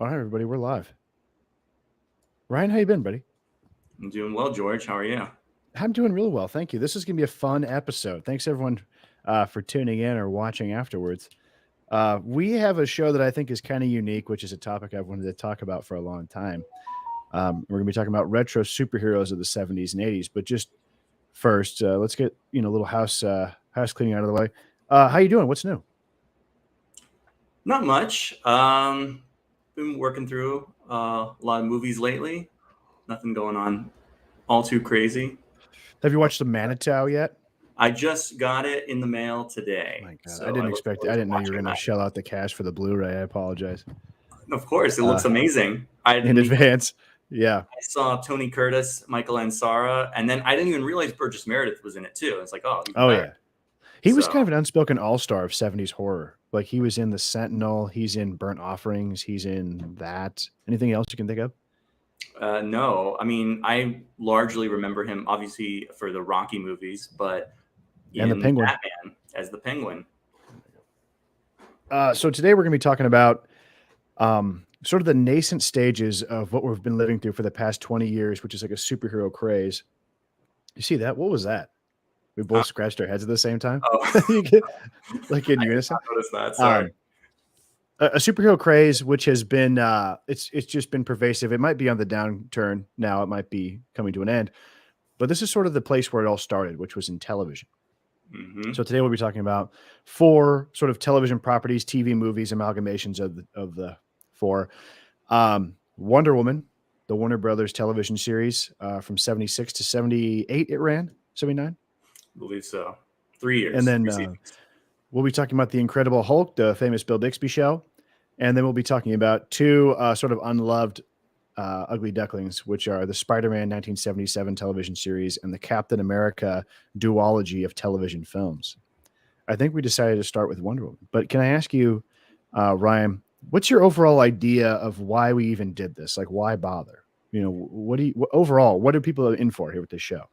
All right, everybody, we're live. Ryan, how you been, buddy? I'm doing well, George. How are you? I'm doing really well, thank you. This is going to be a fun episode. Thanks everyone for tuning in or watching afterwards. We have a show that I think is kind of unique, which is a topic I've wanted to talk about for a long time. We're going to be talking about retro superheroes of the 70s and 80s. But just first, let's get a little house cleaning out of the way. How you doing? What's new? Not much. Been working through a lot of movies lately. Nothing going on all too crazy. Have you watched the Manitou yet? I just got it in the mail today, My God, I so I didn't look expect it. forward I to didn't know you were watching going to that. shell out the cash for the Blu-ray. I apologize Of course, it uh, looks amazing. I in didn't even. advance. Yeah. I saw Tony Curtis, Michael Ansara, and then I didn't even realize Burgess Meredith was in it too. It's like, oh, even Oh better. yeah. He was So kind of an unspoken all-star of 70s horror. Like he was in The Sentinel, he's in Burnt Offerings, he's in that. Anything else you can think of? no, I mean, I largely remember him obviously for the Rocky movies, but And The in Penguin. Batman as the Penguin. So today we're going to be talking about sort of the nascent stages of what we've been living through for the past 20 years, which is like a superhero craze. You see that? What was that? We Uh, both scratched our heads at the same time. oh, You get- like in I did unison. not notice that. Sorry. Um, a superhero craze which has been it's just been pervasive. It might be on the downturn now, it might be coming to an end, but this is sort of the place where it all started, which was in television. Hmm. So today we'll be talking about four sort of television properties, TV movies, amalgamations of the four. Wonder Woman, the Warner Brothers television series, from 76 to 78 it ran, 79. I believe so. And 3 years, then 3 seasons. we'll be talking about The Incredible Hulk, the famous Bill Bixby show. And then we'll be talking about two sort of unloved ugly ducklings, which are the Spider-Man 1977 television series and the Captain America duology of television films. I think we decided to start with Wonder Woman. But can I ask you, Ryan, what's your overall idea of why we even did this? Like, why bother? Overall, what are people in for here with this show?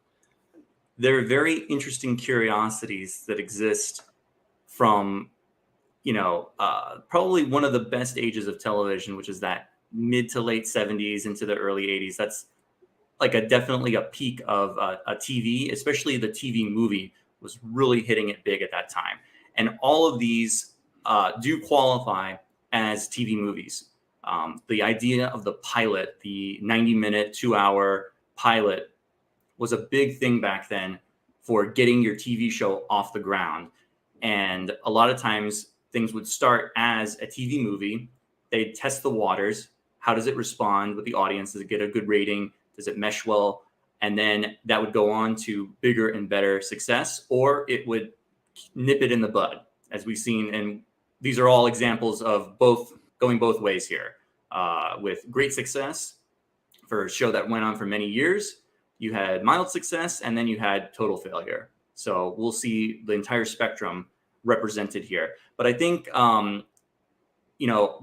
There are very interesting curiosities that exist from, probably one of the best ages of television, which is that mid to late 70s into the early 80s. That's like definitely a peak of a TV, especially the TV movie was really hitting it big at that time. And all of these do qualify as TV movies. The idea of the pilot, the 90-minute, 2-hour pilot, was a big thing back then for getting your TV show off the ground. And a lot of times things would start as a TV movie. They'd test the waters. How does it respond with the audience? Does it get a good rating? Does it mesh well? And then that would go on to bigger and better success, or it would nip it in the bud, as we've seen. And these are all examples of both going both ways here, with great success for a show that went on for many years. You had mild success, and then you had total failure. So we'll see the entire spectrum represented here. But I think, the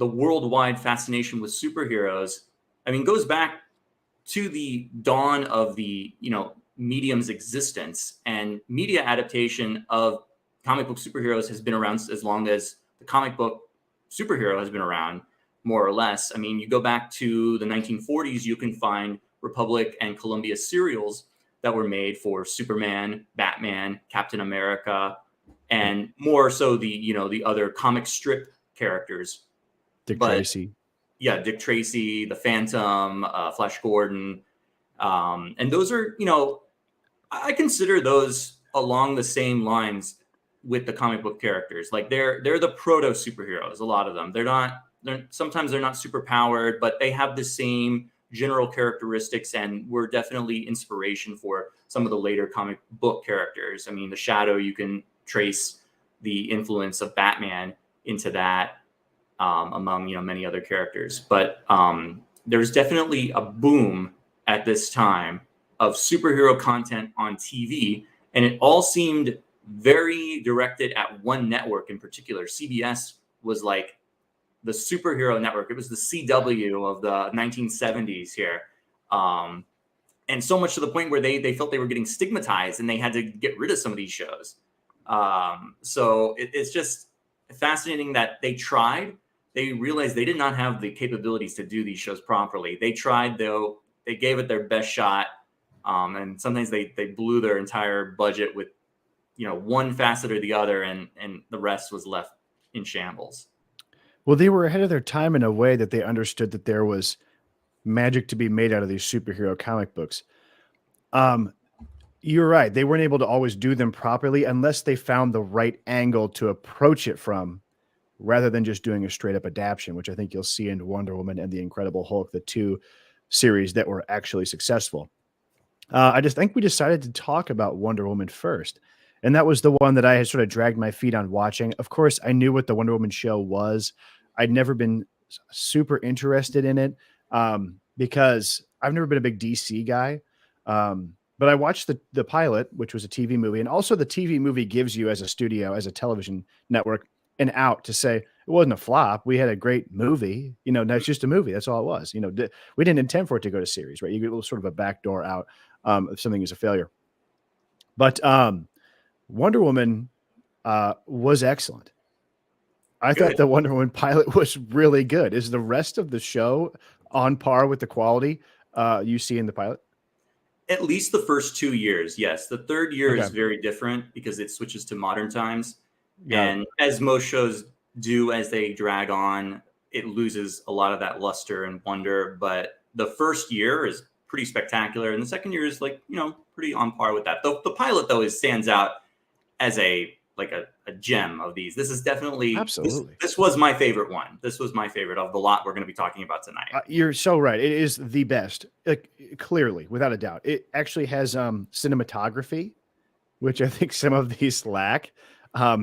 worldwide fascination with superheroes, goes back to the dawn of the, medium's existence, and media adaptation of comic book superheroes has been around as long as the comic book superhero has been around, more or less. You go back to the 1940s, you can find Republic and Columbia serials that were made for Superman, Batman, Captain America, and more so the other comic strip characters. Dick But Tracy. yeah, Dick Tracy, the Phantom, Flash Gordon, and those are, I consider those along the same lines with the comic book characters. Like they're the proto superheroes. A lot of them. Sometimes they're not super powered, but they have the same general characteristics, and were definitely inspiration for some of the later comic book characters. The Shadow, you can trace the influence of Batman into that, among many other characters. But there's definitely a boom at this time of superhero content on TV, and it all seemed very directed at one network in particular. CBS was like the superhero network. It was the CW of the 1970s here. And so much to the point where they felt they were getting stigmatized and they had to get rid of some of these shows. So it's just fascinating that they tried. they realized they did not have the capabilities to do these shows properly. They tried, though. They gave it their best shot. And sometimes they blew their entire budget with, one facet or the other, and the rest was left in shambles. Well, they were ahead of their time in a way that they understood that there was magic to be made out of these superhero comic books. You're right. They weren't able to always do them properly unless they found the right angle to approach it from, rather than just doing a straight up adaptation, which I think you'll see in Wonder Woman and the Incredible Hulk, the two series that were actually successful. I just think we decided to talk about Wonder Woman first. And that was the one that I had sort of dragged my feet on watching. Of course, I knew what the Wonder Woman show was. I'd never been super interested in it because I've never been a big DC guy. But I watched the pilot, which was a TV movie. And also the TV movie gives you, as a studio, as a television network, an out to say, it wasn't a flop. We had a great movie. That's just a movie. That's all it was. We didn't intend for it to go to series, right? You get a little sort of a backdoor out if something is a failure. But Wonder Woman was excellent. I thought the Wonder Woman pilot was really good. Is the rest of the show on par with the quality you see in the pilot? At least the first 2 years, yes. The third year is very different because it switches to modern times. Yeah. And as most shows do, as they drag on, it loses a lot of that luster and wonder. But the first year is pretty spectacular. And the second year is pretty on par with that. The pilot, though, stands out as a gem of these. This is definitely absolutely. This was my favorite one. This was my favorite of the lot we're going to be talking about tonight. You're so right. It is the best, clearly, without a doubt. It actually has cinematography, which I think some of these lack.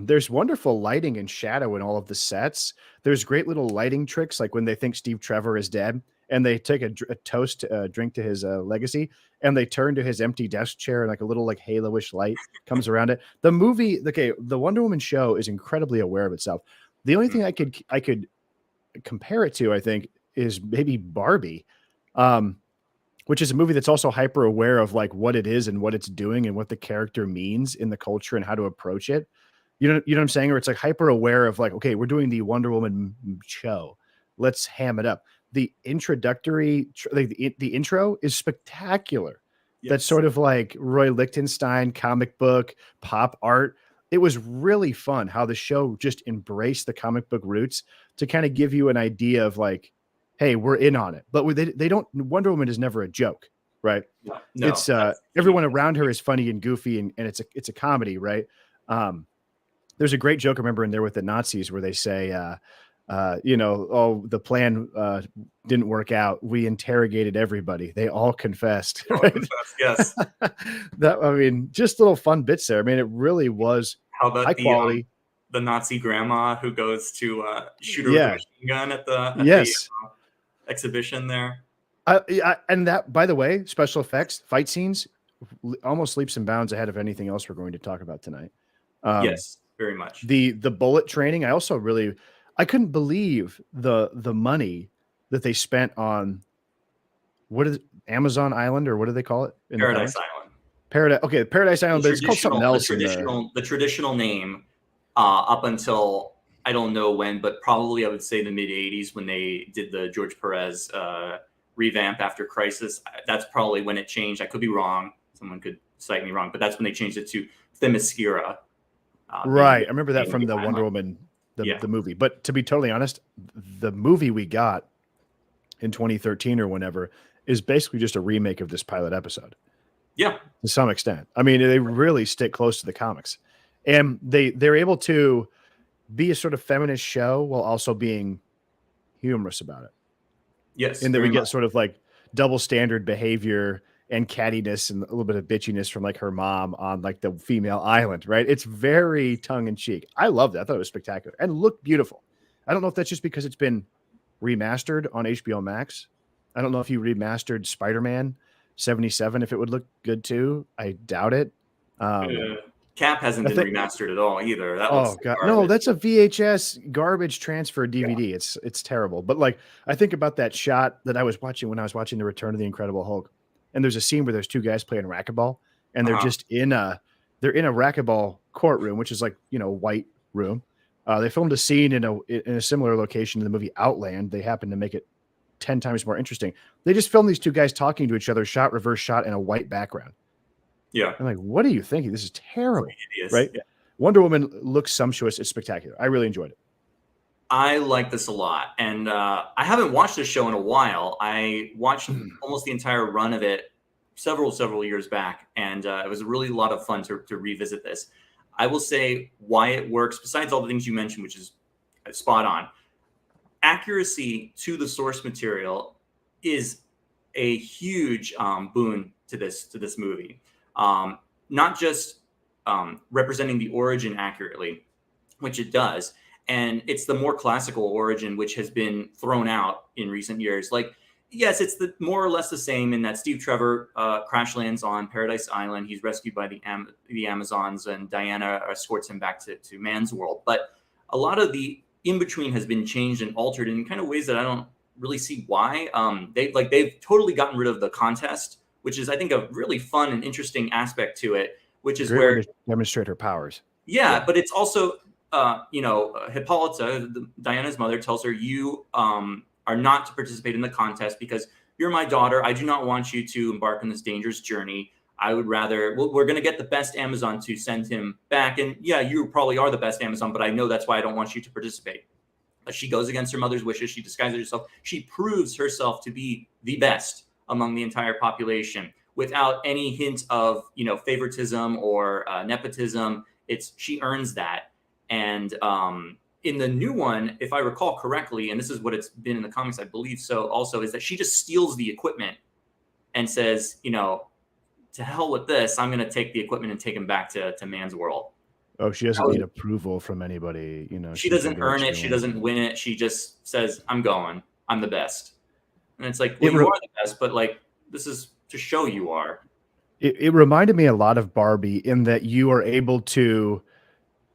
There's wonderful lighting and shadow in all of the sets. There's great little lighting tricks, like when they think Steve Trevor is dead and they take a toast drink to his legacy, and they turn to his empty desk chair, and like a little halo-ish light comes around it. The movie, the Wonder Woman show is incredibly aware of itself. The only thing I could compare it to, I think, is maybe Barbie, which is a movie that's also hyper aware of what it is and what it's doing and what the character means in the culture and how to approach it. You know what I'm saying? Or it's hyper aware of okay, we're doing the Wonder Woman show. Let's ham it up. The introductory, the intro is spectacular. Yes. That's sort of like Roy Lichtenstein comic book pop art. It was really fun how the show just embraced the comic book roots to kind of give you an idea of hey, we're in on it. But they don't. Wonder Woman is never a joke, right? No, it's everyone around her is funny and goofy, and it's a comedy, right? There's a great joke I remember in there with the Nazis where they say, the plan didn't work out. We interrogated everybody. They all confessed. Right? Yes. Just little fun bits there. It really was How about high quality. The Nazi grandma who goes to shoot her with a machine gun at the exhibition there. And that, by the way, special effects, fight scenes, almost leaps and bounds ahead of anything else we're going to talk about tonight. Yes, very much. The bullet training, I couldn't believe the money that they spent on what is it, Amazon Island, or what do they call it? Paradise Island. Paradise Island, but it's called something else. The traditional name up until I don't know when, but probably I would say the mid 80s when they did the George Perez revamp after Crisis. That's probably when it changed. I could be wrong. Someone could cite me wrong, but that's when they changed it to Themyscira. Right. I remember that from the Wonder Woman, the movie. But to be totally honest, the movie we got in 2013 or whenever is basically just a remake of this pilot episode. Yeah. To some extent. They really stick close to the comics. And they're able to be a sort of feminist show while also being humorous about it. Yes. And then we get sort of double standard behavior and cattiness and a little bit of bitchiness from her mom on the female island, right? It's very tongue in cheek. I loved it. I thought it was spectacular and looked beautiful. I don't know if that's just because it's been remastered on HBO Max. I don't know if you remastered Spider-Man 77, if it would look good too. I doubt it. Cap hasn't been remastered at all either. God, no, that's a VHS garbage transfer DVD. Yeah. It's terrible. But I think about that shot that I was watching when I was watching The Return of the Incredible Hulk. And there's a scene where there's two guys playing racquetball, and they're just in a racquetball courtroom, which is white room. They filmed a scene in a similar location in the movie Outland. They happened to make it 10 times more interesting. They just filmed these two guys talking to each other, shot, reverse shot, in a white background. Yeah. I'm like, what are you thinking? This is terrible, right? Yeah. Wonder Woman looks sumptuous. It's spectacular. I really enjoyed it. I like this a lot. And I haven't watched this show in a while. I watched almost the entire run of it several years back. And it was really a lot of fun to revisit this. I will say why it works, besides all the things you mentioned, which is spot on. Accuracy to the source material is a huge boon to this movie. Not just representing the origin accurately, which it does, and it's the more classical origin which has been thrown out in recent years. Like, yes, it's the more or less the same in that Steve Trevor crash lands on Paradise Island. He's rescued by the Amazons, and Diana escorts him back to man's world. But a lot of the in between has been changed and altered in kind of ways that I don't really see why. They've totally gotten rid of the contest, which is, I think, a really fun and interesting aspect to it, which is where demonstrate her powers. Yeah, but it's also, Hippolyta, Diana's mother, tells her, you are not to participate in the contest because you're my daughter. I do not want you to embark on this dangerous journey. I would rather, we're going to get the best Amazon to send him back. And yeah, you probably are the best Amazon, but I know that's why I don't want you to participate. She goes against her mother's wishes. She disguises herself. She proves herself to be the best among the entire population without any hint of, favoritism or nepotism. She earns that. And in the new one, if I recall correctly, and this is what it's been in the comics, I believe so also, is that she just steals the equipment and says, to hell with this, I'm going to take the equipment and take him back to man's world. Oh, she doesn't need approval from anybody. She doesn't earn it. She doesn't win it. She just says, I'm going. I'm the best. And it's like, well, you are the best, but like, this is to show you are. It reminded me a lot of Barbie in that you are able to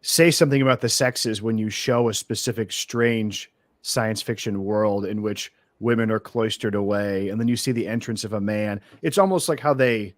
say something about the sexes when you show a specific strange science fiction world in which women are cloistered away. And then you see the entrance of a man. It's almost like how the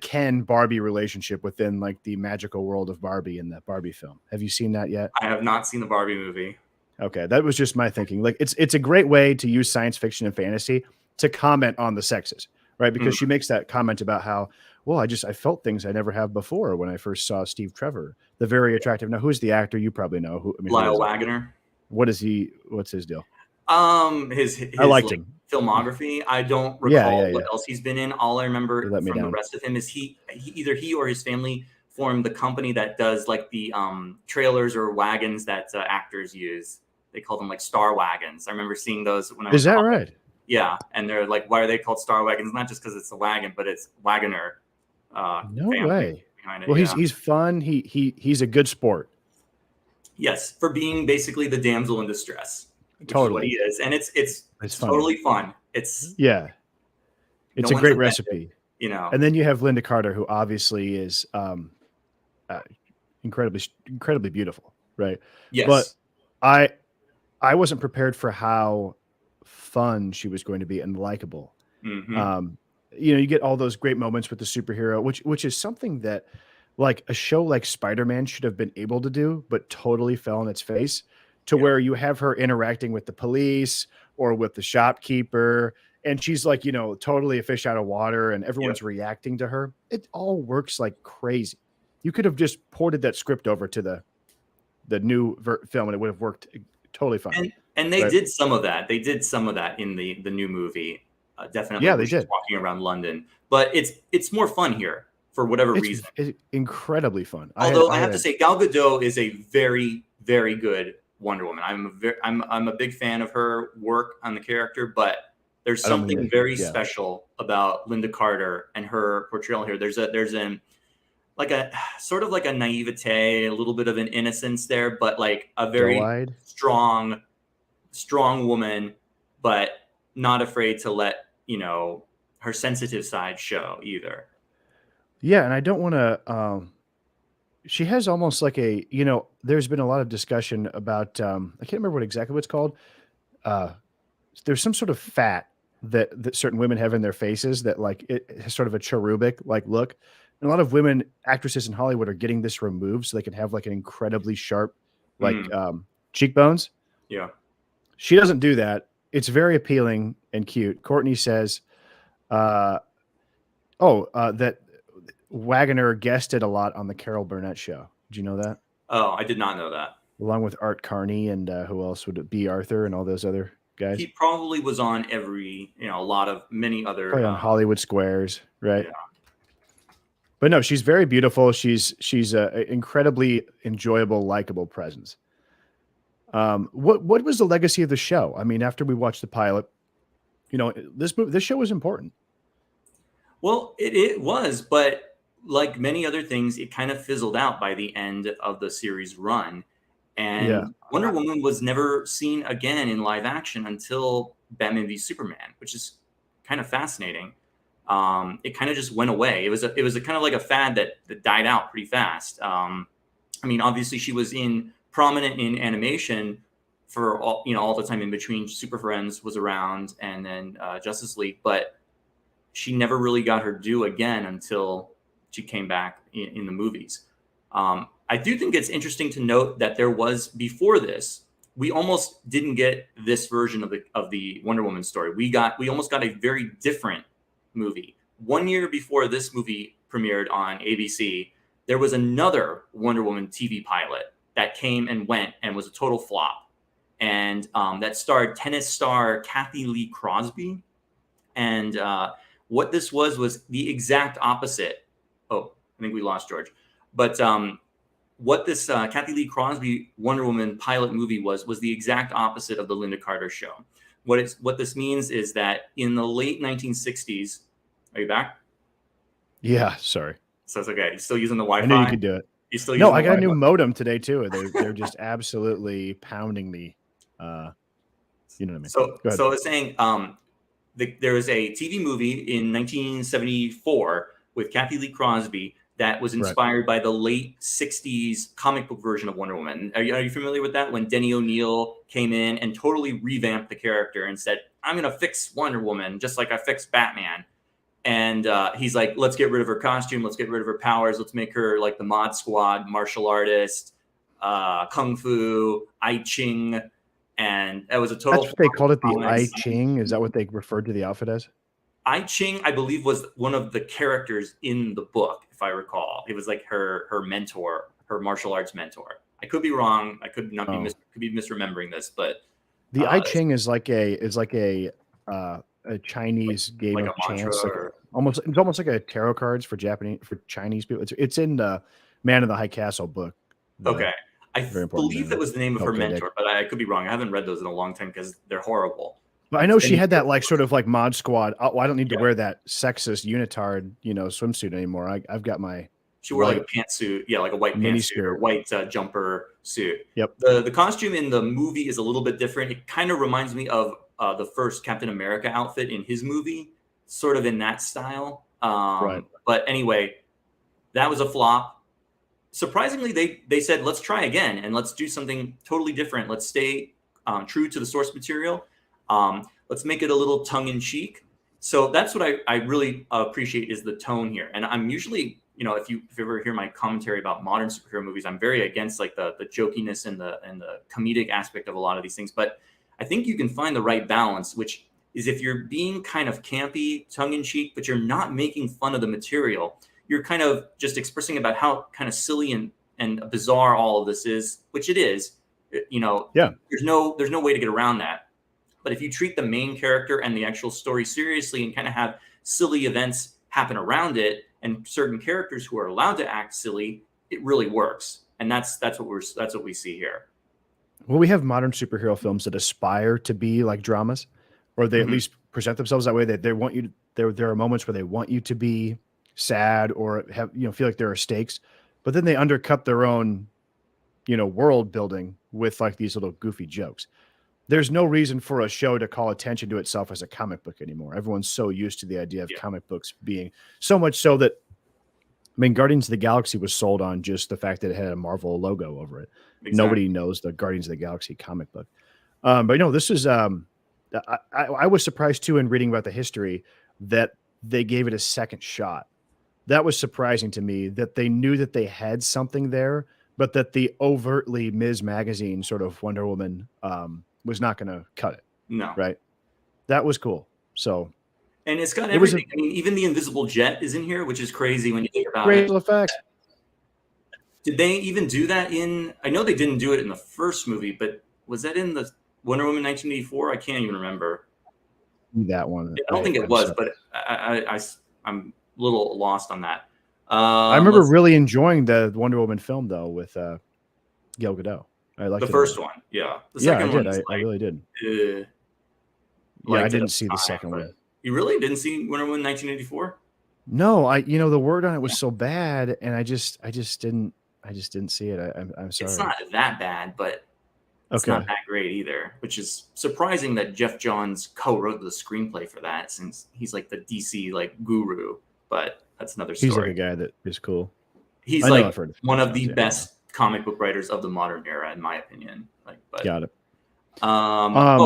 Ken Barbie relationship within like the magical world of Barbie in that Barbie film. Have you seen that yet? I have not seen the Barbie movie. Okay. That was just my thinking. Like it's a great way to use science fiction and fantasy to comment on the sexes, right? Because she makes that comment about how, well, I felt things I never have before when I first saw Steve Trevor, the very attractive. Now, who's the actor? You probably know Lyle Waggoner. What's his deal? His I liked him. Filmography. I don't recall what else he's been in. All I remember from the rest of him is either he or his family formed the company that does like the trailers or wagons that actors use. They call them like star wagons. I remember seeing those when I was. Is that right? Yeah, and they're like, why are they called star wagons? Not just because it's a wagon, but it's Waggoner. No way. Well, he's fun. He's a good sport. Yes, for being basically the damsel in distress. Totally, what he is, and it's totally fun. It's a great recipe, And then you have Linda Carter, who obviously is incredibly beautiful, right? Yes, but I wasn't prepared for how fun she was going to be and likable. Mm-hmm. You get all those great moments with the superhero, which is something that like a show like Spider-Man should have been able to do, but totally fell on its face. To where you have her interacting with the police or with the shopkeeper, and she's like, totally a fish out of water, and everyone's reacting to her. It all works like crazy. You could have just ported that script over to the new film, and it would have worked totally fine. And they did some of that. They did some of that in the new movie. Definitely, yeah, they did. Walking around London, but it's more fun here for whatever reason. It's incredibly fun. Although I have to say, Gal Gadot is a very, very good Wonder Woman. I'm a big fan of her work on the character, but there's something very special about Linda Carter and her portrayal here. There's a sort of like a naivete, a little bit of an innocence there, but like a very strong woman, but not afraid to let her sensitive side show either. Yeah, and I don't want to. She has almost like a, there's been a lot of discussion about, I can't remember what it's called. There's some sort of fat that certain women have in their faces that like, it has sort of a cherubic like look. And a lot of women actresses in Hollywood are getting this removed so they can have like an incredibly sharp like Mm, cheekbones. yeah. She doesn't do that. It's very appealing and cute. Courtney says, uh, that Wagoner guested a lot on the Carol Burnett show. Did you know that? Oh, I did not know that. Along with Art Carney and who else would it be? Arthur and all those other guys. He probably was on a lot of many other. Probably on Hollywood Squares, right? Yeah. But no, she's very beautiful. She's a incredibly enjoyable, likable presence. What was the legacy of the show? I mean, after we watched the pilot, this show was important. Well, it was, but like many other things, it kind of fizzled out by the end of the series run. Yeah. And Wonder Woman was never seen again in live action until Batman v Superman, which is kind of fascinating. It kind of just went away. It was a kind of like a fad that died out pretty fast. I mean, obviously she was prominent in animation for all the time in between Super Friends was around and then Justice League, but she never really got her due again until she came back in the movies. I do think it's interesting to note that there was, before this, we almost didn't get this version of the Wonder Woman story. We almost got a very different movie. 1 year before this movie premiered on ABC, there was another Wonder Woman TV pilot that came and went and was a total flop. And that starred tennis star Kathy Lee Crosby. And what this was the exact opposite. Oh, I think we lost George. But what this Kathy Lee Crosby Wonder Woman pilot movie was the exact opposite of the Linda Carter show. What this means is that in the late 1960s, are you back? Yeah, sorry. So it's okay. You're still using the Wi-Fi? I knew you could do it. You're still using I got Wi-Fi? a new modem today too. They're just absolutely pounding me. You know what I mean? So I was saying, there was a TV movie in 1974 with Kathy Lee Crosby that was inspired by the late 60s comic book version of Wonder Woman. Are you familiar with that? When Denny O'Neil came in and totally revamped the character and said, I'm going to fix Wonder Woman just like I fixed Batman. And he's like, let's get rid of her costume. Let's get rid of her powers. Let's make her like the Mod Squad, martial artist, Kung Fu, I Ching. And that was a total. That's what they called it, the I Ching. Is that what they referred to the outfit as? I Ching, I believe, was one of the characters in the book, if I recall. It was like her mentor, her martial arts mentor. I could be wrong. I could not be misremembering this, but the I Ching is like a Chinese game like of a mantra chance. It's almost like a tarot cards for Chinese people. It's in the Man in the High Castle book. Okay. I believe that was the name of her mentor, but I could be wrong. I haven't read those in a long time because they're horrible. But I know she had that like sort of like Mod Squad. Oh, I don't need to wear that sexist unitard, swimsuit anymore. I've got my. She wore like a pantsuit, like a white pantsuit or white jumper suit. Yep. The costume in the movie is a little bit different. It kind of reminds me of the first Captain America outfit in his movie, sort of in that style. Right. But anyway, that was a flop. Surprisingly, they said, let's try again and let's do something totally different. Let's stay true to the source material. Let's make it a little tongue-in-cheek. So that's what I really appreciate is the tone here. And I'm usually, if you ever hear my commentary about modern superhero movies, I'm very against like the jokiness and the comedic aspect of a lot of these things. But I think you can find the right balance, which is if you're being kind of campy, tongue-in-cheek, but you're not making fun of the material. You're kind of just expressing about how kind of silly and bizarre all of this is, which it is. Yeah. There's no way to get around that. But if you treat the main character and the actual story seriously and kind of have silly events happen around it and certain characters who are allowed to act silly, it really works. And that's what we see here. Well, we have modern superhero films that aspire to be like dramas, or they at least present themselves that way. That they want you to, there are moments where they want you to be sad or have feel like there are stakes, but then they undercut their own world building with like these little goofy jokes. There's no reason for a show to call attention to itself as a comic book anymore. Everyone's so used to the idea of comic books being so much so that, I mean, Guardians of the Galaxy was sold on just the fact that it had a Marvel logo over it. Exactly. Nobody knows the Guardians of the Galaxy comic book. But this is, I was surprised too in reading about the history that they gave it a second shot. That was surprising to me that they knew that they had something there, but that the overtly Ms. Magazine sort of Wonder Woman was not going to cut it. No. Right. That was cool. So. And it's got everything. I mean, even the invisible jet is in here, which is crazy when you think about it. Effects. Did they even do that in? I know they didn't do it in the first movie, but was that in the Wonder Woman 1984? I can't even remember. That one. I don't think it was, but I'm a little lost on that. I remember really enjoying the Wonder Woman film though with Gal Gadot. I liked the first one. Yeah. The second one. I really did. Yeah, I didn't see the second one. You really didn't see Wonder Woman 1984? No, the word on it was so bad, and I just didn't see it. I'm sorry. It's not that bad, but it's not that great either, which is surprising that Jeff Johns co-wrote the screenplay for that, since he's like the DC guru. But that's another story. He's like a guy that is cool. He's like one of the best comic book writers of the modern era, in my opinion. Got it. I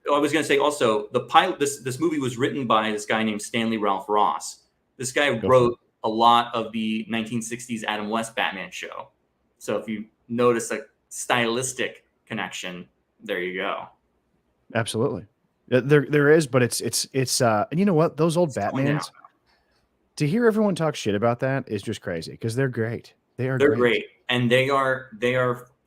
was going to say also, the pilot. This movie was written by this guy named Stanley Ralph Ross. This guy wrote a lot of the 1960s Adam West Batman show. So if you notice a stylistic connection, there you go. Absolutely, there is, but it's and you know what? Those old Batmans. To hear everyone talk shit about that is just crazy because they're great. They're great, and they are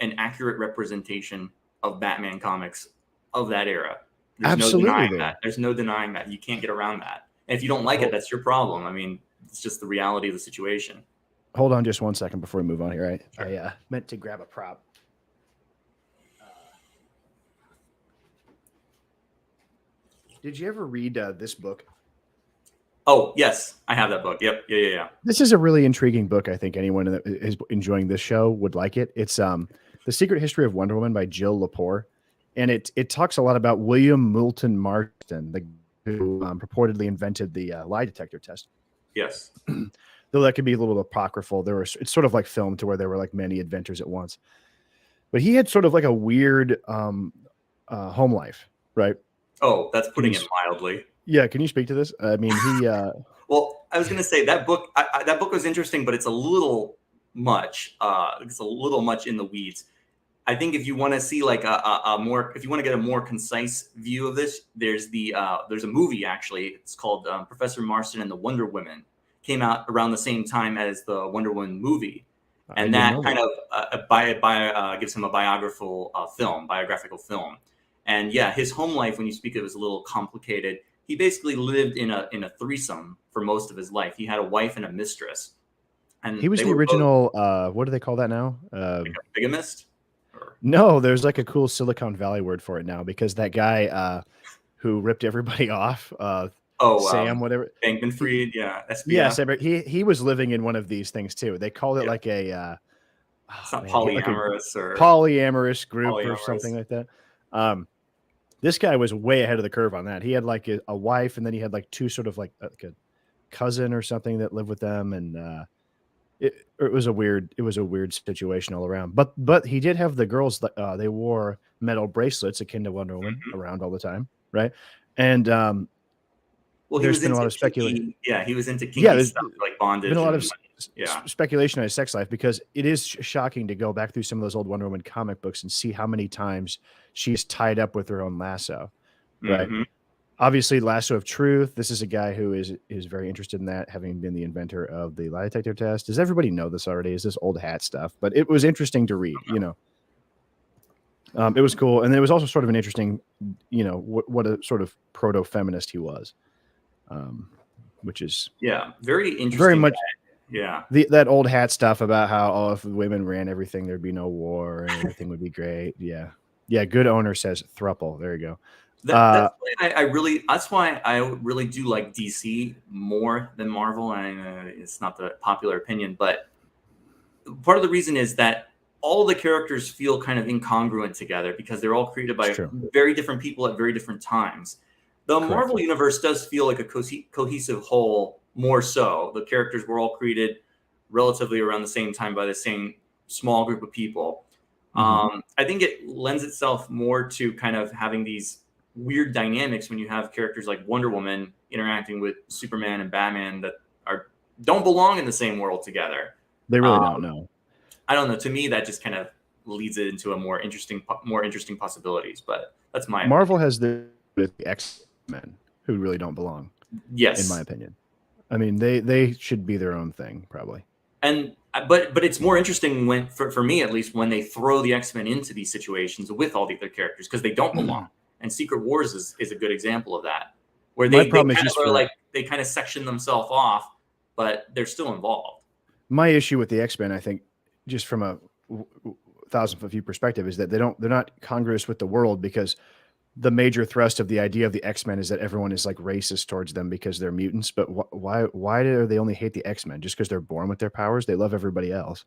an accurate representation of Batman comics of that era. There's Absolutely, no denying that. There's no denying that. You can't get around that. And if you don't like it, that's your problem. I mean, it's just the reality of the situation. Hold on just 1 second before we move on here. I meant to grab a prop. Did you ever read this book? Oh, yes. I have that book. Yep. Yeah. This is a really intriguing book. I think anyone that is enjoying this show would like it. It's The Secret History of Wonder Woman by Jill Lepore. And it talks a lot about William Moulton Marston, who purportedly invented the lie detector test. Yes. Though that could be a little apocryphal. It's sort of like filmed to where there were like many inventors at once. But he had sort of like a weird home life, right? Oh, that's putting it mildly. Yeah, can you speak to this? I mean, he. Well, I was going to say that book. That book was interesting, but it's a little much. It's a little much in the weeds. I think if you want to see like if you want to get a more concise view of this, there's a movie actually. It's called Professor Marston and the Wonder Women. Came out around the same time as the Wonder Woman movie, and that kind of gives him a biographical film. And yeah, his home life, when you speak of it, was a little complicated. He basically lived in a threesome for most of his life. He had a wife and a mistress. And he was the original. What do they call that now? Bigamist? No, there's like a cool Silicon Valley word for it now, because that guy who ripped everybody off, Sam, whatever, Bankman-Fried, yeah, SBF. Yeah, he was living in one of these things too. They called it like a it's not polyamorous or polyamorous group or something like that. This guy was way ahead of the curve on that. He had like a wife, and then he had like two sort of like a cousin or something that lived with them, and it was a weird situation all around. But he did have the girls that they wore metal bracelets akin to Wonder Woman around all the time, right? And there's been a lot of speculation. Yeah, he was into kinky stuff like bondage. Been a lot of speculation on his sex life, because it is shocking to go back through some of those old Wonder Woman comic books and see how many times she's tied up with her own lasso, right? Obviously, Lasso of Truth. This is a guy who is very interested in that, having been the inventor of the lie detector test. Does everybody know this already? Is this old hat stuff? But it was interesting to read, you know. It was cool, and it was also sort of an interesting, you know, what a sort of proto-feminist he was, which is very interesting. Very much. Yeah, that old hat stuff about how if women ran everything, there'd be no war and everything would be great. Yeah. Good owner says thruple. There you go. That's why I really do like DC more than Marvel. And it's not the popular opinion, but part of the reason is that all the characters feel kind of incongruent together, because they're all created by very different people at very different times. The Marvel universe does feel like a cohesive whole. More so, the characters were all created relatively around the same time by the same small group of people. I think it lends itself more to kind of having these weird dynamics when you have characters like Wonder Woman interacting with Superman and Batman that don't belong in the same world together. They really don't know. I don't know. To me, that just kind of leads it into a more interesting possibilities. But that's my Marvel opinion. has the X-Men who really don't belong, in my Yes, opinion. I mean, they should be their own thing, probably. and but it's more interesting when for me at least when they throw the X-Men into these situations with all the other characters because they don't belong. And Secret Wars is a good example of that, where My they problem is kind just of are for like they kind of section themselves off, but they're still involved. my issue with the X-Men, I think, just from a 1,000-foot view perspective, is that they're not congruous with the world, because the major thrust of the idea of the X-Men is that everyone is like racist towards them because they're mutants. But why do they only hate the X-Men? Just because they're born with their powers? They love everybody else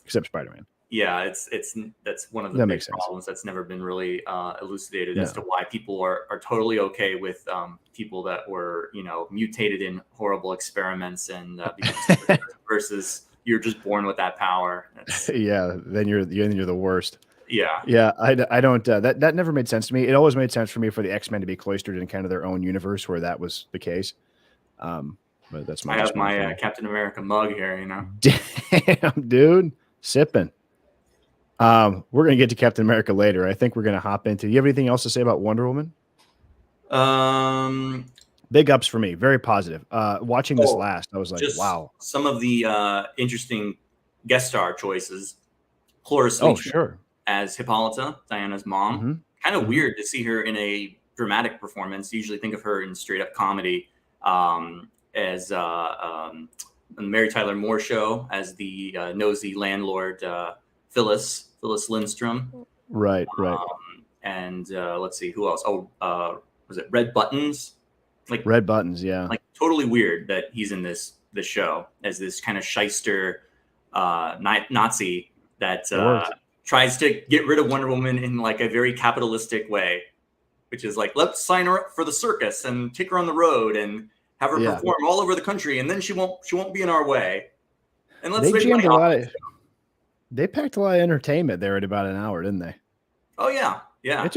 except Spider-Man. Yeah, it's that's one of the That big makes sense. problems that's never been really elucidated as to No. why people are totally okay with people that were mutated in horrible experiments and become superheroes versus you're just born with that power. That's Yeah, then you're the worst. yeah. Yeah, I don't that never made sense to me. It always made sense for me for the X-Men to be cloistered in kind of their own universe where that was the case. But that's I just have my my opinion. Captain America mug here. Damn, dude, sipping. We're gonna get to Captain America later. I think we're gonna hop into. You have anything else to say about Wonder Woman? Um. Big ups for me. Very positive. Watching this Oh, last, I was like, just wow. some of the interesting guest star choices. Cloris Oh, Leachman sure. as Hippolyta, Diana's mom. Mm-hmm. Kind of Mm-hmm. weird to see her in a dramatic performance. Usually think of her in straight up comedy, as the Mary Tyler Moore Show as the nosy landlord Phyllis Lindstrom. Right, right. And let's see who else. Oh, was it Red Buttons? Like Red buttons, yeah. totally weird that he's in this show as this kind of shyster Nazi that It worked. tries to get rid of Wonder Woman in like a very capitalistic way, which is like, let's sign her up for the circus and take her on the road and have her Yeah. perform all over the country, and then she won't be in our way. And let's They make jammed money a off lot it. of. They packed a lot of entertainment there at about an hour, didn't they? Oh yeah, yeah. It's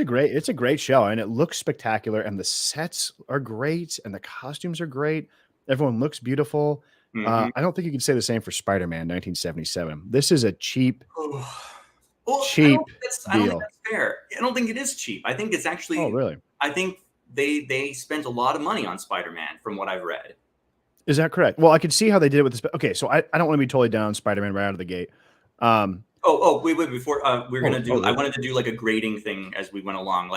a great show, and it looks spectacular, and the sets are great, and the costumes are great. Everyone looks beautiful. Mhm. I don't think you could say the same for Spider-Man 1977. This is a cheap Well, cheap I don't think deal. that's fair. I don't think it is cheap. I think it's Oh, actually. really? I think they spent a lot of money on Spider-Man, from what I've read. Is that correct? Well, I could see how they did it with this. Okay, so I don't want to be totally down on Spider-Man right out of the gate. Wait, before we're gonna do. I wanted to do like a grading thing as we went along,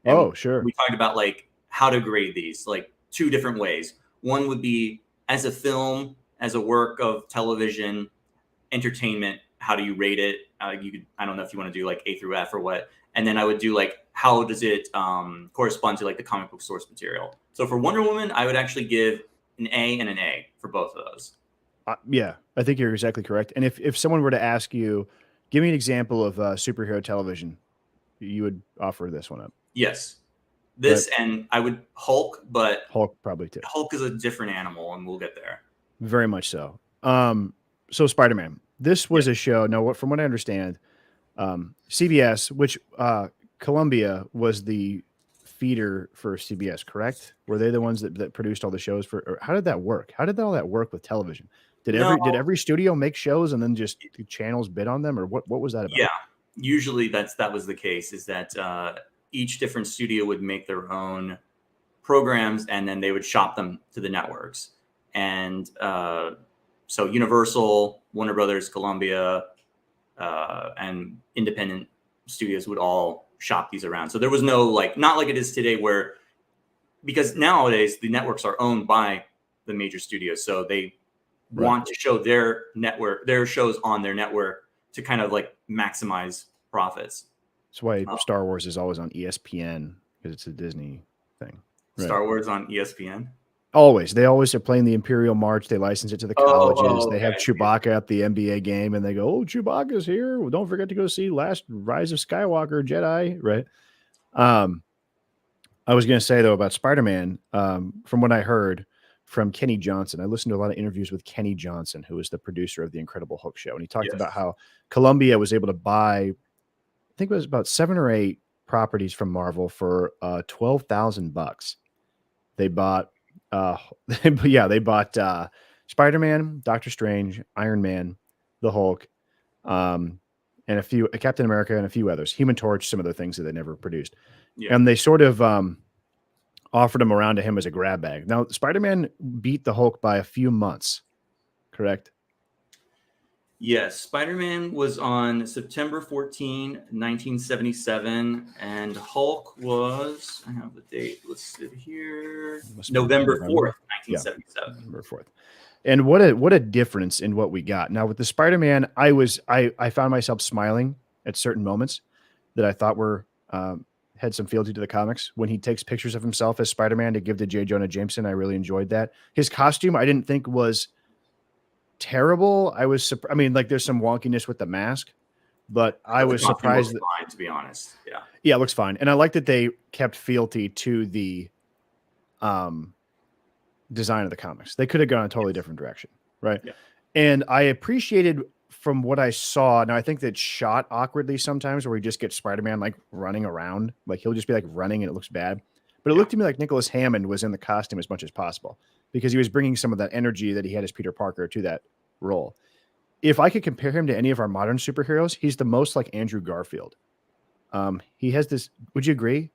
and Sure. we talked about like how to grade these, like two different ways. One would be as a film, as a work of television, entertainment. How do you rate it? I don't know if you want to do like A through F or what. And then I would do like how does it correspond to like the comic book source material. So for Wonder Woman, I would actually give an A and an A for both of those. Yeah, I think you're exactly correct. And if someone were to ask you, give me an example of superhero television, you would offer this one up. Yes, this and I would Hulk, but Hulk probably too. Hulk is a different animal, and we'll get there. Very much so. So Spider-Man. This was a show. No, from what I understand, CBS, which Columbia was the feeder for CBS, correct? Were they the ones that produced all the shows for? Or how did that work? How did all that work with television? Did every studio make shows and then just the channels bid on them, or what was that about? Yeah, usually that was the case. Is that each different studio would make their own programs and then they would shop them to the networks. And so Universal, Warner Brothers, Columbia, and independent studios would all shop these around. So there was no not like it is today, where because nowadays the networks are owned by the major studios, so they want to show their shows on their network to kind of like maximize profits. That's why Star Wars is always on ESPN, because it's a Disney thing. Right. Star Wars on ESPN? Always. They always are playing the Imperial March. They license it to the colleges. They have Chewbacca at the NBA game, and they go, "Oh, Chewbacca's here. Well, don't forget to go see Last Rise of Skywalker, Jedi." Right. I was going to say, though, about Spider-Man, from what I heard from Kenny Johnson, I listened to a lot of interviews with Kenny Johnson, who is the producer of the Incredible Hulk show. And he talked about how Columbia was able to buy, I think it was about 7 or 8 properties from Marvel for $12,000. They bought, they bought Spider-Man, Doctor Strange, Iron Man, the Hulk, and a few Captain America and a few others. Human Torch, some of the things that they never produced, Yeah. and they sort of offered him around to him as a grab bag. Now, Spider-Man beat the Hulk by a few months, correct? Yes, Spider-Man was on September 14, 1977, and Hulk was, I have the date listed here, November 4th, 1977. November 4th. And what a difference in what we got. Now with the Spider-Man, I found myself smiling at certain moments that I thought were had some fealty to the comics. When he takes pictures of himself as Spider-Man to give to J. Jonah Jameson, I really enjoyed that. His costume I didn't think was terrible. I mean, like there's some wonkiness with the mask, but I was surprised that, fine, to be honest. Yeah, it looks fine. And I like that they kept fealty to the design of the comics. They could have gone a totally different direction, right? Yeah. And I appreciated from what I saw. Now I think that shot awkwardly sometimes where we just get Spider-Man like running around, like he'll just be like running and it looks bad. But it looked to me like Nicholas Hammond was in the costume as much as possible because he was bringing some of that energy that he had as Peter Parker to that role. If I could compare him to any of our modern superheroes, he's the most like Andrew Garfield. He has this. Would you agree?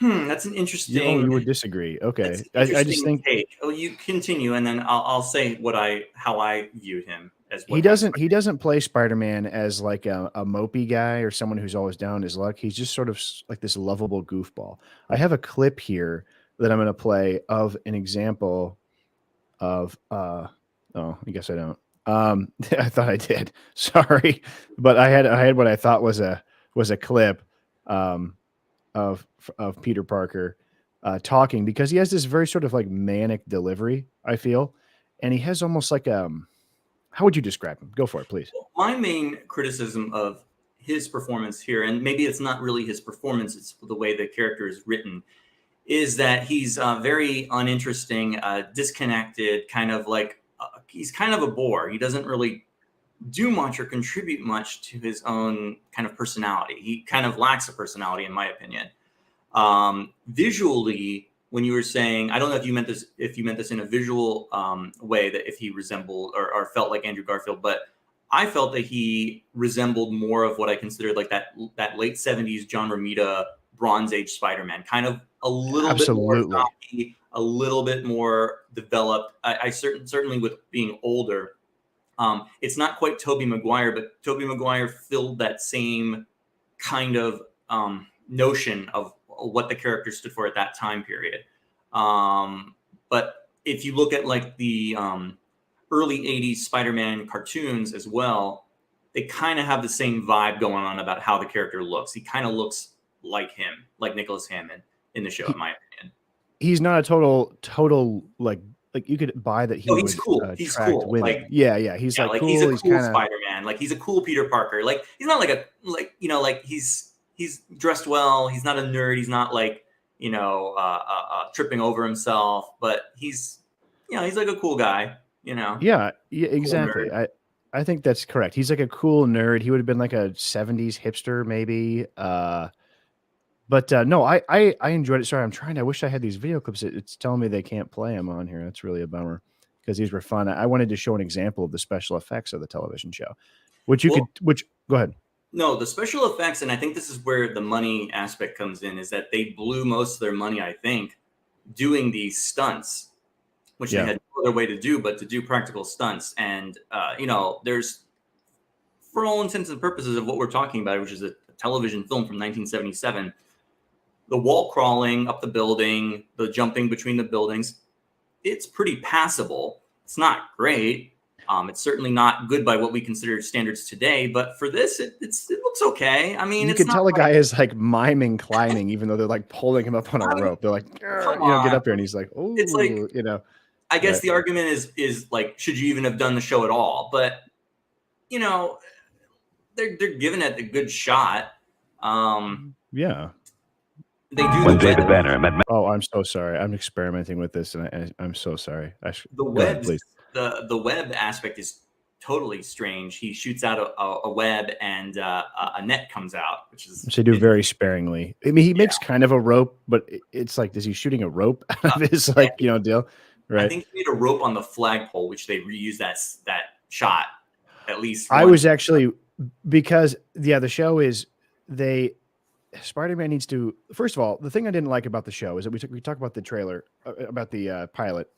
That's an interesting. You would disagree. Okay, I just think. Take. Oh, you continue, and then I'll say how I viewed him as. He doesn't play Spider-Man as like a mopey guy or someone who's always down his luck. He's just sort of like this lovable goofball. I have a clip here that I'm going to play of an example of. Oh, I guess I don't. I thought I did. Sorry, but I had what I thought was a clip. Of Peter Parker talking because he has this very sort of like manic delivery, I feel. And he has almost like how would you describe him? Go for it, please. My main criticism of his performance here, and maybe it's not really his performance, it's the way the character is written, is that he's very uninteresting, disconnected, kind of like he's kind of a bore. He doesn't really do much or contribute much to his own kind of personality. He kind of lacks a personality, in my opinion. Visually, when you were saying, I don't know if you meant this in a visual way, that if he resembled or felt like Andrew Garfield, but I felt that he resembled more of what I considered like that late 70s John Romita Bronze Age Spider-Man, kind of a little bit more stocky, a little bit more developed. I certainly with being older. It's not quite Tobey Maguire, but Tobey Maguire filled that same kind of notion of what the character stood for at that time period. But if you look at like the early 80s Spider-Man cartoons as well, they kind of have the same vibe going on about how the character looks. He kind of looks like him, like Nicholas Hammond in the show, in my opinion. He's not a total like you could buy that he he's cool. He's cool. Women. Like, he's cool. He's a cool Spider-Man. Like he's a cool Peter Parker. Like he's not like he's dressed well. He's not a nerd. He's not like tripping over himself. But he's like a cool guy. Yeah, exactly. Cool, I think that's correct. He's like a cool nerd. He would have been like a 70s hipster maybe. But no, I enjoyed it. Sorry, I wish I had these video clips. It's telling me they can't play them on here. That's really a bummer because these were fun. I wanted to show an example of the special effects of the television show, go ahead. No, the special effects, and I think this is where the money aspect comes in, is that they blew most of their money, I think, doing these stunts, which they had no other way to do but to do practical stunts. And, there's, for all intents and purposes of what we're talking about, which is a television film from 1977, the wall crawling up the building, the jumping between the buildings, it's pretty passable. It's not great. It's certainly not good by what we consider standards today, but for this, it looks okay. I mean, you can tell the guy is like miming climbing, even though they're like pulling him up on a rope. They're like, get up there, and he's like, oh, it's like, I guess the argument is like, should you even have done the show at all? But they're giving it a good shot. Yeah. They do David Banner met. Oh, I'm so sorry. I'm experimenting with this, and I'm so sorry. The web, the web aspect is totally strange. He shoots out a web, and a net comes out, which they do very sparingly. I mean, he makes kind of a rope, but it's like, is he shooting a rope out of his deal? Right. I think he made a rope on the flagpole, which they reused that shot. at least. I was actually, because the show is Spider-Man needs to, first of all, the thing I didn't like about the show is that we talk about the trailer, about the pilot.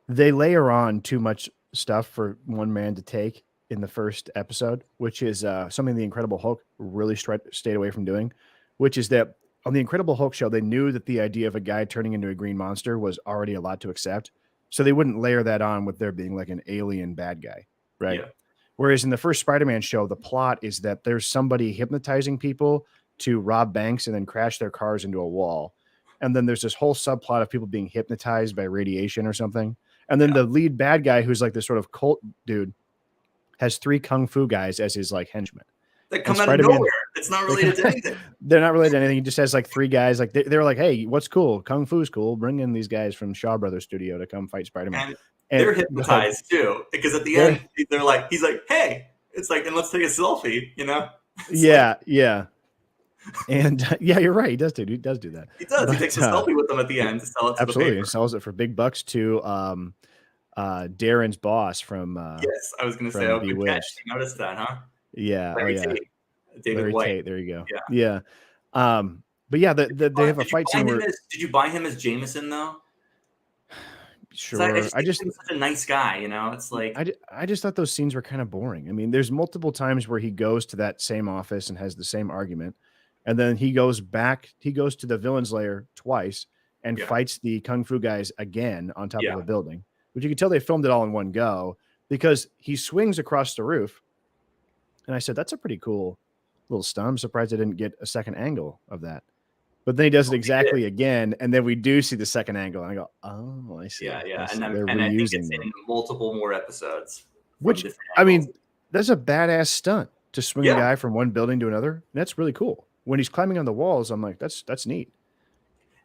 They layer on too much stuff for one man to take in the first episode, which is something the Incredible Hulk really stayed away from doing, which is that on the Incredible Hulk show, they knew that the idea of a guy turning into a green monster was already a lot to accept. So they wouldn't layer that on with there being like an alien bad guy, right? Yeah. Whereas in the first Spider-Man show, the plot is that there's somebody hypnotizing people to rob banks and then crash their cars into a wall. And then there's this whole subplot of people being hypnotized by radiation or something. And then the lead bad guy, who's like this sort of cult dude, has 3 kung fu guys as his like henchmen. That come out of nowhere. It's not related to anything. They're not related to anything. He just has like 3 guys. Like they're like, hey, what's cool? Kung Fu's cool. Bring in these guys from Shaw Brothers Studio to come fight Spider-Man. And they're hypnotized too, because at the end they're like, he's like, hey, it's like, and let's take a selfie, you know? Yeah. And you're right. He does do that. He does. But, he takes a selfie with them at the end to sell it to absolutely. the paper. He sells it for big bucks to Darren's boss from yes, I was going to say, oh, good catch. You noticed that, huh? Yeah. David White. Tate, there you go. Yeah. But yeah, they have a fight scene where... Did you buy him as Jameson though? Sure. I just think he's such a nice guy, you know. It's like I just thought those scenes were kind of boring. I mean, there's multiple times where he goes to that same office and has the same argument, and then he goes back. He goes to the villain's lair twice and fights the kung fu guys again on top of the building, which you can tell they filmed it all in one go because he swings across the roof. And I said, that's a pretty cool little stunt. I'm surprised I didn't get a second angle of that. But then he does it exactly again, and then we do see the second angle, and I go, "Oh, I see." Yeah. And I think it's in multiple more episodes. Which, I mean, that's a badass stunt to swing a guy from one building to another. That's really cool. When he's climbing on the walls, I'm like, that's neat.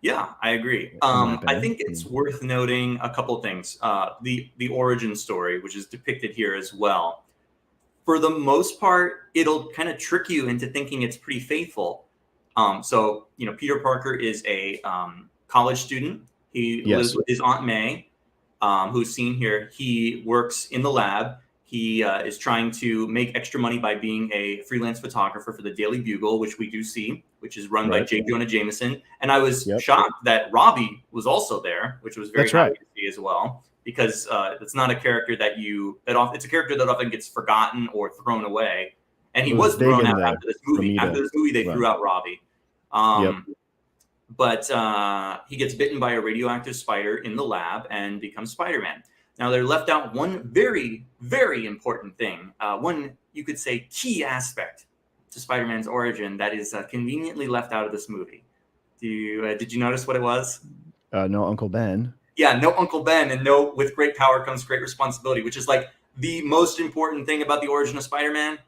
Yeah, I agree. I think it's worth noting a couple things. The origin story, which is depicted here as well. For the most part, it'll kind of trick you into thinking it's pretty faithful. So, you know, Peter Parker is a college student. He lives with his Aunt May, who's seen here. He works in the lab. He is trying to make extra money by being a freelance photographer for the Daily Bugle, which we do see, which is run by J. Jonah Jameson. And I was shocked that Robbie was also there, which was very happy to see as well, because it's not a character it's a character that often gets forgotten or thrown away. And he was thrown out after this movie. After this movie, they threw out Robbie. But he gets bitten by a radioactive spider in the lab and becomes Spider-Man. Now, they're left out one very, very important thing. One, you could say, key aspect to Spider-Man's origin that is conveniently left out of this movie. Did you notice what it was? No Uncle Ben. Yeah, no Uncle Ben, and no with great power comes great responsibility, which is like the most important thing about the origin of Spider-Man.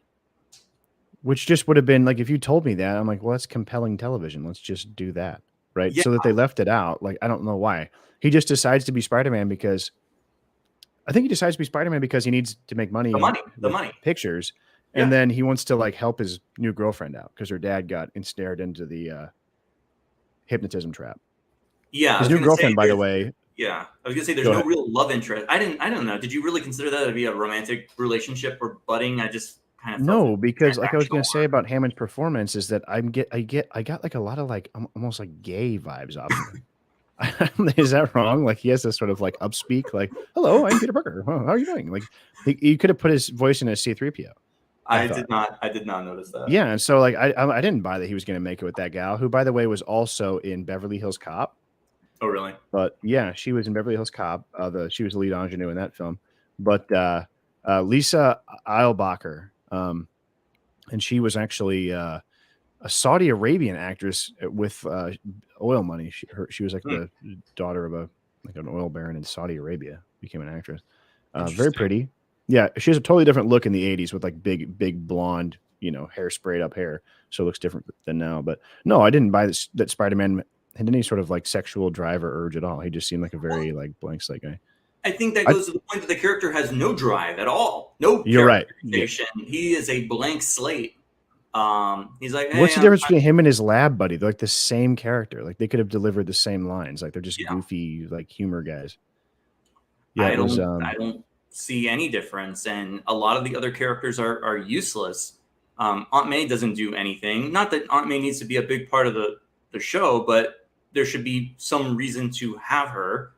Which just would have been like, if you told me that, I'm like, well, that's compelling television. Let's just do that. Right. Yeah. So that they left it out. Like, I don't know why. He just decides to be Spider-Man because he needs to make money. The money. Pictures. Yeah. And then he wants to like help his new girlfriend out because her dad got ensnared into the hypnotism trap. Yeah. His new girlfriend, by the way. Yeah. I was gonna say there's no real love interest. I don't know. Did you really consider that to be a romantic relationship or budding? I just no, because like I was going to say about Hammond's performance is that I got like a lot of like almost like gay vibes off of him. Is that wrong? Like he has this sort of like upspeak, like, hello, I'm Peter Parker. How are you doing? Like you could have put his voice in a C-3PO. I did not notice that. Yeah. And so like, I didn't buy that he was going to make it with that gal who, by the way, was also in Beverly Hills Cop. Oh, really? But yeah, she was in Beverly Hills Cop. She was the lead ingenue in that film, but Lisa Eilbacher, and she was actually a Saudi Arabian actress with oil money. She was like the daughter of an oil baron in Saudi Arabia. Became an actress. Very pretty. Yeah, she has a totally different look in the 80s with like big blonde, hair sprayed up hair. So it looks different than now. But no, I didn't buy this, that Spider-Man had any sort of like sexual drive or urge at all. He just seemed like a very like blank slate guy. I think that goes to the point that the character has no drive at all. No, you're right. Yeah. He is a blank slate. He's like, hey, what's the difference between him and his lab buddy? They're like the same character. Like they could have delivered the same lines. Like they're just goofy, like humor guys. Yeah, I don't see any difference, and a lot of the other characters are useless. Aunt May doesn't do anything. Not that Aunt May needs to be a big part of the show, but there should be some reason to have her.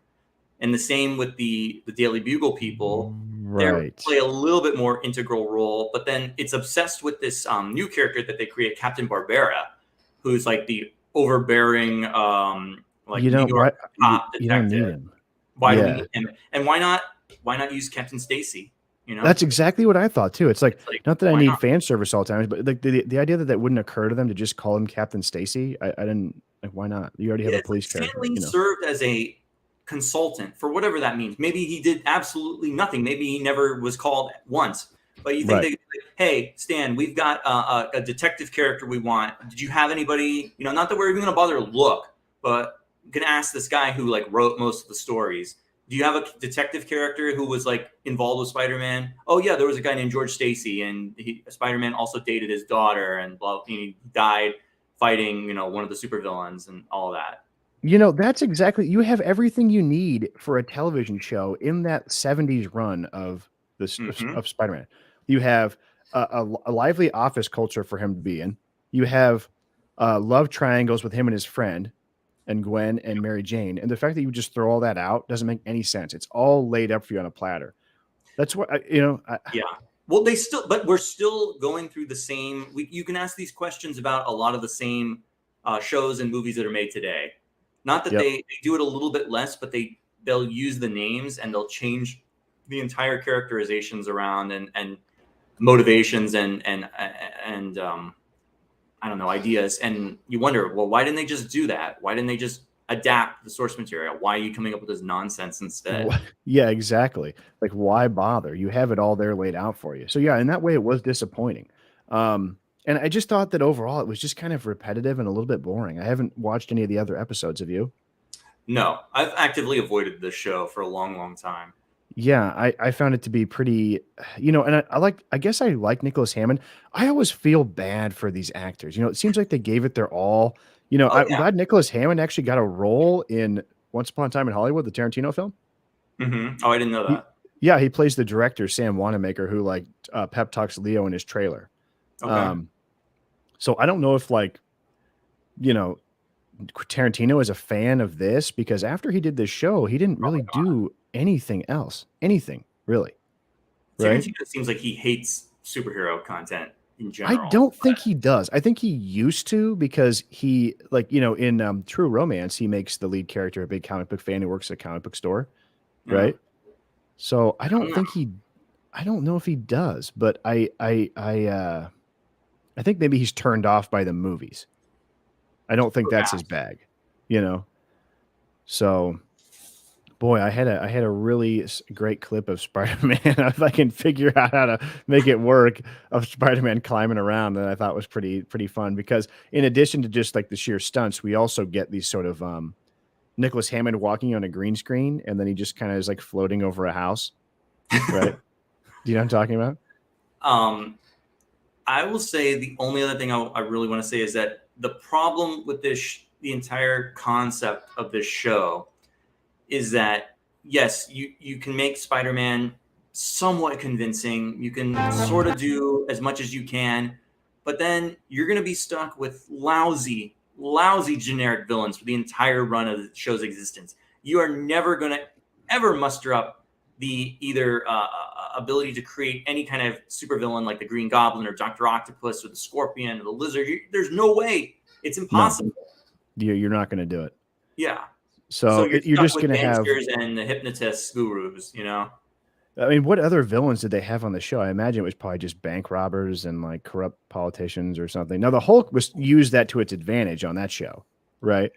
And the same with the Daily Bugle people. They play a little bit more integral role, but then it's obsessed with this new character that they create, Captain Barbera, who's like the overbearing, like New York cop detective. You don't need him. Why do we need him? And why not use Captain Stacy? You know, that's exactly what I thought too. It's like not that I need fan service all the time, but like the idea that wouldn't occur to them to just call him Captain Stacy. I didn't like. Why not? You already have a police character. Stanley served as a consultant for whatever that means. Maybe he did absolutely nothing. Maybe he never was called once. But you think, like, hey, Stan, we've got a detective character we want. Did you have anybody? You know, not that we're even going to bother to look, but you can ask this guy who like wrote most of the stories. Do you have a detective character who was like involved with Spider-Man? Oh yeah, there was a guy named George Stacy, and Spider-Man also dated his daughter, and he died fighting, you know, one of the supervillains and all that. You know, that's exactly, you have everything you need for a television show in that 70s run of this of Spider-Man. You have a lively office culture for him to be in. You have love triangles with him and his friend and Gwen and Mary Jane. And the fact that you just throw all that out doesn't make any sense. It's all laid up for you on a platter. That's what yeah. Well, but we're still going through the same. You can ask these questions about a lot of the same shows and movies that are made today. Not that they do it a little bit less, but they'll use the names and they'll change the entire characterizations around and motivations and I don't know, ideas. And you wonder, well, why didn't they just do that? Why didn't they just adapt the source material? Why are you coming up with this nonsense instead? Yeah, exactly. Like, why bother? You have it all there laid out for you. So yeah, in that way, it was disappointing. And I just thought that overall it was just kind of repetitive and a little bit boring. I haven't watched any of the other episodes. Have you? No, I've actively avoided this show for a long, long time. Yeah, I found it to be pretty, you know, and I guess I like Nicholas Hammond. I always feel bad for these actors. You know, it seems like they gave it their all. You know, I'm glad Nicholas Hammond actually got a role in Once Upon a Time in Hollywood, the Tarantino film. Oh, I didn't know that. He plays the director, Sam Wanamaker, who like pep talks Leo in his trailer. Okay. So I don't know if like, you know, Tarantino is a fan of this, because after he did this show, he didn't really do anything else. Anything, really. Tarantino seems like he hates superhero content in general. I don't think he does. I think he used to, because he, like, you know, in True Romance, he makes the lead character a big comic book fan who works at a comic book store, right? So I don't know if he does, but I think maybe he's turned off by the movies. I don't think that's his bag, you know? So, boy, I had a really great clip of Spider-Man. If I can figure out how to make it work, of Spider-Man climbing around, that I thought was pretty fun, because in addition to just like the sheer stunts, we also get these sort of Nicholas Hammond walking on a green screen, and then he just kind of is like floating over a house, right? Do you know what I'm talking about? I will say the only other thing I really want to say is that the problem with this, the entire concept of this show, is that, yes, you can make Spider-Man somewhat convincing. You can sort of do as much as you can, but then you're going to be stuck with lousy generic villains for the entire run of the show's existence. You are never going to ever muster up the either ability to create any kind of supervillain like the Green Goblin or Dr. Octopus or the Scorpion or the Lizard. There's no way. It's impossible. No. You're not going to do it. Yeah. So you're just going to have and the hypnotist gurus, you know? I mean, what other villains did they have on the show? I imagine it was probably just bank robbers and like corrupt politicians or something. Now, the Hulk used that to its advantage on that show, right?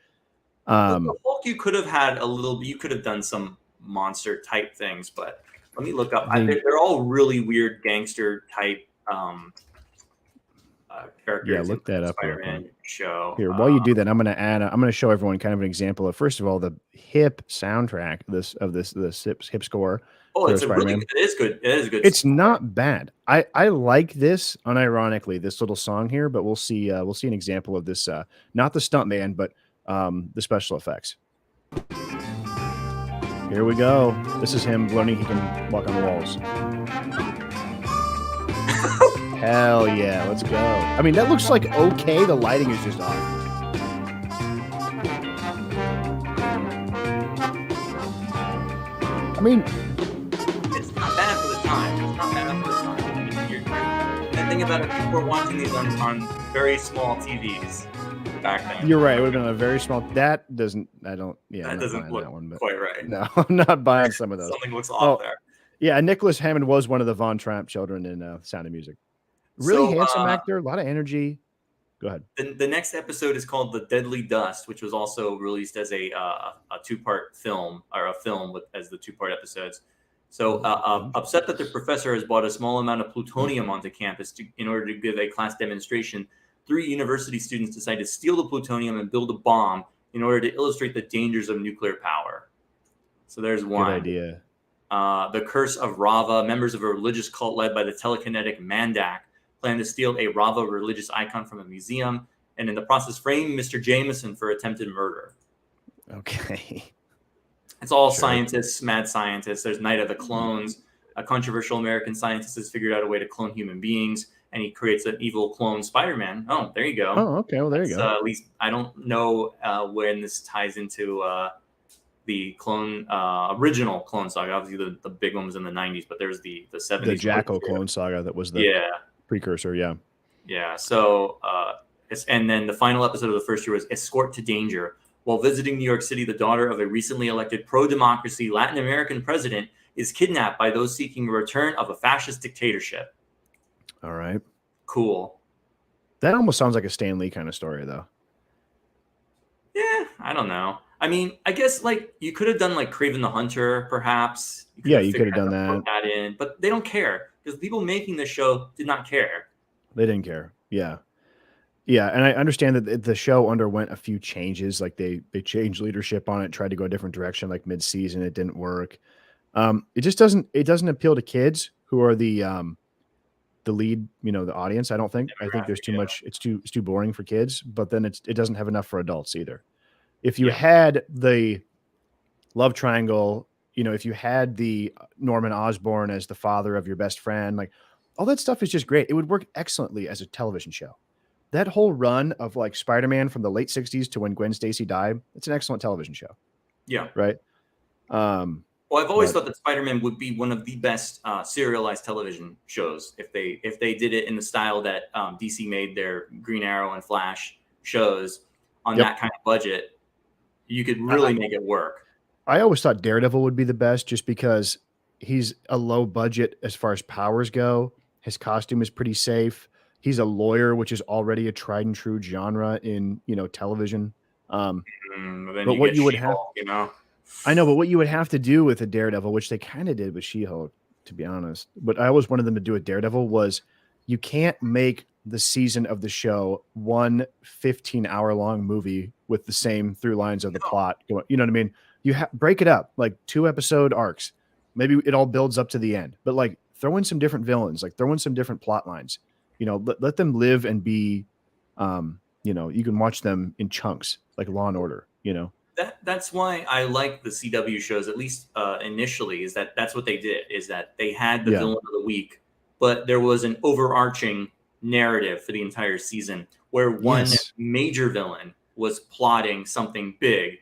The Hulk, you could have done some monster type things, but let me look up. They're all really weird gangster type characters. Yeah, look that up. Spider-Man show. Here, while you do that, I'm going to show everyone kind of an example of, first of all, the hip soundtrack of this hip score. Oh, it is good. It is good. It's not bad. I like this, unironically, this little song here, but we'll see an example of this, not the stuntman, but the special effects. Here we go. This is him learning he can walk on the walls. Hell yeah, let's go. I mean, that looks like okay. The lighting is just off. I mean, it's not bad for the time. It's not bad for the time. And think about it, people were watching these on very small TVs back then. You're right. It would have been a very small. That doesn't. I don't. Yeah, that doesn't look that one, but quite right. No, I'm not buying some of those. Something looks off there. Yeah, Nicholas Hammond was one of the Von Trapp children in Sound of Music. Really handsome actor, a lot of energy. Go ahead. The next episode is called The Deadly Dust, which was also released as a two-part film, or a film as the two-part episodes. So upset that the professor has bought a small amount of plutonium onto campus in order to give a class demonstration, 3 university students decide to steal the plutonium and build a bomb in order to illustrate the dangers of nuclear power. So there's one. Good idea. The Curse of Rava. Members of a religious cult led by the telekinetic Mandak plan to steal a Rava religious icon from a museum, and in the process frame Mr. Jameson for attempted murder. Okay. It's all scientists, mad scientists. There's Night of the Clones. A controversial American scientist has figured out a way to clone human beings, and he creates an evil clone Spider-Man. Oh, there you go. Oh, okay. Well, there you go. At least I don't know when this ties into the clone original Clone Saga. Obviously, the big one was in the 90s, but there's the 70s. The Jackal Clone Saga that was the precursor. Yeah. So and then the final episode of the first year was Escort to Danger. While visiting New York City, the daughter of a recently elected pro-democracy Latin American president is kidnapped by those seeking a return of a fascist dictatorship. All right. Cool. That almost sounds like a Stan Lee kind of story, though. Yeah, I don't know. I mean, I guess like you could have done like Kraven the Hunter, perhaps. You could have done that. Put that in, but they don't care because the people making the show did not care. They didn't care. Yeah. Yeah, and I understand that the show underwent a few changes. Like they changed leadership on it, tried to go a different direction. Like mid-season, it didn't work. It just doesn't appeal to kids who are the lead, the audience. I don't think. I think there's too much. It's too boring for kids. But then it doesn't have enough for adults either. If you had the love triangle, if you had the Norman Osborn as the father of your best friend, like all that stuff is just great. It would work excellently as a television show. That whole run of like Spider-Man from the late 60s to when Gwen Stacy died, it's an excellent television show. Yeah. Right. Well, I've always thought that Spider-Man would be one of the best serialized television shows if they did it in the style that DC made their Green Arrow and Flash shows on that kind of budget. You could really make it work. I always thought Daredevil would be the best just because he's a low budget as far as powers go. His costume is pretty safe. He's a lawyer, which is already a tried and true genre in, television. But what you would have, I know, but what you would have to do with a Daredevil, which they kind of did with She-Hulk, to be honest, but I always wanted them to do with Daredevil, was you can't make the season of the show one 15-hour-long movie with the same through lines of the plot. You know what I mean? You break it up, like 2-episode arcs. Maybe it all builds up to the end, but like throw in some different villains, like throw in some different plot lines. Let them live and be, you can watch them in chunks, like Law and Order, That's why I like the CW shows, at least initially, is that's what they did, is that they had the villain of the week, but there was an overarching narrative for the entire season where one major villain was plotting something big.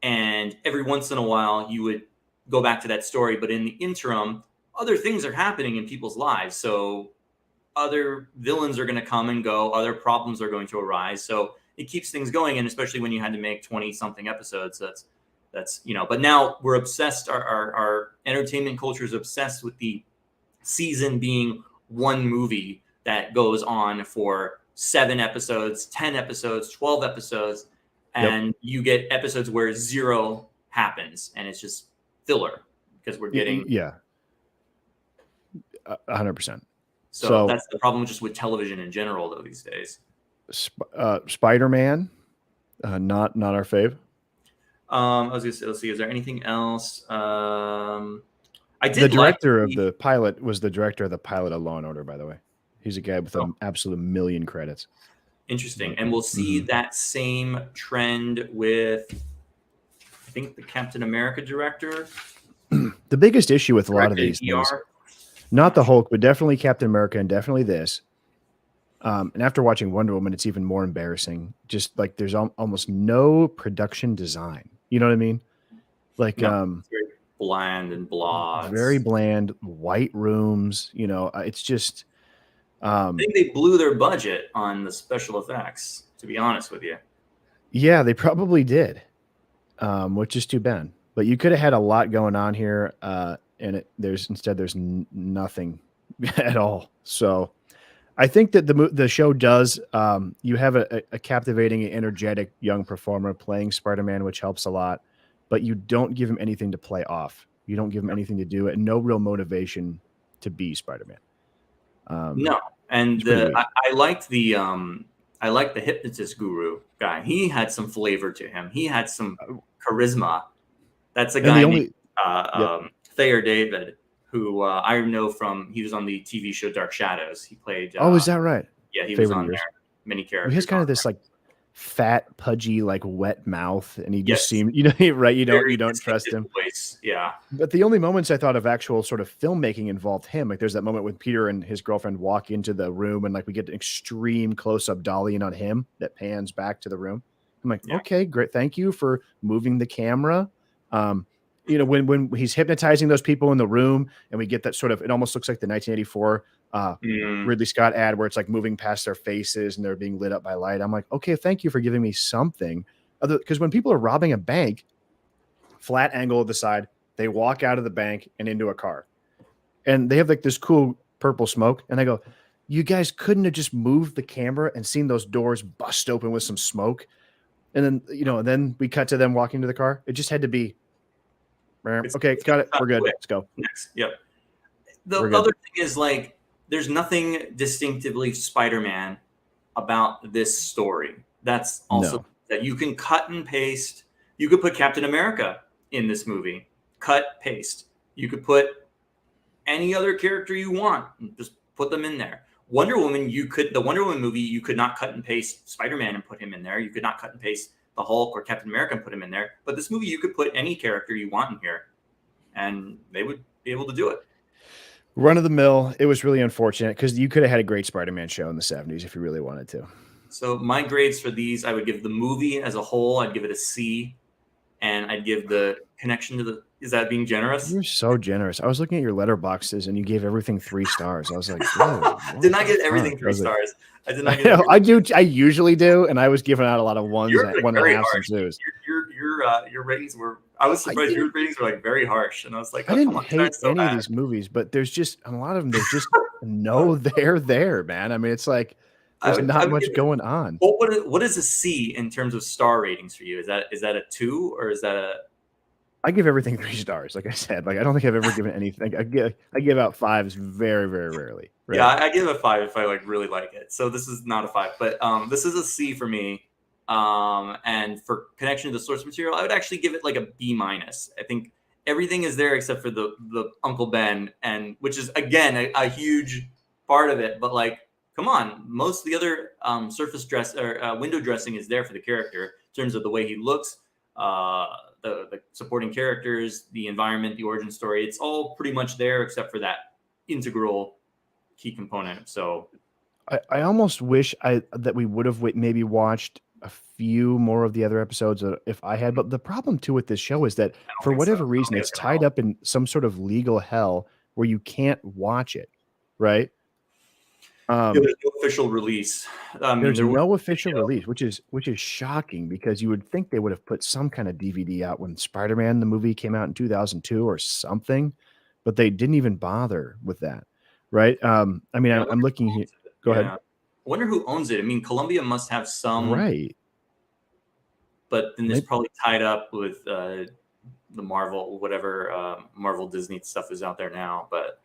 And every once in a while you would go back to that story. But in the interim, other things are happening in people's lives. So other villains are going to come and go. Other problems are going to arise. So it keeps things going. And especially when you had to make 20 something episodes, that's, but now we're obsessed. Our entertainment culture is obsessed with the season being one movie that goes on for 7 episodes, 10 episodes, 12 episodes. And you get episodes where 0 happens and it's just filler because we're getting 100%. So that's the problem just with television in general, though, these days. Spider-Man, not our fave. I was gonna say, let's see, is there anything else? I did. The director of the pilot was the director of the pilot of Law and Order, by the way. He's a guy with an absolute million credits. Interesting, and we'll see that same trend with think the Captain America director. The biggest issue with a lot of these things, not the Hulk, but definitely Captain America and definitely this. And after watching Wonder Woman, it's even more embarrassing. Just like there's almost no production design. You know what I mean? Like, it's very bland and blah. Very bland, white rooms. You know, it's just. I think they blew their budget on the special effects, to be honest with you. Yeah, they probably did, which is too bad. But you could have had a lot going on here, and there's nothing at all. So I think that the show does. You have a captivating, energetic young performer playing Spider-Man, which helps a lot. But you don't give him anything to play off. You don't give him anything to do, and no real motivation to be Spider-Man. No, and I liked the hypnotist guru guy. He had some flavor to him. He had some charisma. That's a guy named Thayer David, who I know from, he was on the TV show Dark Shadows. He played. Is that right? Yeah, he was on there. Many characters. He has kind of this like fat, pudgy, like wet mouth, and he just seemed, right? You don't trust him. Voice. Yeah. But the only moments I thought of actual sort of filmmaking involved him. Like there's that moment when Peter and his girlfriend walk into the room, and like we get an extreme close up dollying on him that pans back to the room. I'm like, okay, great, thank you for moving the camera. When he's hypnotizing those people in the room, and we get that sort of, it almost looks like the 1984 Ridley Scott ad where it's like moving past their faces and they're being lit up by light. I'm like, okay, thank you for giving me something. Because when people are robbing a bank, flat angle of the side, they walk out of the bank and into a car, and they have like this cool purple smoke, and I go, you guys couldn't have just moved the camera and seen those doors bust open with some smoke, and then then we cut to them walking to the car. It just had to be okay, got it, we're good, let's go next. Yep. The other thing is, like, there's nothing distinctively Spider-Man about this story. That's also that you can cut and paste. You could put Captain America in this movie, cut, paste. You could put any other character you want, just put them in there. Wonder Woman, the Wonder Woman movie, you could not cut and paste Spider-Man and put him in there. You could not cut and paste the Hulk or Captain America and put him in there. But this movie, you could put any character you want in here, and they would be able to do it. Run of the mill. It was really unfortunate because you could have had a great Spider-Man show in the 70s if you really wanted to. So my grades for these, I would give the movie as a whole, I'd give it a C, and I'd give the connection to the. Is that being generous? You're so generous. I was looking at your letterboxes and you gave everything 3 stars. I was like, did not get everything 3 stars. I did not. I do. I usually do, and I was giving out a lot of ones, 1.5 and 2s. Your ratings were. I was surprised your ratings were like very harsh, and I was like, I didn't hate any of these movies, but there's just a lot of them. There's just they're there, man. I mean, it's like there's not much going on. Well, what is a C in terms of star ratings for you? Is that a 2 or is that a? I give everything 3 stars. Like I said, like I don't think I've ever given anything. I give out 5s very, very rarely. Right? Yeah, I give a 5 if I like really like it. So this is not a 5, but this is a C for me. And for connection to the source material, I would actually give it like a B-. I think everything is there except for the Uncle Ben, and which is again a huge part of it. But like, come on, most of the other surface dress or window dressing is there for the character in terms of the way he looks. The supporting characters, the environment, the origin story, it's all pretty much there except for that integral key component. So I almost wish that we would have maybe watched a few more of the other episodes if I had. But the problem too with this show is that for whatever reason, it's tied up in some sort of legal hell where you can't watch it, right? There's no official release. There's no official release, which is shocking because you would think they would have put some kind of DVD out when Spider-Man the movie came out in 2002 or something, but they didn't even bother with that, right? I mean, I'm looking here. Go ahead. I wonder who owns it. I mean, Columbia must have some, right? But then it's probably tied up with the Marvel, whatever Marvel Disney stuff is out there now, but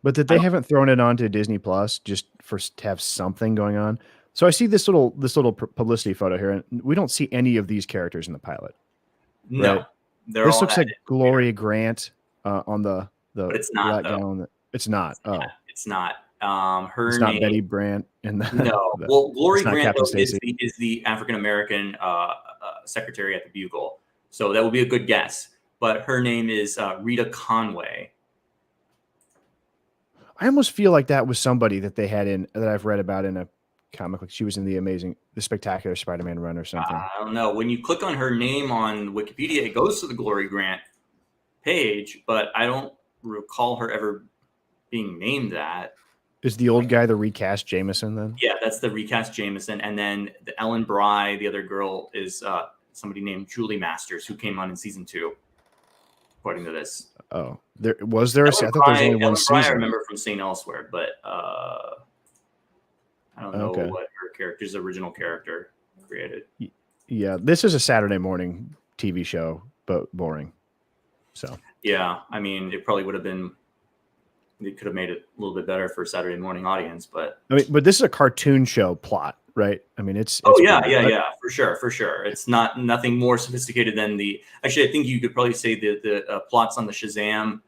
that they haven't thrown it onto Disney Plus just to have something going on. So I see this little publicity photo here, and we don't see any of these characters in the pilot. No, right? This looks like Gloria Grant on the. But it's not. It's not. It's not. It's not Betty Brant in the. No. Well, Gloria Grant is the African American secretary at the Bugle. So that would be a good guess. But her name is Rita Conway. I almost feel like that was somebody that they had in that I've read about in a comic. Like she was in the Spectacular Spider-Man run or something. I don't know. When you click on her name on Wikipedia, it goes to the Glory Grant page, but I don't recall her ever being named that. Is the old guy the recast Jameson then? Yeah, that's the recast Jameson. And then the Ellen Bry, the other girl, is somebody named Julie Masters, who came on in season 2, according to this. Oh, there was there. I thought there was only one season. I remember from St. Elsewhere, but I don't know what her character's original character created. Yeah, this is a Saturday morning TV show, but boring. So yeah, I mean, it probably would have been. They could have made it a little bit better for a Saturday morning audience, but but this is a cartoon show plot, right? I mean, it's yeah, for sure. It's nothing more sophisticated than actually, I think you could probably say the plots on the Shazam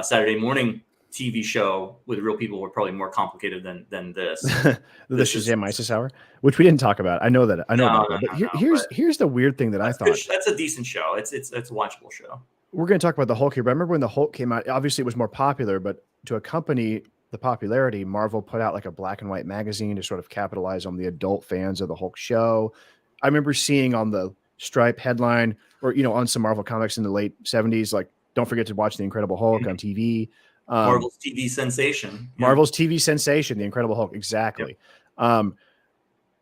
Saturday morning TV show with real people were probably more complicated than this. The Shazam ISIS Hour, which we didn't talk about. I know about that. Here's the weird thing that I thought. That's a decent show. It's a watchable show. We're going to talk about the Hulk here, but I remember when the Hulk came out, obviously it was more popular, but to accompany the popularity, Marvel put out like a black and white magazine to sort of capitalize on the adult fans of the Hulk show. I remember seeing on the Stripe headline or, on some Marvel comics in the late 70s, like, don't forget to watch The Incredible Hulk on TV. Marvel's TV sensation. Marvel's TV sensation, The Incredible Hulk. Exactly. Yep.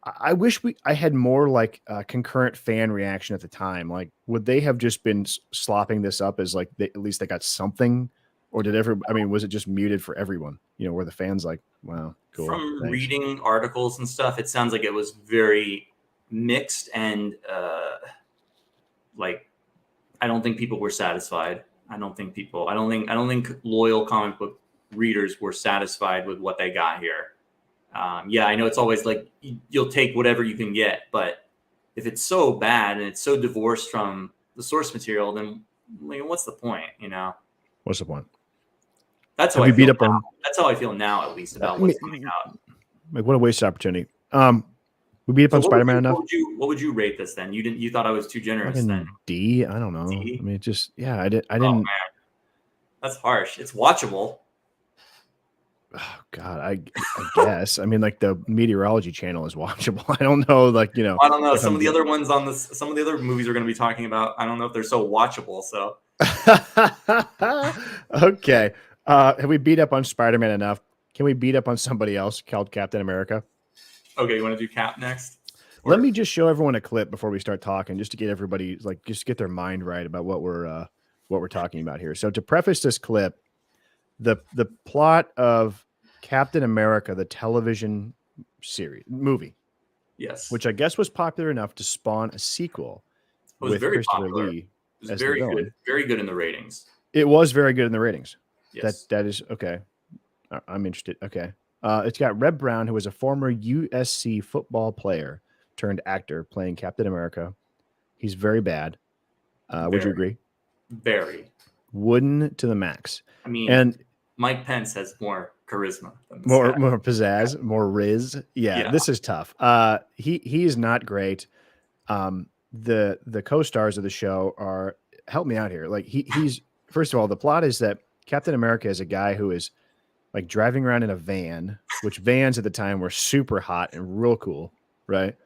I wish I had more like concurrent fan reaction at the time. Like, would they have just been slopping this up as like at least they got something, or was it just muted for everyone? Where the fans like, wow, cool. From reading articles and stuff, it sounds like it was very mixed, and like I don't think people were satisfied. I don't think loyal comic book readers were satisfied with what they got here. Yeah, I know it's always like you'll take whatever you can get, but if it's so bad and it's so divorced from the source material, then what's the point? What's the point? That's how I feel now. That's how I feel now, at least, about what's coming out. Like, what a wasted opportunity. We beat up on Spider-Man enough. What would you rate this then? You thought I was too generous then? D. I don't know. D? I mean, I didn't. Oh, man. That's harsh. It's watchable. Oh God, I guess. I mean, like the meteorology channel is watchable. I don't know, I don't know. Some of the other ones some of the other movies we're going to be talking about, I don't know if they're so watchable. So, okay. Have we beat up on Spider-Man enough? Can we beat up on somebody else called Captain America? Okay, you want to do Cap next? Let me just show everyone a clip before we start talking, just to get everybody just get their mind right about what we're talking about here. So to preface this clip. The plot of Captain America, the television movie, yes, which I guess was popular enough to spawn a sequel with Christopher Lee. It was very good in the ratings. It was very good in the ratings. Yes. That is okay. I'm interested. Okay, it's got Reb Brown, who was a former USC football player turned actor, playing Captain America. He's very bad. Would you agree? Very. Wooden to the max. I mean, and Mike Pence has more charisma than this more guy. pizzazz, more riz. Yeah, this is tough. He is not great. The co-stars of the show are, help me out here. Like he's first of all, the plot is that Captain America is a guy who is like driving around in a van, which vans at the time were super hot and real cool, right?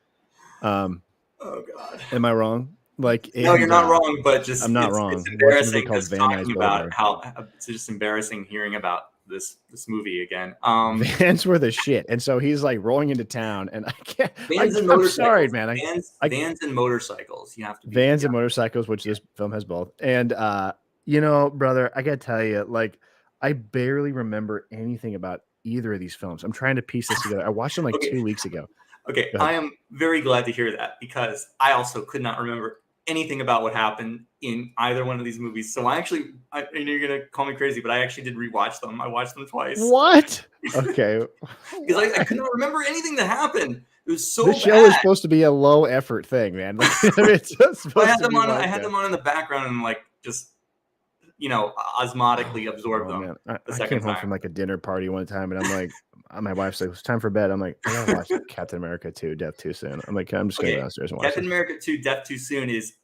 Oh God, am I wrong? Like, no, you're not wrong, but just I'm not wrong. It's embarrassing talking about how it's just embarrassing hearing about this movie again. Vans were the shit, and so he's like rolling into town, and I can't. Vans and I'm sorry, man. Vans and motorcycles. You have to vans and motorcycles, which this film has both. And brother, I gotta tell you, like, I barely remember anything about either of these films. I'm trying to piece this together. I watched them like 2 weeks ago. Okay, I am very glad to hear that, because I also could not remember anything about what happened in either one of these movies. So I know you're going to call me crazy, but I actually did rewatch them. I watched them twice. What? Okay. Because I could not remember anything that happened. It was so This show is supposed to be a low effort thing, man. Like, I had them on in the background and like just, osmotically absorbed them. I came home from like a dinner party one time, and I'm like, my wife's like, it's time for bed. I'm like, I gotta watch Captain America 2, Death Too Soon. I'm like, I'm just going to go downstairs and watch Captain America 2, Death Too Soon is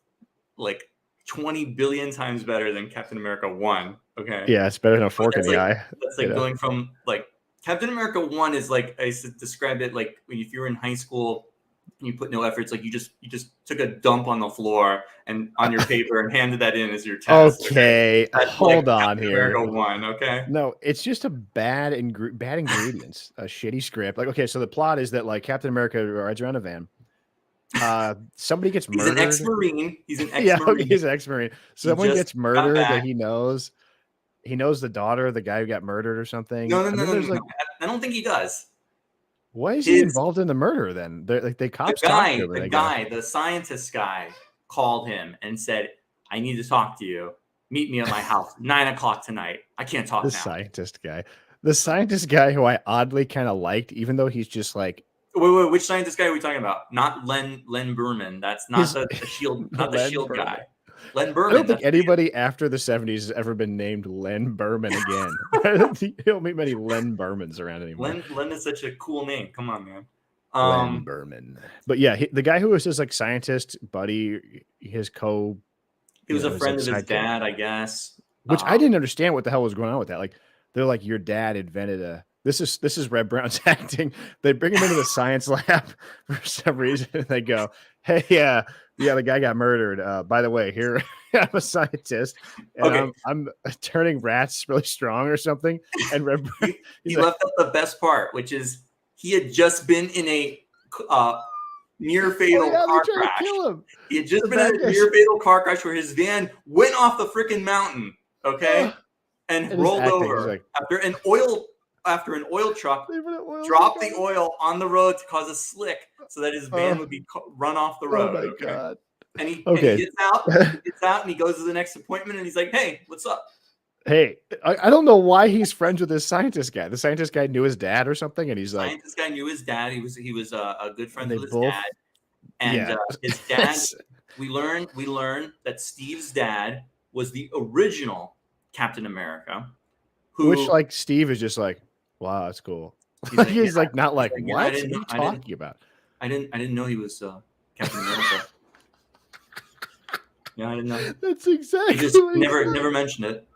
like 20 billion times better than Captain America 1. Okay. Yeah, it's better than a fork in the eye. That's like going from like Captain America 1 is like, I described it like if you're in high school and you put no effort, it's like you just took a dump on the floor and on your paper and handed that in as your test. Okay, hold on Captain here. America 1, okay? No, it's just a bad ingredients, a shitty script. Like, okay, so the plot is that like Captain America rides around a van. Somebody gets murdered. He's an ex-Marine. He's an ex-Marine. Yeah, okay, he's an ex-Marine. Someone gets murdered that he knows. He knows the daughter of the guy who got murdered or something. No. I don't think he does. Why is he involved in the murder then? The cops talked to him. The scientist guy called him and said, "I need to talk to you. Meet me at my house 9 o'clock tonight. I can't talk now." The scientist guy who I oddly kind of liked, even though he's just like. Wait, which scientist guy are we talking about? Not Len Berman. That's not the shield, not the shield guy. Len Berman. I don't think anybody after the 70s has ever been named Len Berman again. I don't think you don't meet many Len Bermans around anymore. Len is such a cool name. Come on, man. Len Berman. But yeah, the guy who was his like scientist buddy, his he was a friend of his dad, I guess. Which I didn't understand what the hell was going on with that. Like they're like, your dad invented this is Red Brown's acting. They bring him into the science lab for some reason. And they go, "Hey, yeah, the guy got murdered. By the way, here I'm a scientist, and I'm turning rats really strong or something." And Red Brown, he left out the best part, which is he had just been in a near fatal car crash. He had just been in a near fatal car crash where his van went off the freaking mountain. Okay, and rolled over after an oil truck dropped the oil on the road to cause a slick so that his van would be run off the road. Oh my God. And he gets out and he goes to the next appointment and he's like, "Hey, what's up?" Hey, I don't know why he's friends with this scientist guy. The scientist guy knew his dad or something, and he's like, scientist guy knew his dad. He was a good friend with his dad. And his dad, we learn that Steve's dad was the original Captain America. Which like Steve is just like, wow, that's cool. He's like, not like, what are you talking about? I didn't know he was Captain America. Yeah, I didn't know. That's exactly. He just never mentioned it.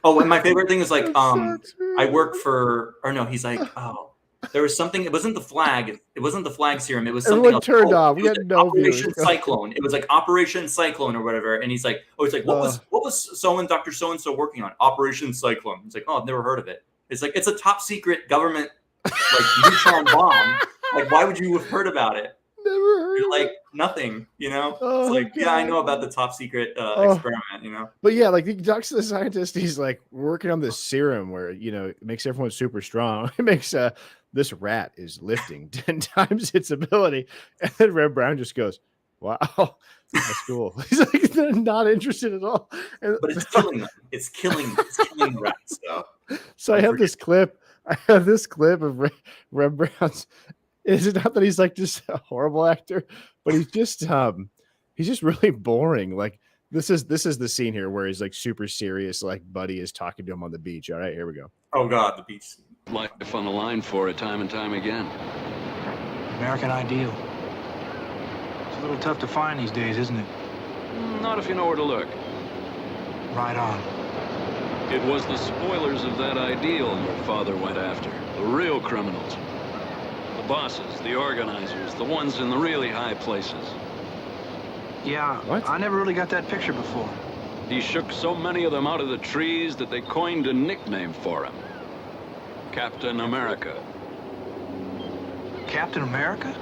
Oh, and my favorite thing is like, I work for, or no, he's like, oh, there was something. It wasn't the flag. It wasn't the flag serum. It was something else. Turned off. We had no Operation Cyclone. It was like Operation Cyclone or whatever. And he's like, oh, it's like, what was Dr. So-and-so working on? Operation Cyclone. He's like, oh, I've never heard of it. It's like, it's a top secret government like neutron bomb. Like, why would you have heard about it? Never heard like nothing, you know? It's like, yeah, I know about the top secret experiment, you know? But yeah, like he talks to the scientist, he's like working on this serum where, you know, it makes everyone super strong. It makes this rat is lifting 10 times its ability. And then Red Brown just goes, wow, that's cool. He's like, they're not interested at all. But it's killing them. It's killing the rats. So I have this clip of Red Brown's. Is it not that he's like just a horrible actor, but he's just really boring. Like this is the scene here where he's like super serious, like Buddy is talking to him on the beach. All right, here we go. Oh God, the beach. Life on the line for it time and time again. American ideal. It's a little tough to find these days, isn't it? Not if you know where to look. Right on. It was the spoilers of that ideal your father went after. The real criminals. The bosses, the organizers, the ones in the really high places. Yeah, what? I never really got that picture before. He shook so many of them out of the trees that they coined a nickname for him. Captain America. Captain America?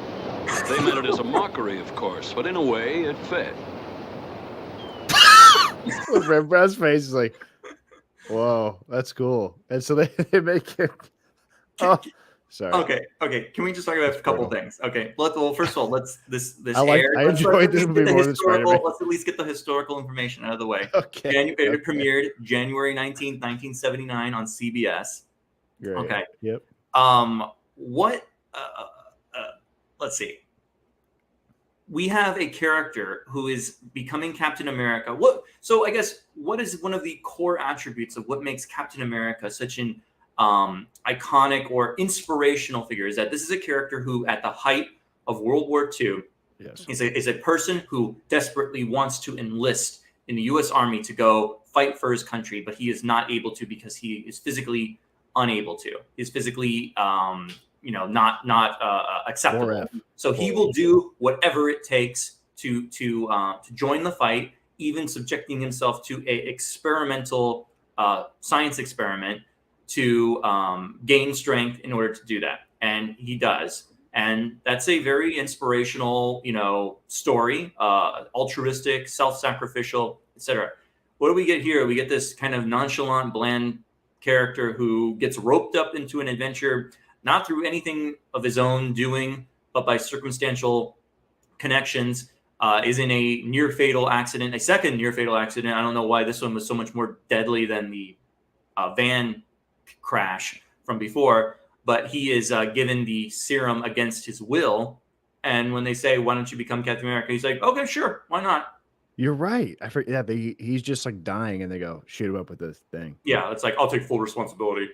They meant it as a mockery, of course, but in a way, it fit. Red Brown's face is like, whoa, that's cool. And so they make it. Oh, sorry. Okay. Can we just talk about a couple things? Okay. Well, first of all, let's I enjoyed this movie more than Spider-Man. Let's at least get the historical information out of the way. Okay. It premiered January 19th, 1979 on CBS. Great. Okay. Yep. Let's see. We have a character who is becoming Captain America. So I guess what is one of the core attributes of what makes Captain America such an iconic or inspirational figure? Is that this is a character who, at the height of World War II, yes, is a person who desperately wants to enlist in the U.S. Army to go fight for his country, but he is not able to because he is physically unable to. He's physically, not acceptable. So he will do whatever it takes to join the fight, even subjecting himself to a experimental science experiment to gain strength in order to do that, and he does. And that's a very inspirational, story, altruistic, self-sacrificial, etc. What do we get here? We get this kind of nonchalant, bland character who gets roped up into an adventure, not through anything of his own doing, but by circumstantial connections, is in a second near fatal accident. I don't know why this one was so much more deadly than the van crash from before. But he is given the serum against his will. And when they say, why don't you become Captain America? He's like, okay, sure. Why not? You're right. I forget. Yeah, he's just like dying and they go, shoot him up with this thing. Yeah, it's like, I'll take full responsibility.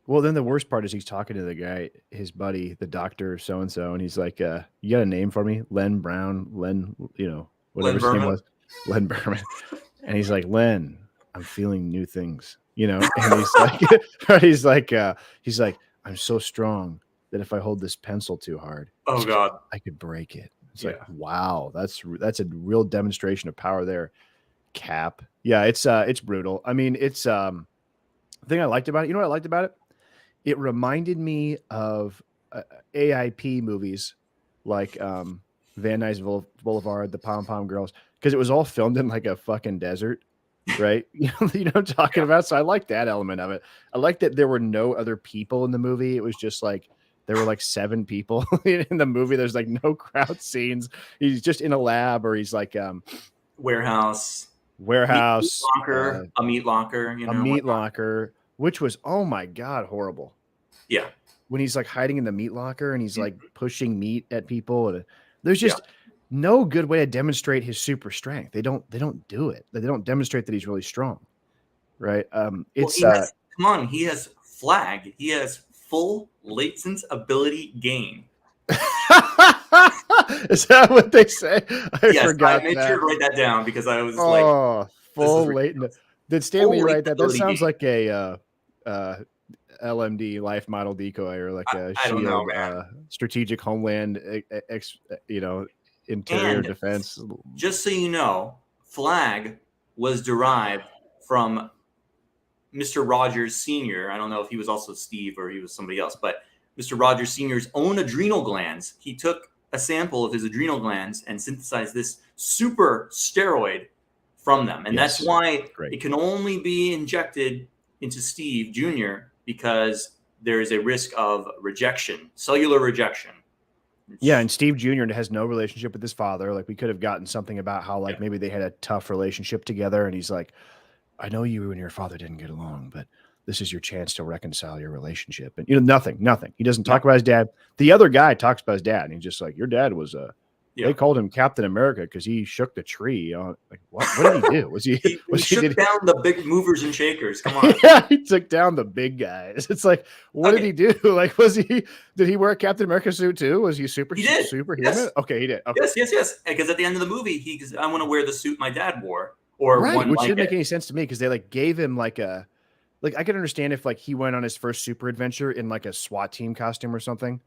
Well, then the worst part is he's talking to the guy, his buddy, the doctor, so-and-so. And he's like, you got a name for me? Len Brown, whatever his name was. Len Berman. And he's like, Len, I'm feeling new things, And he's like, he's like, I'm so strong that if I hold this pencil too hard, oh God, I could break it. It's like, wow, that's a real demonstration of power there. Cap. Yeah, it's brutal. I mean, it's the thing I liked about it. You know what I liked about it? It reminded me of AIP movies like Van Nuys Boulevard, The Pom Pom Girls, because it was all filmed in like a fucking desert. Right. You know what I'm talking about? So I like that element of it. I like that there were no other people in the movie. It was just like there were like 7 people in the movie. There's like no crowd scenes. He's just in a lab, or he's like warehouse, a meat locker, which was, oh my God, horrible. Yeah. When he's like hiding in the meat locker and he's like pushing meat at people, and there's just no good way to demonstrate his super strength. They don't do it. They don't demonstrate that he's really strong. Right. It's he has flag. He has full latent ability gain. Is that what they say? I made sure to write that down because I was full latent. Did Stanley write that? That sounds like a LMD life model decoy, or like a shield, strategic homeland, interior defense. Just so you know, flag was derived from Mr. Rogers Sr. I don't know if he was also Steve or he was somebody else, but Mr. Rogers Sr.'s own adrenal glands. He took a sample of his adrenal glands and synthesized this super steroid from them. And that's why it can only be injected into Steve Jr. because there is a risk of rejection, cellular rejection. Yeah, and Steve Jr. has no relationship with his father. Like, we could have gotten something about how, like, maybe they had a tough relationship together, and he's like, I know you and your father didn't get along, but this is your chance to reconcile your relationship. And, nothing. He doesn't talk about his dad. The other guy talks about his dad, and he's just like, your dad was they called him Captain America because he shook the tree. Like, what did he do? He shook down the big movers and shakers. Come on. Yeah, he took down the big guys. It's like, what did he do? Like, did he wear a Captain America suit too? Was he superhuman? Yes. Okay, he did. Okay. Yes. Because at the end of the movie, I want to wear the suit my dad wore. Or right, which didn't make any sense to me because they like gave him I could understand if like he went on his first super adventure in like a SWAT team costume or something.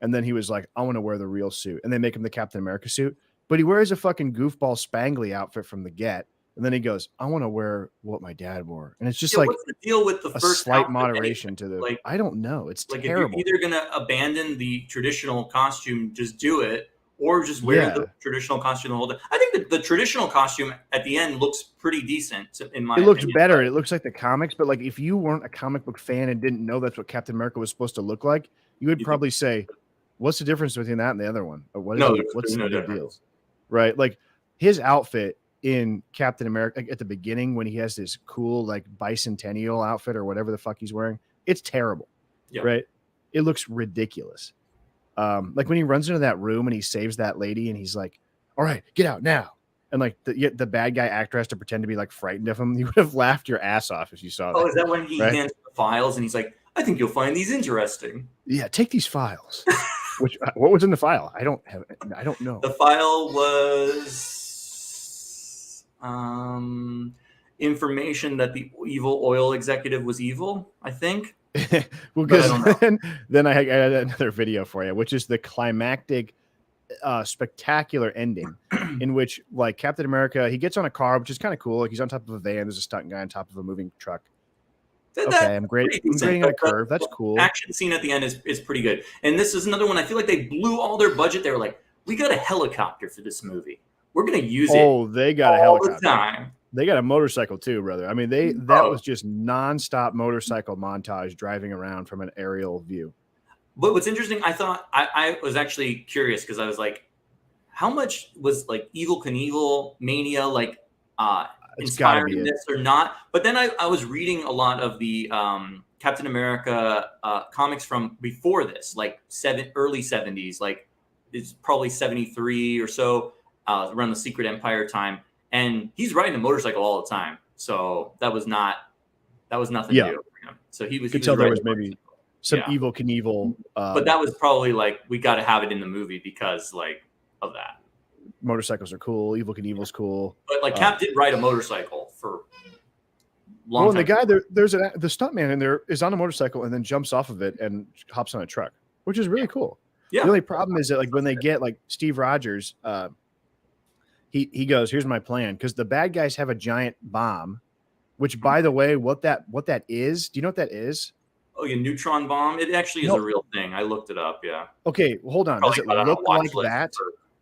And then he was like, I want to wear the real suit. And they make him the Captain America suit. But he wears a fucking goofball spangly outfit from the get. And then he goes, I want to wear what my dad wore. And it's just like what's the deal with the first slight moderation to the I don't know. It's like terrible. If you're either gonna abandon the traditional costume, just do it, or just wear the traditional costume the whole time. I think that the traditional costume at the end looks pretty decent in my opinion. It looks better. It looks like the comics, but like if you weren't a comic book fan and didn't know that's what Captain America was supposed to look like, you would probably say, what's the difference between that and the other one? What's the big deal? Right? Like his outfit in Captain America at the beginning when he has this cool like bicentennial outfit or whatever the fuck he's wearing, it's terrible. Yeah. Right? It looks ridiculous. Like when he runs into that room and he saves that lady and he's like, all right, get out now. And like the bad guy actor has to pretend to be like frightened of him. You would have laughed your ass off if you saw that. Oh, is that when he hands the files and he's like, I think you'll find these interesting. Yeah, take these files. What was in the file? I don't know. The file was information that the evil oil executive was evil, I think. Well, But I because don't know. then I had another video for you, which is the climactic, spectacular ending in which, like, Captain America, he gets on a car, which is kind of cool. Like, he's on top of a van. There's a stunt guy on top of a moving truck. That's Okay, I'm pretty decent. grading on a The curve. That's cool. action scene at the end is pretty good. And this is another one. I feel like they blew all their budget. They were like, we got a helicopter for this movie. We're going to use it Oh, they got a all the helicopter. time. They got a motorcycle too, brother. I mean, that was just nonstop motorcycle montage driving around from an aerial view. But what's interesting, I thought I was actually curious because I was like, how much was like Evel Knievel Mania like It's gotta inspired be in it. this or not? But then I was reading a lot of the Captain America comics from before this, like early 70s, like it's probably 73 or so, around the Secret Empire time. And he's riding a motorcycle all the time. So that was nothing Yeah. new for him. So he was. Could he tell there riding was a maybe some Yeah. Evel Knievel, but that was probably like, we got to have it in the movie because like of that. motorcycles are cool. Evel Knievel's cool. But like Cap did ride a motorcycle for long Well, and the time. guy there's the stuntman in there is on a motorcycle and then jumps off of it and hops on a truck, which is really cool. Yeah. The only problem is that, like, when they get, like, Steve Rogers, he goes, "Here's my plan," because the bad guys have a giant bomb. Which, by the way, what that is? Do you know what that is? Oh, yeah, neutron bomb. It actually is No. a real thing. I looked it up. Yeah. Okay, well, hold on. Does it Probably got on a look watch like list that?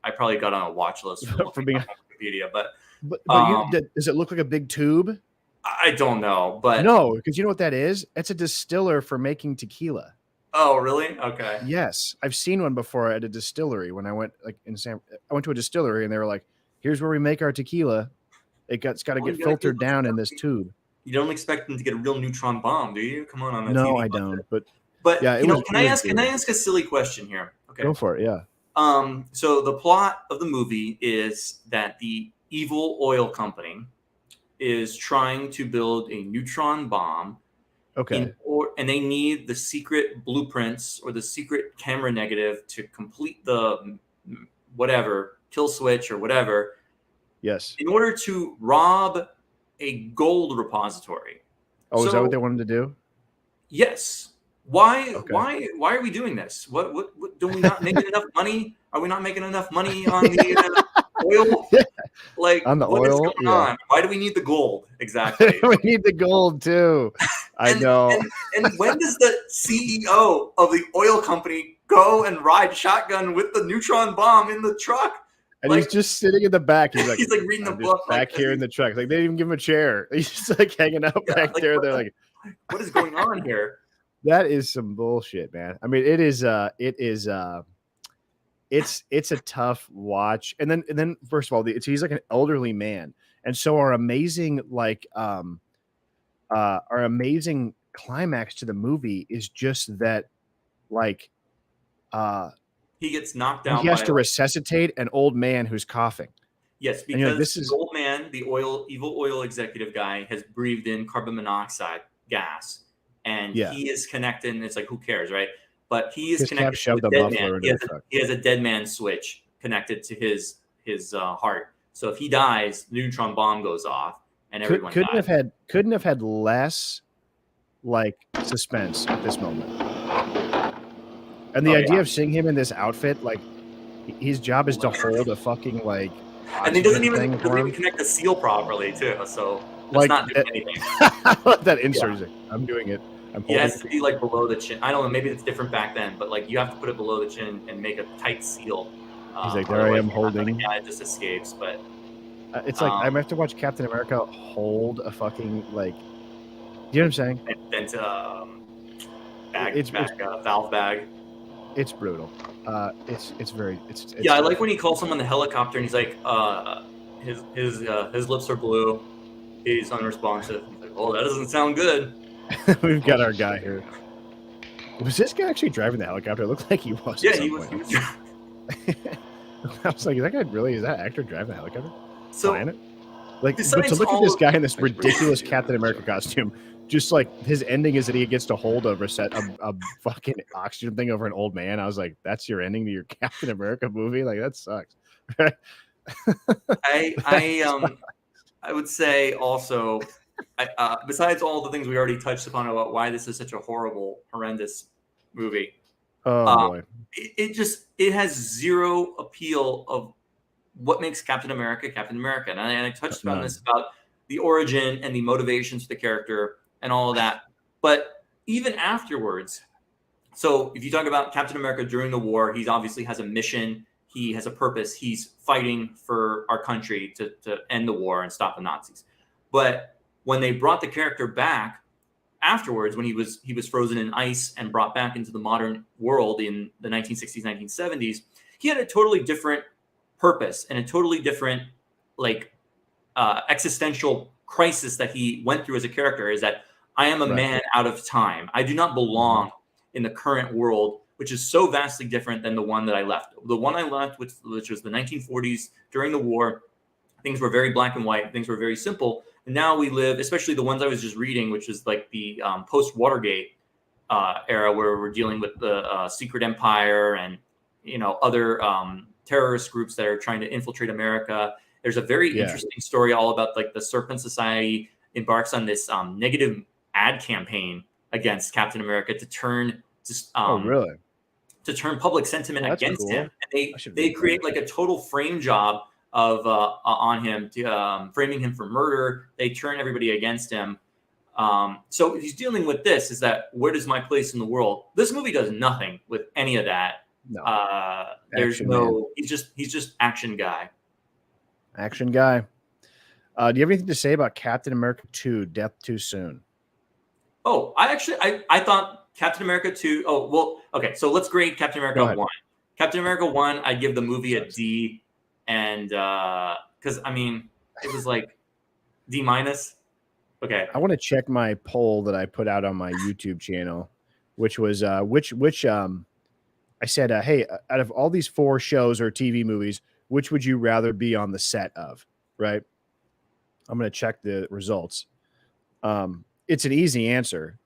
I probably got on a watch list for, For looking being- up on Wikipedia, but But Um, does it look like a big tube? I don't know. But No, because you know what that is? It's a distiller for making tequila. oh, really? Okay. Yes, I've seen one before at a distillery when I went I went to a distillery and they were like, "Here's where we make our tequila. It's got to Well, get you gotta filtered do- down in this tube." You don't expect them to get a real neutron bomb, do you? Come on that No, TV I budget. don't. But But Yeah, it you know, was- can it I was ask? Can I good. ask a silly question here? Okay. go for it. Yeah. So the plot of the movie is that the evil oil company is trying to build a neutron bomb, Okay. and they need the secret blueprints or the secret camera negative to complete the whatever kill switch or whatever Yes. in order to rob a gold repository. Oh, is that So- what they wanted to do? Yes. Why? Okay. Why are we doing this? What? Do we not make enough money? Are we not making enough money on the oil? Yeah. Like, On the what is oil? going Yeah. on? Why do we need the gold exactly? We need the gold too. I know. And when does the CEO of the oil company go and ride shotgun with the neutron bomb in the truck? And he's just sitting in the back. He's like, He's like reading the "I'm book just back like, here in the truck." Like, they didn't even give him a chair. He's just like hanging out Yeah, back like, there. what They're the- like, What is going on here? that is some bullshit, man. I mean, it's a tough watch. And then first of all, he's like an elderly man. And so our amazing climax to the movie is just that, like, He gets knocked down. he has by, to like, resuscitate an old man who's coughing. Yes, And you're like, because this is- the old man, the evil oil executive guy, has breathed in carbon monoxide gas, and Yeah. he is connected. And it's like, who cares, right? But he is His cap connected to shoved a a dead muffler man. into the truck. He has a dead man switch connected to his heart. So if he dies, the neutron bomb goes off, and everyone Couldn't dies. have had less, like, suspense at this moment. And the Oh, idea yeah. of seeing him in this outfit, like, his job is to hold a fucking, like, And he doesn't oxygen thing for even him. connect the seal properly too. So it's Like, not doing anything. I love that insert. He's like, I'm doing it. I'm He holding has to be like below the chin. I don't know. Maybe it's different back then, but like you have to put it below the chin and make a tight seal. He's like, there I am otherwise, holding. Yeah, it just escapes. But It's like, I have to watch Captain America hold a fucking, like, you know what I'm saying? then to It's- valve bag. It's brutal. It's very, it's Yeah, I like when he calls someone the helicopter and he's like, his lips are blue. He's unresponsive. He's like, oh, that doesn't sound good. we've got our guy here. Was this guy actually driving the helicopter? It looked like he was. Yeah, at some he was. point. He was I was like, is that guy really? Is that actor driving the helicopter? so Flying it? Like, but besides to look at all this of- guy in this ridiculous Captain America costume, just like his ending is that he gets to hold a fucking oxygen thing over an old man. I was like, that's your ending to your Captain America movie? Like, that sucks. I would say also besides all the things we already touched upon about why this is such a horrible, horrendous movie, Oh boy. it has zero appeal of what makes Captain America Captain America. And I touched on this about the origin and the motivations for the character and all of that. But even afterwards, so if you talk about Captain America during the war, he obviously has a mission. He has a purpose. He's fighting for our country to end the war and stop the Nazis. But when they brought the character back afterwards, when he was frozen in ice and brought back into the modern world in the 1960s, 1970s, he had a totally different purpose and a totally different existential crisis that he went through as a character. Is that I am a man out of time. I do not belong in the current world, which is so vastly different than the one that I left. The one I left, which was the 1940s during the war, things were very black and white. Things were very simple. And now we live, especially the ones I was just reading, which is like the post-Watergate era, where we're dealing with the secret empire and other terrorist groups that are trying to infiltrate America. There's a very interesting story all about like the Serpent Society embarks on this negative ad campaign against Captain America to turn to turn public sentiment against him. And they create like a total frame job of on him, to framing him for murder. They turn everybody against him. So he's dealing with this, is that where does my place in the world? This movie does nothing with any of that. No. There's no, he's just action guy. Action guy. Do you have anything to say about Captain America 2, Death Too Soon? Oh, I thought Captain America 2. Oh, well, okay. So let's grade Captain America 1. Captain America 1, I'd give the movie a D. And because I mean, it was like D-. Okay. I want to check my poll that I put out on my YouTube channel, which was I said, hey, out of all these 4 shows or TV movies, which would you rather be on the set of? Right. I'm going to check the results. It's an easy answer.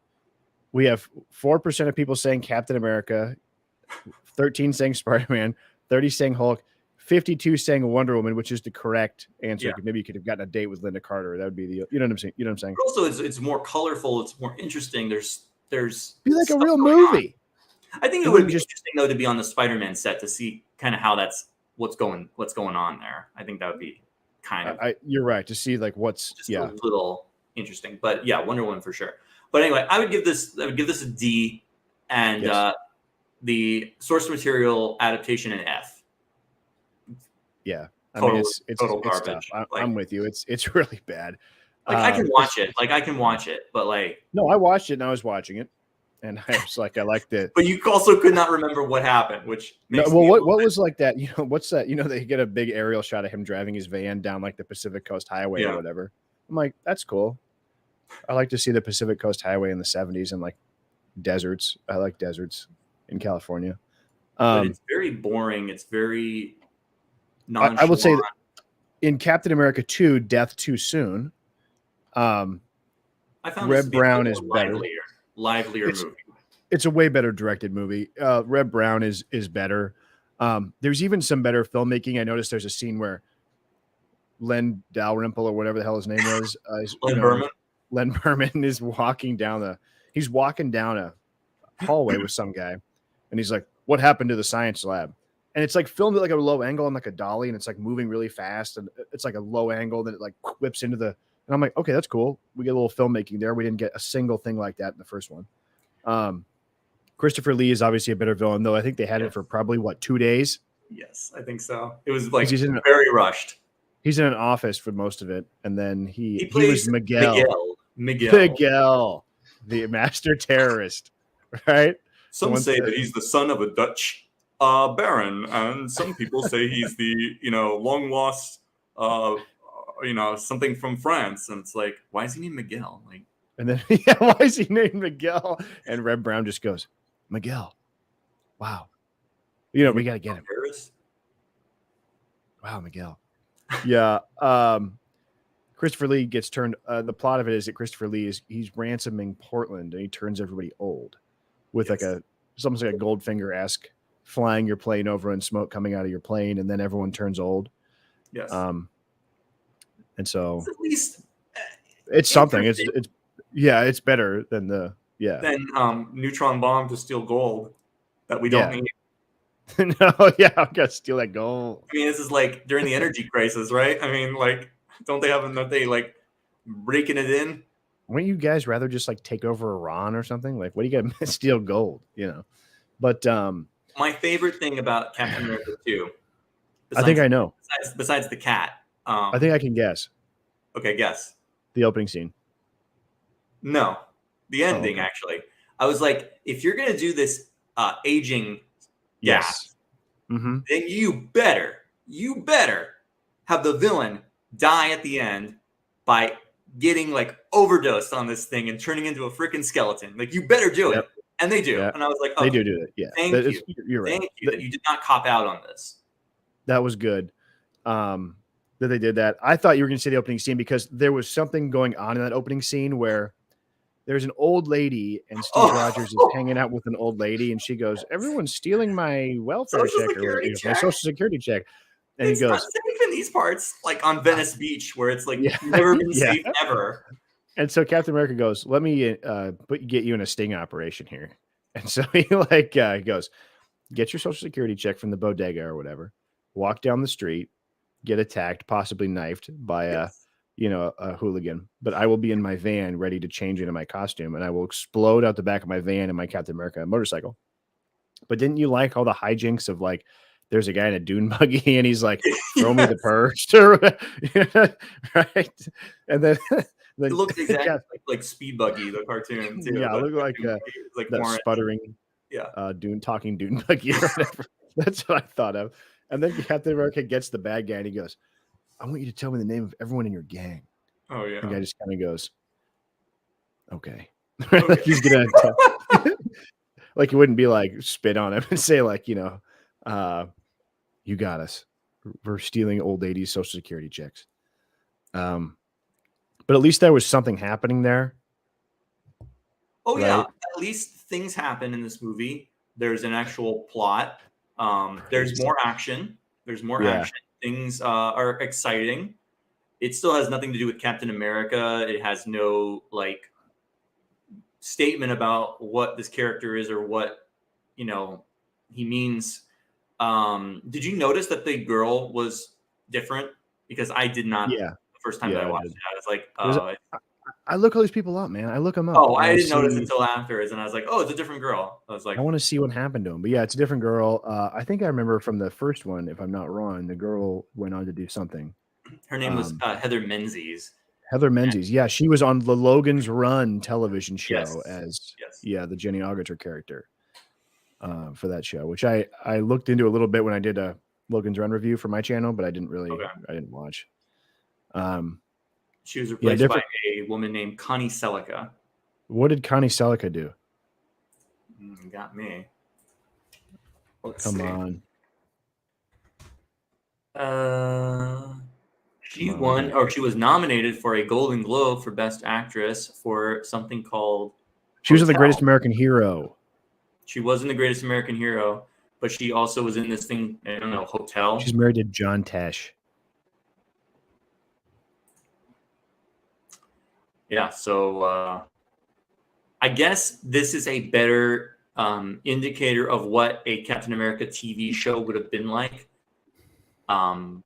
We have 4% of people saying Captain America, 13 saying Spider-Man, 30 saying Hulk, 52 saying Wonder Woman, which is the correct answer. Yeah. Maybe you could have gotten a date with Linda Carter. That would be the, you know what I'm saying? You know what I'm saying? But also, it's more colorful. It's more interesting. There's be like a real movie. I think it would be interesting though to be on the Spider-Man set to see kind of how that's what's going on there. I think that would be kind of. You're right, to see like what's just a little interesting, but yeah, Wonder Woman for sure. But anyway, I would give this a D, and the source material adaptation an F. Yeah, I mean it's total garbage. I'm with you. It's really bad. Like I can watch it. Like I can watch it, but like no, I watched it and I was watching it, and I was like, I liked it. But you also could not remember what happened, which makes what was like that? You know, what's that? You know, they get a big aerial shot of him driving his van down like the Pacific Coast Highway or whatever. I'm like, that's cool. I like to see the Pacific Coast Highway in the 70s and like deserts. I like deserts in California. But it's very boring. It's very I would say that in Captain America 2, Death Too Soon, I found Red Brown is better. Livelier movie. It's a way better directed movie. Red Brown is better. There's even some better filmmaking. I noticed there's a scene where Len Dalrymple or whatever the hell his name was, Len Berman is walking down a hallway with some guy, and he's like, "What happened to the science lab?" And it's like filmed at like a low angle on like a dolly, and it's like moving really fast, and it's like a low angle, then it like whips into the. And I'm like, okay, that's cool. We get a little filmmaking there. We didn't get a single thing like that in the first one. Christopher Lee is obviously a better villain, though. I think they had it for probably 2 days. Yes, I think so. It was like very rushed. He's in an office for most of it, and then he was Miguel, the master terrorist, right? Some say that he's the son of a Dutch baron, and some people say he's the long lost something from France, and it's like, why is he named Miguel? Like, and then why is he named Miguel? And Red Brown just goes, Miguel. Wow, we got to get him. Paris? Wow, Miguel. Yeah. Christopher Lee gets turned. The plot of it is that Christopher Lee he's ransoming Portland, and he turns everybody old with it's almost like a Goldfinger-esque flying your plane over and smoke coming out of your plane, and then everyone turns old. Yes. And so at least It's something. interesting It's yeah, it's better than the than neutron bomb to steal gold that we don't Yeah. need. No, yeah, I gotta steal that gold. I mean, this is like during the energy crisis, right? I mean, like, don't they like breaking it in? Wouldn't you guys rather just like take over Iran or something? Like, what do you got steal gold? You know, but My favorite thing about Captain America 2, I think I know. besides the cat. I think I can guess Okay, guess. the opening scene. No, the ending okay. actually. I was like, if you're gonna do this aging gas, Mm-hmm. then you better have the villain die at the end by getting like overdosed on this thing and turning into a freaking skeleton. Like, you better do it. And they do. Yeah. And I was like, They okay, do it. Yeah. thank you. You're right. Thank you that you did not cop out on this. That was good. That they did that. I thought you were going to say the opening scene because there was something going on in that opening scene where there's an old lady and Steve Rogers is hanging out with an old lady and she goes, "Everyone's stealing my welfare Social check Security or my check. social security check." And It's he not goes, safe in these parts, like on Venice Beach, where it's like Yeah. never been Yeah. safe ever. and so Captain America goes, "Let me get you in a sting operation here." And so he like he goes, "Get your social security check from the bodega or whatever. Walk down the street, get attacked, possibly knifed by Yes. a hooligan, but I will be in my van ready to change into my costume and I will explode out the back of my van in my Captain America motorcycle." But didn't you like all the hijinks of like, there's a guy in a dune buggy and he's like, "Throw me the Yes. purse," right? And then It looks exactly like Speed Buggy, the cartoon too. Yeah, but look like it's like that orange. sputtering, Yeah. talking dune buggy or whatever. That's what I thought of. And then Captain America gets the bad guy and he goes, "I want you to tell me the name of everyone in your gang." Oh yeah. The guy just kind of goes, "Okay." Okay. Like he's gonna like he wouldn't be like spit on him and say like, "You got us. We're stealing old 80s social security checks." But at least there was something happening there. Oh yeah. Right. At least things happen in this movie. There's an actual plot. There's more action. There's more Yeah. action. Things are exciting. It still has nothing to do with Captain America. It has no like statement about what this character is or what he means. Did you notice that the girl was different? Because I did not. Yeah. The first time Yeah, that I I watched did. it, I was like, I look all these people up, man. I look them up. oh, and I didn't notice see- until afterwards, and I was like, oh, it's a different girl. I was like, I want to see what happened to him. But yeah, it's a different girl. I think I remember from the first one, if I'm not wrong, the girl went on to do something. her name was Heather Menzies. Heather Menzies. Yeah, she was on the Logan's Run television show Yes. as Yes. the Jenny Agutter character for that show, which I looked into a little bit when I did a Logan's Run review for my channel, but I didn't watch. She was replaced by different- a woman named Connie Selica. What did Connie Selica do? Got me. Let's Come see. on. She won, or she was nominated for a Golden Globe for Best Actress for something called She was in The Hotel. Greatest American Hero. She wasn't the Greatest American Hero, but she also was in this thing, I don't know, Hotel. She's married to John Tesh. Yeah, so I guess this is a better indicator of what a Captain America TV show would have been like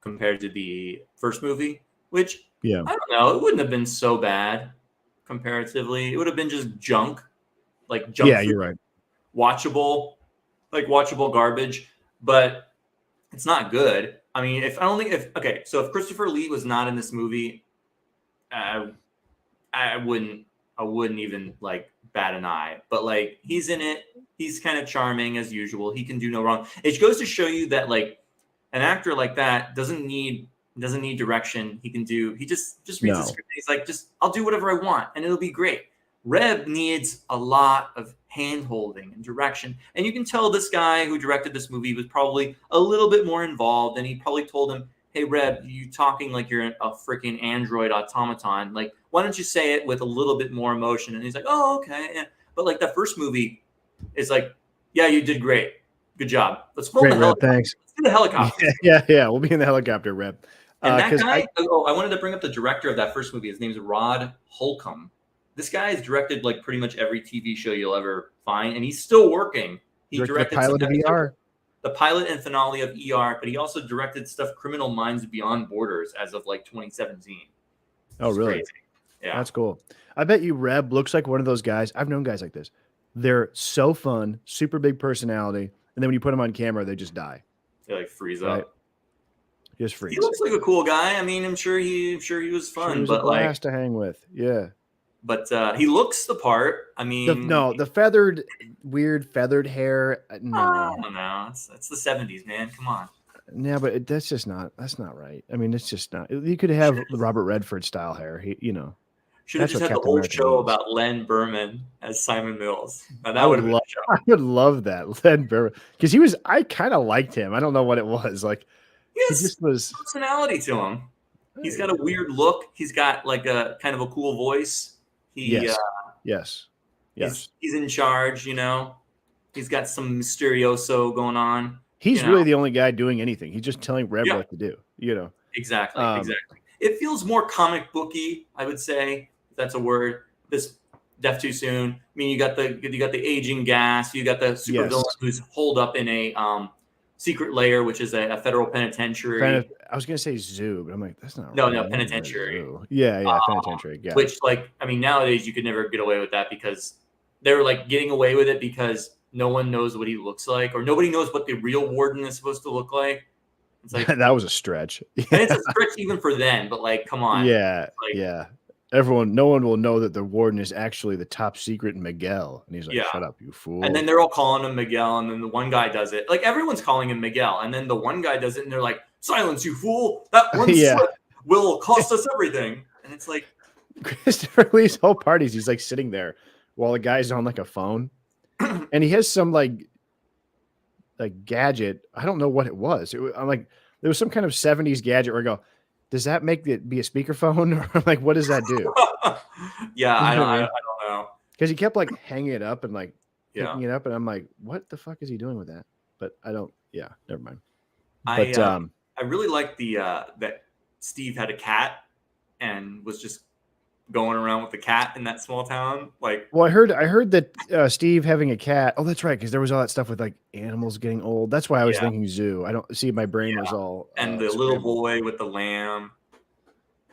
compared to the first movie, which Yeah. I don't know, it wouldn't have been so bad comparatively. It would have been just junk, like junk. Yeah, food, you're right. watchable garbage, but it's not good. I mean, if Christopher Lee was not in this movie, I wouldn't even like bat an eye. But like, he's in it. He's kind of charming as usual. He can do no wrong. It goes to show you that like an actor like that doesn't need direction. He just reads the script. He's like, I'll do whatever I want and it'll be great. Reb needs a lot of hand holding and direction. And you can tell this guy who directed this movie was probably a little bit more involved, and he probably told him, "Hey Reb, you talking like you're a freaking android automaton. Like, why don't you say it with a little bit more emotion?" And he's like, "Oh, okay." Yeah. But like that first movie is like, "Yeah, you did great. Good job. Let's pull the Great, Reb. helicopter. Thanks. Let's do the helicopter." Yeah. We'll be in the helicopter, Reb. And that guy, I wanted to bring up the director of that first movie. His name's Rod Holcomb. This guy has directed like pretty much every TV show you'll ever find, and he's still working. He directed the pilot of ER. The pilot and finale of ER, but he also directed stuff Criminal Minds Beyond Borders as of like 2017. Oh, really? Crazy. Yeah. That's cool. I bet you Reb looks like one of those guys. I've known guys like this. They're so fun, super big personality, and then when you put them on camera, they just die. They like freeze Right? up. Just freeze. He looks like a cool guy. I mean, I'm sure he was fun, He was but a blast to hang with. Yeah. But he looks the part. I mean, the weird feathered hair. No, no, it's the 70s, man. Come on. Yeah, but that's not right. I mean, it's just not. You could have Robert Redford style hair. Should have just had the whole show about Len Berman as Simon Mills. Now, that would have been a show. I would love that, Len Berman, because I kind of liked him. I don't know what it was like. He just was personality to him. He's got a weird look. He's got like a kind of a cool voice. Yes. He's in charge. He's got some mysterioso going on. He's really the only guy doing anything. He's just telling Reb what to do. Exactly. It feels more comic booky, I would say, if that's a word. This Death Too Soon. I mean, you got the aging gas. You got the supervillain who's holed up in a secret lair, which is a federal penitentiary. I was gonna say zoo, but I'm like, that's not. No, penitentiary. Yeah, penitentiary. Yeah. Which, nowadays you could never get away with that because they're like getting away with it because no one knows what he looks like, or nobody knows what the real warden is supposed to look like. It's like that was a stretch. And it's a stretch even for them, but come on. Yeah, yeah. No one will know that the warden is actually the top secret Miguel. And he's like, shut up, you fool. And then they're all calling him Miguel, and then the one guy does it. Like, everyone's calling him Miguel, and then the one guy does it, and they're like, silence, you fool. That one slip will cost us everything. And it's like... Christopher Lee's whole parties, he's like sitting there while the guy's on like a phone. And he has some like gadget. I don't know what it was. I'm like, there was some kind of 70s gadget where I go, does that make it be a speakerphone? Or like, what does that do? I don't know. Because he kept like hanging it up and like picking it up. And I'm like, what the fuck is he doing with that? But I don't, never mind. But I really liked that Steve had a cat and was just going around with the cat in that small town. Well, I heard that Steve having a cat. Oh, that's right, because there was all that stuff with like animals getting old. That's why I was thinking zoo. I don't see, my brain was all and the little boy with the lamb.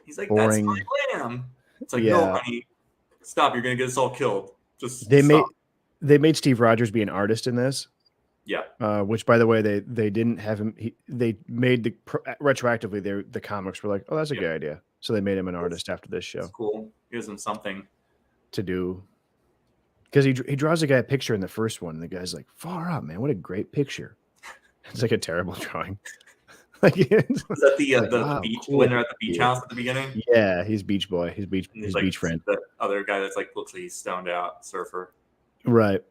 He's like, boring. That's my lamb. It's like, no, honey, stop! You're gonna get us all killed. Just they made Steve Rogers be an artist in this. Yeah. Which, by the way, they didn't have him. They made retroactively. The comics were like, oh, that's a good idea. So they made him an artist after this show. That's cool. Gives him something to do. Because he draws a guy a picture in the first one, and the guy's like, far up, man. What a great picture. It's like a terrible drawing. Is that the beach when they're at the beach house at the beginning? Yeah, he's Beach Boy. He's beach friend. The other guy that's like looks like he's stoned out, surfer. Right.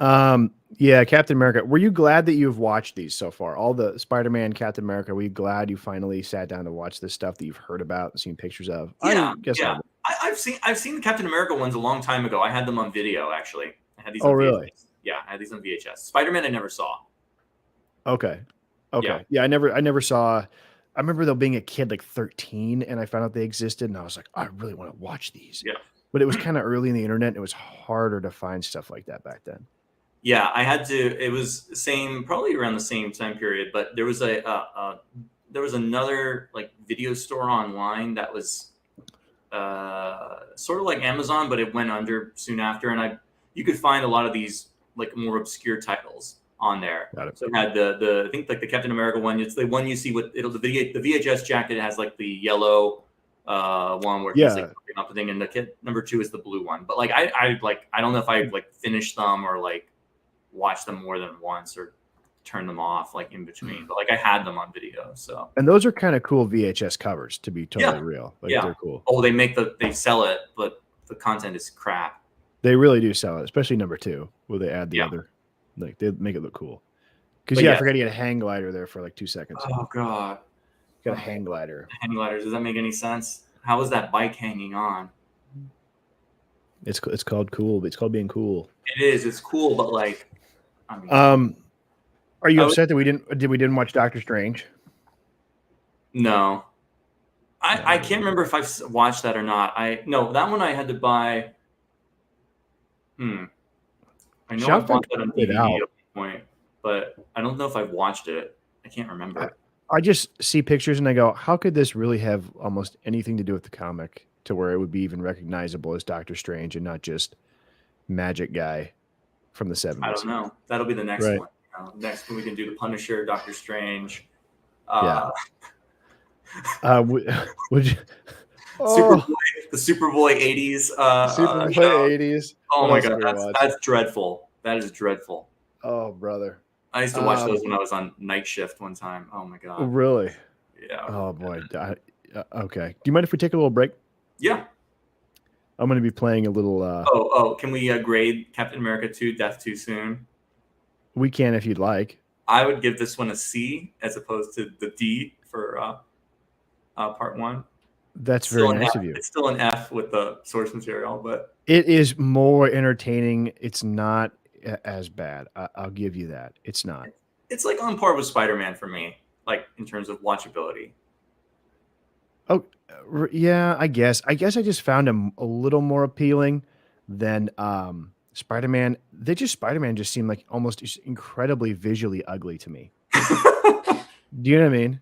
Captain America. Were you glad that you've watched these so far? All the Spider-Man, Captain America. Were you glad you finally sat down to watch this stuff that you've heard about and seen pictures of? I've seen the Captain America ones a long time ago. I had them on video, actually. I had these. Oh, really? Yeah, I had these on VHS. Spider-Man, I never saw. Okay. Yeah, I never saw. I remember though being a kid, like 13, and I found out they existed, and I was like, I really want to watch these. Yeah. But it was kind of early in the internet. And it was harder to find stuff like that back then. Yeah, I had to. It was probably around the same time period. But there was another like video store online that was sort of like Amazon, but it went under soon after. And you could find a lot of these like more obscure titles on there. Got it. So it had I think like the Captain America one. It's the one you see with the VHS jacket has like the yellow one where he's like putting up the thing, and the kid number 2 is the blue one. But like I don't know if I like finished them or like watched them more than once or turn them off like in between, but like I had them on video. So, and those are kind of cool VHS covers, to be totally real. Like, they're cool. Oh, they sell it, but the content is crap. They really do sell it, especially number 2 where they add the other, like they make it look cool. Because I forgot he had a hang glider there for like 2 seconds. Oh god, got a hang glider. Hang gliders. Does that make any sense? How is that bike hanging on? It's called cool. It's called being cool. It is. It's cool, but like. I mean, are you upset that we didn't watch Doctor Strange? No, I can't remember if I've watched that or not. No, that one I had to buy. I know I bought that on DVD at one point, but I don't know if I've watched it. I can't remember. I just see pictures and I go, how could this really have almost anything to do with the comic to where it would be even recognizable as Doctor Strange and not just magic guy from the 70s? I don't know. That'll be the next one. Next one we can do the Punisher, Doctor Strange. Would you? The Superboy 80s. Superboy 80s. Oh my god, that's dreadful. That is dreadful. Oh brother, I used to watch those when I was on night shift one time. Oh my god. Really? Yeah. Oh boy. Okay. Do you mind if we take a little break? Yeah. I'm going to be playing a little. Can we grade Captain America 2: Death Too Soon? We can if you'd like. I would give this one a C as opposed to the D for part 1. That's very nice of you. It's still an F with the source material, but it is more entertaining. It's not as bad. I'll give you that. It's not. It's like on par with Spider-Man for me, like in terms of watchability. Oh, yeah, I guess. I just found him a little more appealing than Spider-Man. Spider-Man just seemed like almost incredibly visually ugly to me. Do you know what I mean?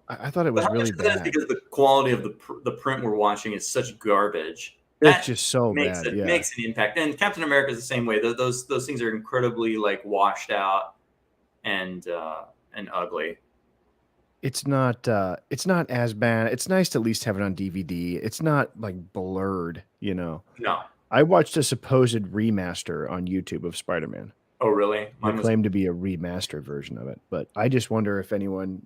I thought it was really bad. That's because the quality of the print we're watching is such garbage. It's just so bad. It makes an impact. And Captain America is the same way. Those things are incredibly like washed out and ugly. It's not as bad. It's nice to at least have it on DVD. It's not like blurred, you know. No. I watched a supposed remaster on YouTube of Spider-Man. Oh, really? It claimed to be a remastered version of it, but I just wonder if anyone.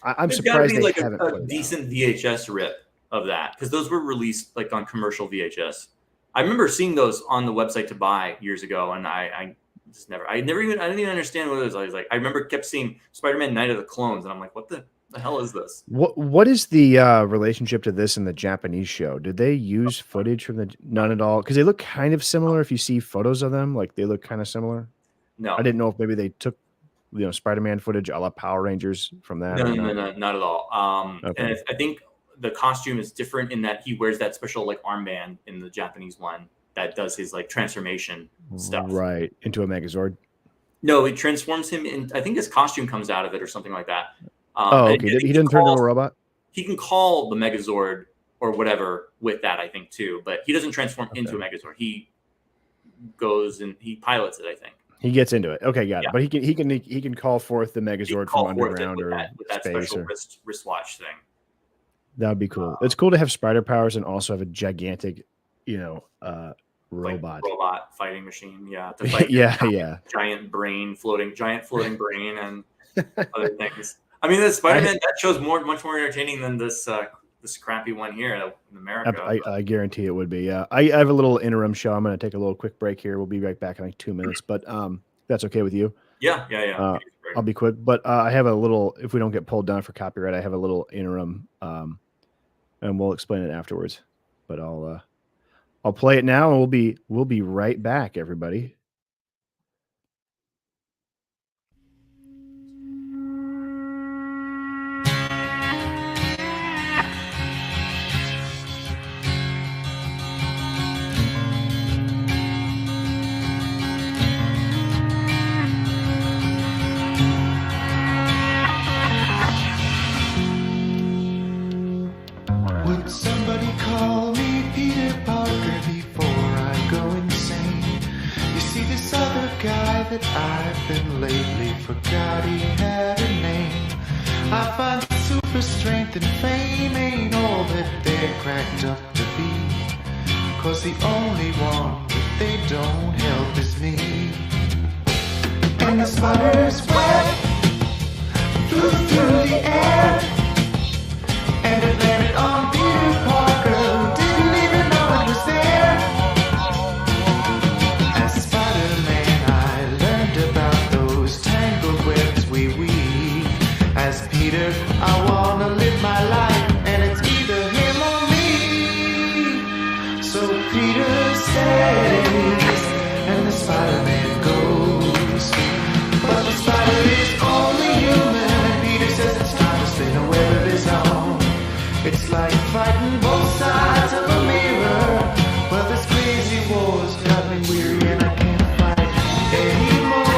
I'm There's surprised be they like haven't a decent VHS rip of that because those were released like on commercial VHS. I remember seeing those on the website to buy years ago, and I didn't even understand what it was. I was like, I remember kept seeing Spider-Man: Night of the Clones, and I'm like, what the hell is this? What is the relationship to this in the Japanese show? Did they use footage from none at all? Because they look kind of similar. If you see photos of them, like they look kind of similar. No, I didn't know if maybe they took Spider-Man footage a la Power Rangers from that. No, not at all. Okay. And I think the costume is different in that he wears that special like armband in the Japanese one that does his like transformation stuff. Right, into a Megazord. No, it transforms him in. I think his costume comes out of it or something like that. Okay. He didn't turn into a robot? He can call the Megazord or whatever with that, I think, too. But he doesn't transform into a Megazord. He goes and he pilots it, I think. He gets into it. Okay, got it. But he can call forth the Megazord from underground or with that space special wristwatch thing. That would be cool. It's cool to have spider powers and also have a gigantic, robot. Like robot fighting machine. Yeah. To fight giant floating brain and other things. I mean, the Spider-Man that show's much more entertaining than this crappy one here in America. I guarantee it would be. Yeah, I have a little interim show. I'm going to take a little quick break here. We'll be right back in like 2 minutes, but that's okay with you? Yeah. I'll be quick, but I have a little. If we don't get pulled down for copyright, I have a little interim, and we'll explain it afterwards. But I'll play it now, and we'll be right back, everybody. That I've been lately forgot he had a name. I find super strength and fame ain't all that they're cracked up to be. 'Cause the only one that they don't help is me. And the spider's web flew through the air, and it landed on Peter Parker, who didn't even know it was there. As Spider-Man, I learned about those tangled webs we weave. As Peter, I wanna live my life, and it's either him or me. So Peter stays, and the Spider-Man goes. But the spider is only human, and Peter says it's time to stay away. fighting both sides of a mirror. Well, this crazy war's got me weary and I can't fight anymore.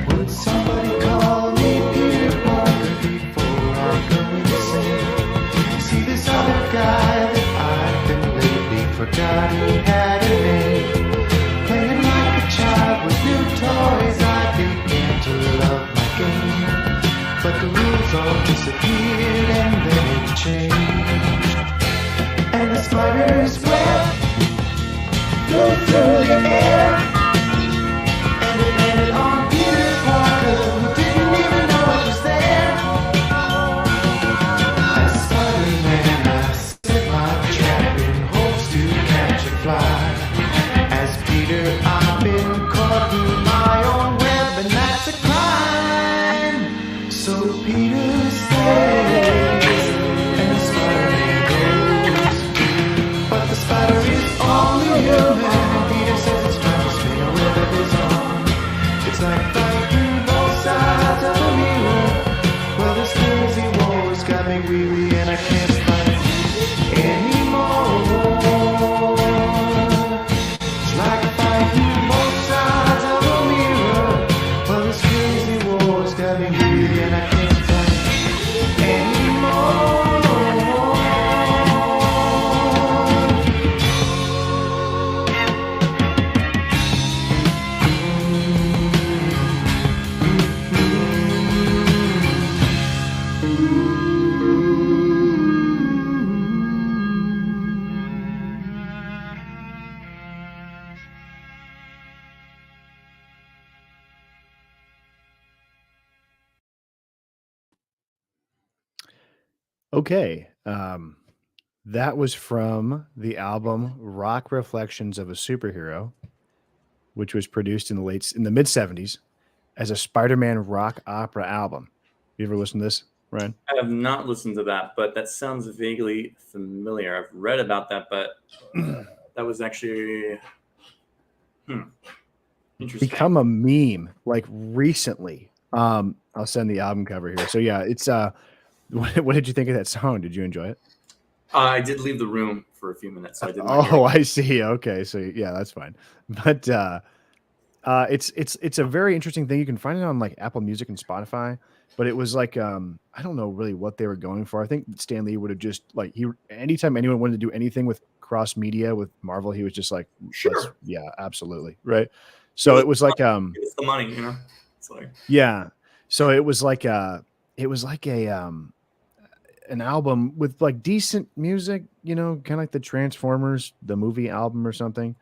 Would somebody call me Peter Parker before I go insane? See this other guy that I've been lately forgot he had a name. Playing like a child with new toys, I began to love my game. But the rules all disappeared and then it changed. And the spider's web flew through the air. And it landed on Peter Parker, who didn't even know it was there. As Spider-Man, I set my trap in hopes to catch a fly. As Peter, I've been caught in my own web, and that's a crime. So Peter stays, and the Spider-Man goes. But the spider is only human, and Peter says it's trying to spin a web of his own. It's like fighting both sides of a mirror. Well, this crazy war's got me weary, and I can't fight anymore. It's like fighting both sides of a mirror. Well, this crazy war's got me weary and I can't fight anymore. Okay. That was from the album Rock Reflections of a Superhero, which was produced in the mid 70s as a Spider-Man rock opera album. You ever listen to this, Ryan? I have not listened to that, but that sounds vaguely familiar. I've read about that, but that was actually interesting. Become a meme like recently. I'll send the album cover here. So yeah, it's what did you think of that song? Did you enjoy it? I did leave the room for a few minutes, so I did not hear Oh, it. I see. Okay, so yeah, that's fine. But it's a very interesting thing. You can find it on like Apple Music and Spotify. But it was like I don't know really what they were going for. I think Stan Lee would have just like anytime anyone wanted to do anything with cross media with Marvel, he was just like, Sure. yeah, absolutely, right. So it was like It's the money, you know. It's like yeah. So it was like a an album with like decent music, you know, kind of like the Transformers, the movie album or something.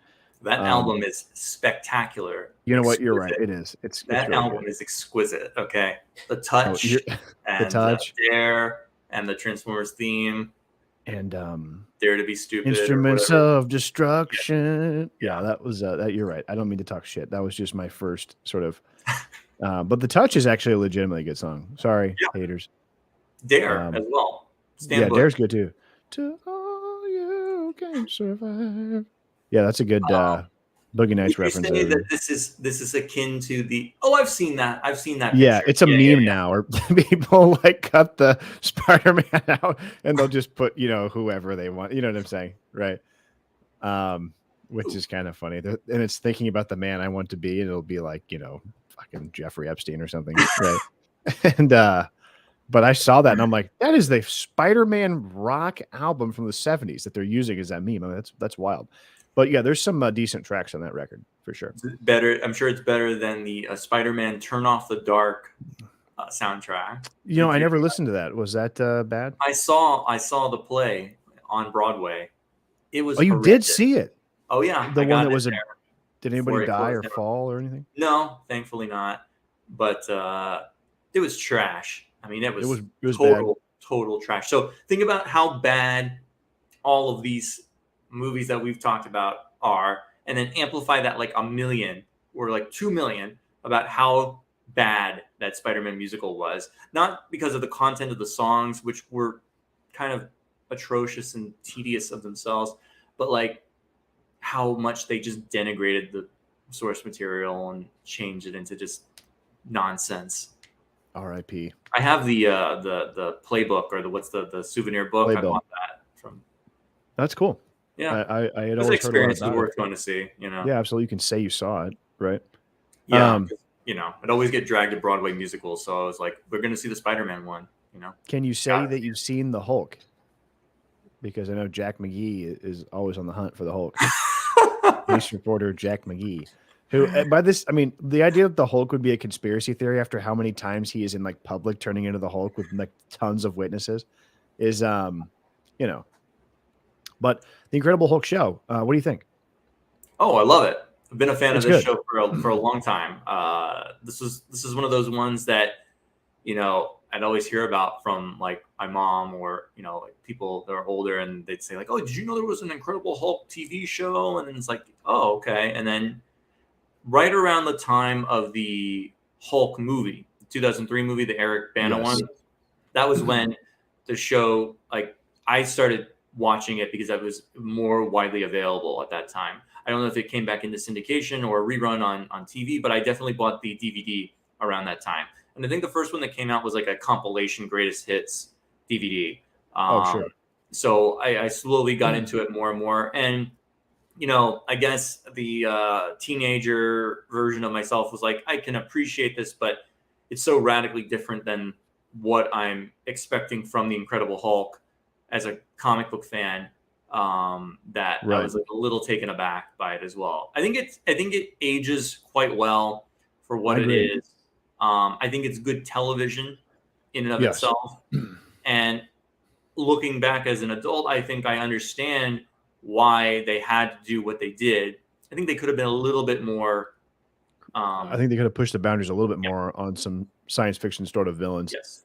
that album is spectacular. You know what? You're right. Exquisite. It is. It's That really album good. is exquisite. Okay, the touch and touch. Dare and the Transformers theme, And Dare to be Stupid, or Instruments whatever. of Destruction. Yeah, that was that. You're right. I don't mean to talk shit. That was just my first sort of. But the touch is actually a legitimately good song. Sorry, haters. Dare as well. Yeah, Dare's good too. To all you can survive. Yeah, that's a good Boogie Nights Would you reference. say that this is akin to the? Oh, I've seen that. I've seen that. Yeah, picture. it's a meme now, where people like cut the Spider-Man out and they'll just put, you know, whoever they want. You know what I'm saying, right? Which is kind of funny. And it's thinking about the man I want to be, and it'll be like, you know, fucking Jeffrey Epstein or something, right? And but I saw that and I'm like, that is the Spider-Man rock album from the 70s that they're using as that meme. I mean, that's wild. But yeah, there's some decent tracks on that record for sure. Better, I'm sure it's better than the Spider-Man Turn Off the Dark soundtrack. You know, I never listened to that. Was that bad? I saw the play on Broadway. It was. Oh, you horrendous. did see it? Oh yeah, The I one got that it was there did before anybody it die or closed down. fall or anything? No, thankfully not. But it was trash. I mean, it was total trash. So think about how bad all of these movies that we've talked about are, and then amplify that like 1 million or like 2 million about how bad that Spider-Man musical was. Not because of the content of the songs, which were kind of atrocious and tedious of themselves, but like how much they just denigrated the source material and change it into just nonsense. R.I.P. I have the playbook or the souvenir book. I Playbill. bought that from. That's cool. Yeah, I had this always heard a lot experience is about worth it. going to see. You know. Yeah, absolutely. You can say you saw it, right? Yeah. Um, 'Cause, you know, I'd always get dragged to Broadway musicals, so I was like, "We're going to see the Spider-Man one." You know. Can you say Got it. that you've seen the Hulk? Because I know Jack McGee is always on the hunt for the Hulk. Police reporter Jack McGee, who by this, I mean, the idea that the Hulk would be a conspiracy theory after how many times he is in like public turning into the Hulk with like tons of witnesses is, you know, but the Incredible Hulk show. What do you think? Oh, I love it. I've been a fan It's of this good. show for a long time. This is one of those ones that, you know, I'd always hear about from like my mom or, you know, like people that are older, and they'd say like, "Oh, did you know there was an Incredible Hulk TV show?" And then it's like, "Oh, okay." And then right around the time of the Hulk movie, the 2003 movie, the Eric Bana Yes. one, that was when the show, like, I started watching it because it was more widely available at that time. I don't know if it came back into syndication or a rerun on TV, but I definitely bought the DVD around that time. And I think the first one that came out was like a compilation greatest hits DVD. Oh, sure. So I slowly got into it more and more. And, you know, I guess the teenager version of myself was like, I can appreciate this, but it's so radically different than what I'm expecting from the Incredible Hulk as a comic book fan, that I Right. was like a little taken aback by it as well. I think it ages quite well for what I it agree. is. I think it's good television in and of Yes. itself. And looking back as an adult, I think I understand why they had to do what they did. I think they could have been a little bit more. I think they could have pushed the boundaries a little bit more on some science fiction sort of villains. Yes.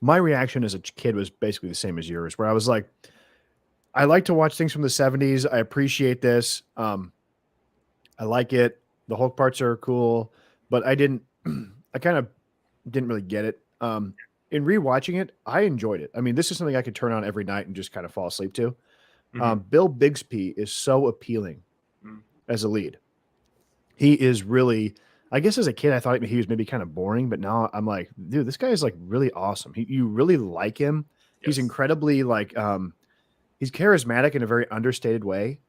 My reaction as a kid was basically the same as yours, where I was like, I like to watch things from the 70s. I appreciate this. I like it. The Hulk parts are cool, but I kind of didn't really get it. In rewatching it, I enjoyed it. I mean, this is something I could turn on every night and just kind of fall asleep to. Mhm. Bill Bixby is so appealing Mm. as a lead. He is really, I guess as a kid, I thought he was maybe kind of boring, but now I'm like, dude, this guy is like really awesome. You really like him. He's Yes. incredibly like, he's charismatic in a very understated way.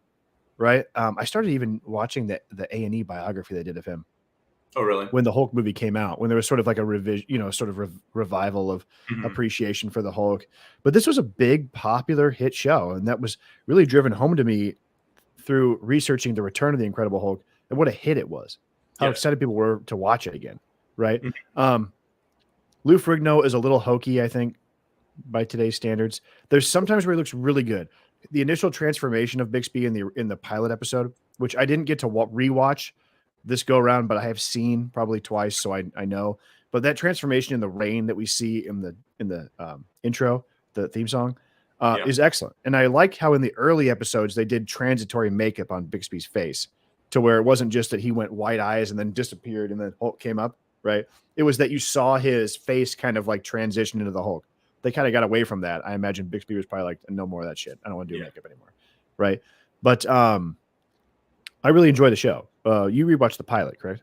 Right. I started even watching the A&E biography they did of him Oh, really? when the Hulk movie came out, when there was sort of like a revision, you know, sort of revival of Mhm. appreciation for the Hulk. But this was a big, popular hit show, and that was really driven home to me through researching the Return of the Incredible Hulk and what a hit it was. How Yes. excited people were to watch it again, right? Mhm. Lou Ferrigno is a little hokey, I think, by today's standards. There's sometimes where he looks really good. The initial transformation of Bixby in the pilot episode, which I didn't get to rewatch this go around, but I have seen probably twice, so I know. But that transformation in the rain that we see in the intro, the theme song, Yeah. is excellent. And I like how in the early episodes they did transitory makeup on Bixby's face, to where it wasn't just that he went white eyes and then disappeared and then Hulk came up, right? It was that you saw his face kind of like transition into the Hulk. They kind of got away from that. I imagine Bixby was probably like, no more of that shit. I don't want to do Yeah. makeup anymore, right? But I really enjoy the show. You rewatched the pilot, correct?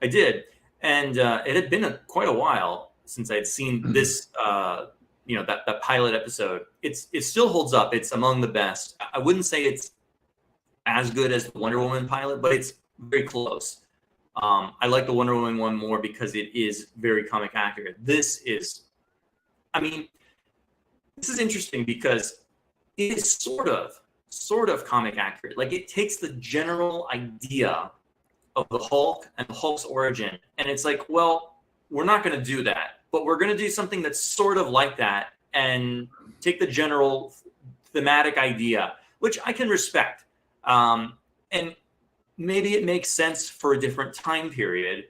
I did, and it had been quite a while since I'd seen this. That pilot episode. It still holds up. It's among the best. I wouldn't say it's as good as the Wonder Woman pilot, but it's very close. I like the Wonder Woman one more because it is very comic accurate. This is interesting because it is sort of comic accurate. Like, it takes the general idea of the Hulk and the Hulk's origin, and it's like, well, we're not going to do that, but we're going to do something that's sort of like that and take the general thematic idea, which I can respect. And maybe it makes sense for a different time period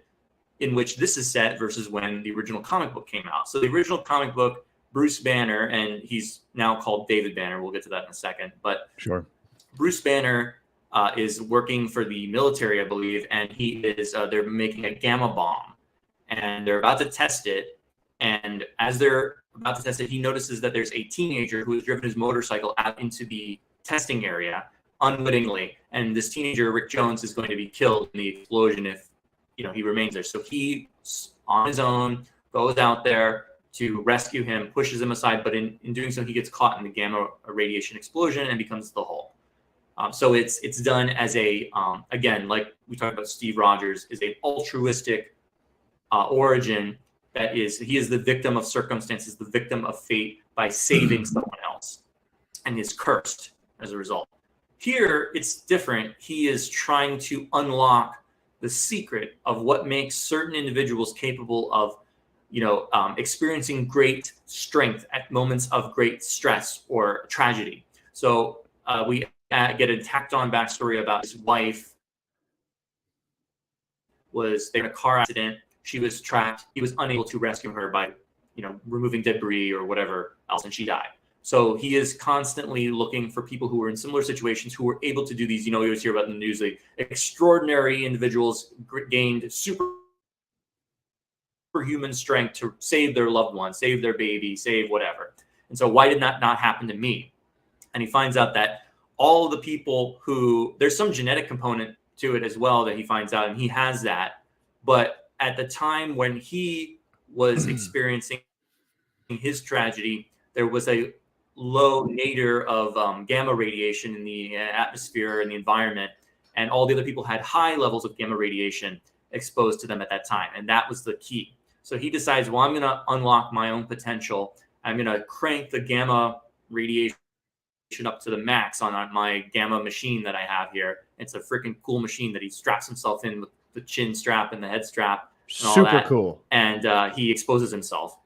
in which this is set versus when the original comic book came out. So the original comic book, Bruce Banner, and he's now called David Banner. We'll get to that in a second. But Sure. Bruce Banner is working for the military, I believe, and they're making a gamma bomb, and they're about to test it. And as they're about to test it, he notices that there's a teenager who has driven his motorcycle out into the testing area unwittingly, and this teenager Rick Jones is going to be killed in the explosion if he remains there. So he on his own goes out there to rescue him, pushes him aside, but in doing so he gets caught in the gamma radiation explosion and becomes the Hulk. So it's done as a again, like we talked about, Steve Rogers is an altruistic origin. That is, he is the victim of circumstances, the victim of fate by saving someone else, and is cursed as a result. Here, it's different. He is trying to unlock the secret of what makes certain individuals capable of, experiencing great strength at moments of great stress or tragedy. So we get a tacked on backstory about his wife was in a car accident. She was trapped. He was unable to rescue her by, removing debris or whatever else, and she died. So he is constantly looking for people who are in similar situations who were able to do these. You always hear about in the news, like extraordinary individuals gained superhuman strength to save their loved one, save their baby, save whatever. And so why did that not happen to me? And he finds out that all the people who, there's some genetic component to it as well that he finds out, and he has that. But at the time when he was experiencing his tragedy, there was a low nadir of gamma radiation in the atmosphere and the environment, and all the other people had high levels of gamma radiation exposed to them at that time, and that was the key. So he decides, well, I'm going to unlock my own potential. I'm going to crank the gamma radiation up to the max on my gamma machine that I have here. It's a freaking cool machine that he straps himself in with the chin strap and the head strap. And Super all that. cool. And he exposes himself.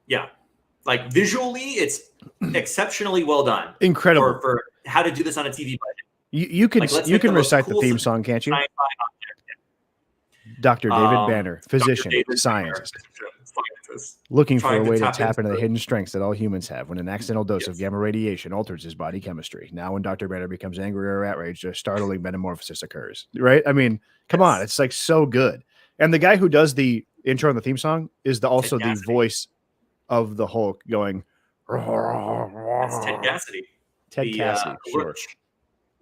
Yeah. Like visually, it's exceptionally well done. Incredible. For how to do this on a TV budget. You can recite the theme song, can't you? Dr. David Banner, physician, scientist. Looking for a way to tap into the hidden strengths that all humans have when an accidental dose of gamma radiation alters his body chemistry. Now, when Dr. Banner becomes angry or outraged, a startling metamorphosis occurs. Right? I mean, come on. It's like so good. And the guy who does the intro and the theme song is also the voice of the Hulk going. That's Ted Cassidy. Ted Cassidy. Sure.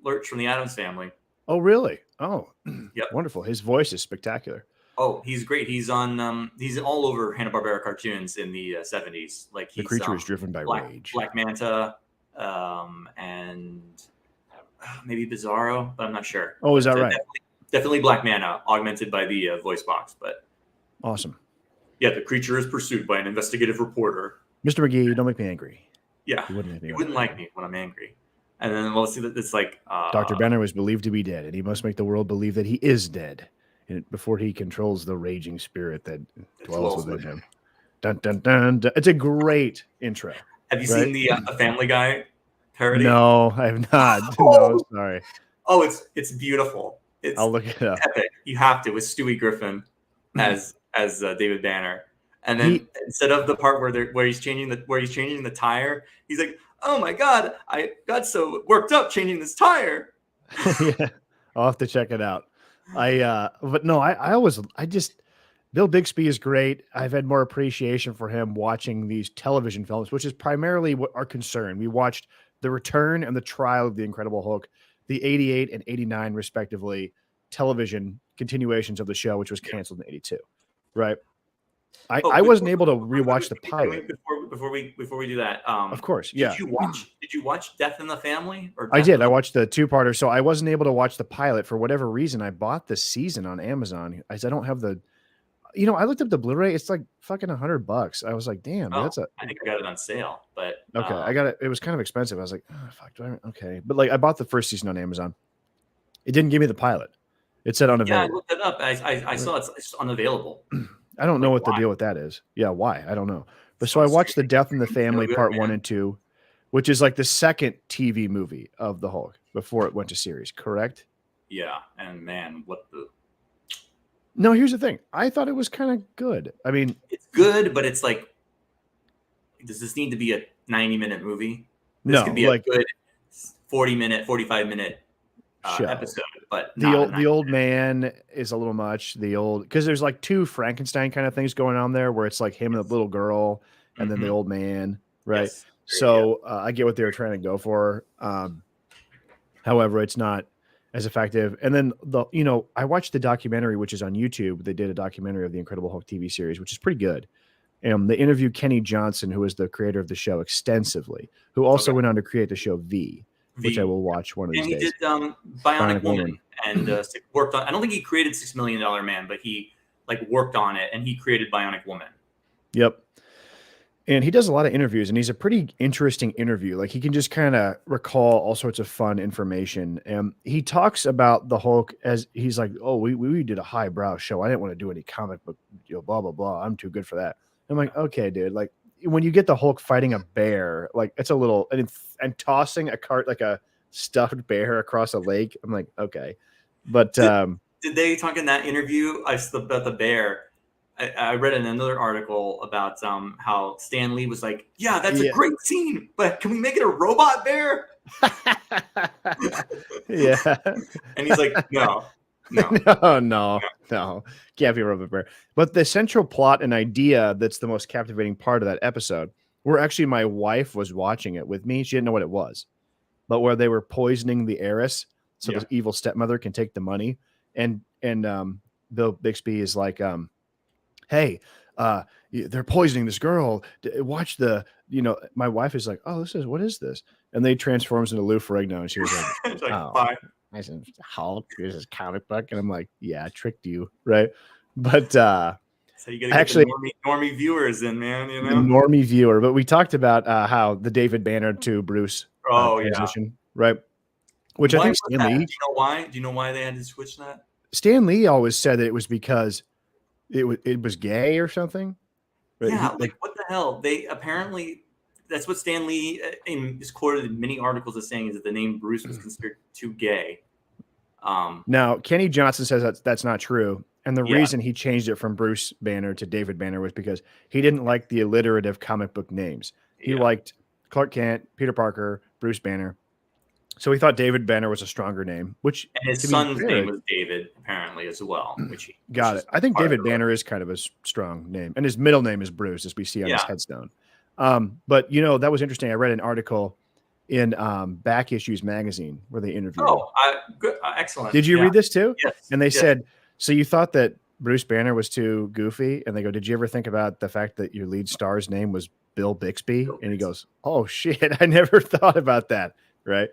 Lurch from the Addams Family. Oh, really? Oh, yep. Wonderful. His voice is spectacular. Oh, he's great. He's on. He's all over Hanna-Barbera cartoons in the 70s. Like the creature is driven by rage. Black Manta, and maybe Bizarro, but I'm not sure. Oh, is that right? Definitely Black Manta, augmented by the voice box. But awesome. Yeah, the creature is pursued by an investigative reporter. Mr. McGee, don't make me angry. Yeah, you wouldn't like me when I'm angry. And then we'll see that it's like Dr. Banner was believed to be dead, and he must make the world believe that he is dead before he controls the raging spirit that dwells within him. Dun, dun, dun, dun. It's a great intro. Have you seen the Family Guy parody? No, I have not. No, sorry. Oh, it's beautiful. I'll look it up. Epic. You have to, with Stewie Griffin as David Banner, and then instead of the part where he's changing the tire, he's like, "Oh my God, I got so worked up changing this tire." Yeah, I'll have to check it out. But no, I just Bill Bixby is great. I've had more appreciation for him watching these television films, which is primarily what our concern. We watched The Return and The Trial of the Incredible Hulk, the 88 and 89 respectively television continuations of the show, which was canceled in 82. Right. I wasn't able to rewatch the pilot before we do that. Of course, yeah. Did you watch Death in the Family? I did. I watched the two-parter, so I wasn't able to watch the pilot for whatever reason. I bought the season on Amazon. I don't have the. I looked up the Blu-ray. It's like fucking $100. I was like, damn, I think I got it on sale, but okay, I got it. It was kind of expensive. I was like, oh, fuck, okay, but like I bought the first season on Amazon. It didn't give me the pilot. It said unavailable. Yeah, I looked it up. I saw it's unavailable. I don't know what the deal with that is. Yeah, why? I don't know. But so I watched the Death in the Family Part 1 and 2, which is like the second TV movie of the Hulk before it went to series, correct? Yeah, and man, what the... No, here's the thing. I thought it was kind of good. I mean... It's good, but it's like, does this need to be a 90-minute movie? This could be a good 40-minute, 45-minute episode, but the old man is a little much. Because there's like two Frankenstein kind of things going on there, where it's like him and the little girl, and then the old man, right? Yes. So I get what they were trying to go for. I However, it's not as effective. And then I watched the documentary, which is on YouTube. They did a documentary of the Incredible Hulk TV series, which is pretty good. They interviewed Kenny Johnson, who was the creator of the show, extensively, who also went on to create the show V, which I will watch one of these days. And he did Bionic Woman and worked on. I don't think he created $6 Million Man, but he worked on it, and he created Bionic Woman. Yep. And he does a lot of interviews, and he's a pretty interesting interview. Like, he can just kind of recall all sorts of fun information. And he talks about the Hulk as he's like, oh, we did a highbrow show. I didn't want to do any comic book, blah, blah, blah. I'm too good for that. I'm like, okay, dude. Like, when you get the Hulk fighting a bear, like, it's a little, and tossing a cart, like a stuffed bear across a lake. I'm like, okay. But did they talk in that interview about the bear? I read in another article about how Stan Lee was like, yeah, that's a great scene, but can we make it a robot bear? Yeah. And he's like, no. Can't be a robot bear. But the central plot and idea that's the most captivating part of that episode, where actually my wife was watching it with me. She didn't know what it was, but where they were poisoning the heiress so the evil stepmother can take the money. And Bill Bixby is like, hey, they're poisoning this girl. Watch my wife is like, oh, what is this? And they transforms into Lou Ferrigno, and she was like, bye. I said, Hulk, this is comic book. And I'm like, yeah, I tricked you. Right. But so you gotta get the normie viewers in, man, the normie viewer. But we talked about how the David Banner to Bruce transition, right? Which I think Stan Lee. Do you know why they had to switch that? Stan Lee always said that it was because it was gay or something. Right? Yeah, what the hell? They apparently, that's what Stan Lee is quoted in many articles as saying, is that the name Bruce was considered too gay. Now Kenny Johnson says that's not true, and the reason he changed it from Bruce Banner to David Banner was because he didn't like the alliterative comic book names. He liked Clark Kent, Peter Parker, Bruce Banner. So he thought David Banner was a stronger name, and his son's name was David, apparently, as well. Which got it. I think David Banner is kind of a strong name, and his middle name is Bruce, as we see on his headstone. But that was interesting. I read an article in Back Issues magazine where they interviewed. Oh, good, excellent. Did you read this too? Yes. And they said, so you thought that Bruce Banner was too goofy, and they go, did you ever think about the fact that your lead star's name was Bill Bixby? And he goes, oh shit, I never thought about that. Right.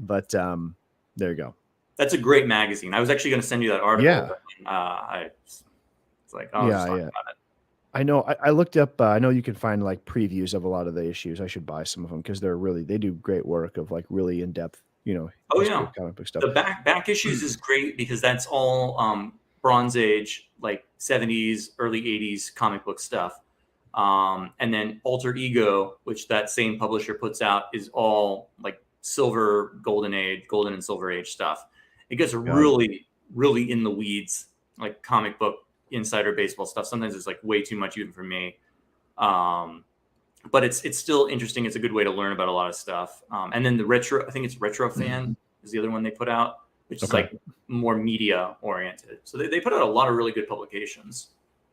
But there you go. That's a great magazine. I was actually going to send you that article. Yeah. But, it's like, oh, just talk about it. I know. I looked up. I know you can find like previews of a lot of the issues. I should buy some of them because they do great work of like really in depth. Comic book stuff. The back issues is great because that's all Bronze Age, like 70s, early 80s comic book stuff. And then Alter Ego, which that same publisher puts out, is all like silver, golden and silver age stuff. It gets really, really in the weeds, like comic book insider baseball stuff. Sometimes it's like way too much even for me. But it's still interesting. It's a good way to learn about a lot of stuff. And then I think it's Retro Fan is the other one they put out, which is like more media oriented. So they put out a lot of really good publications.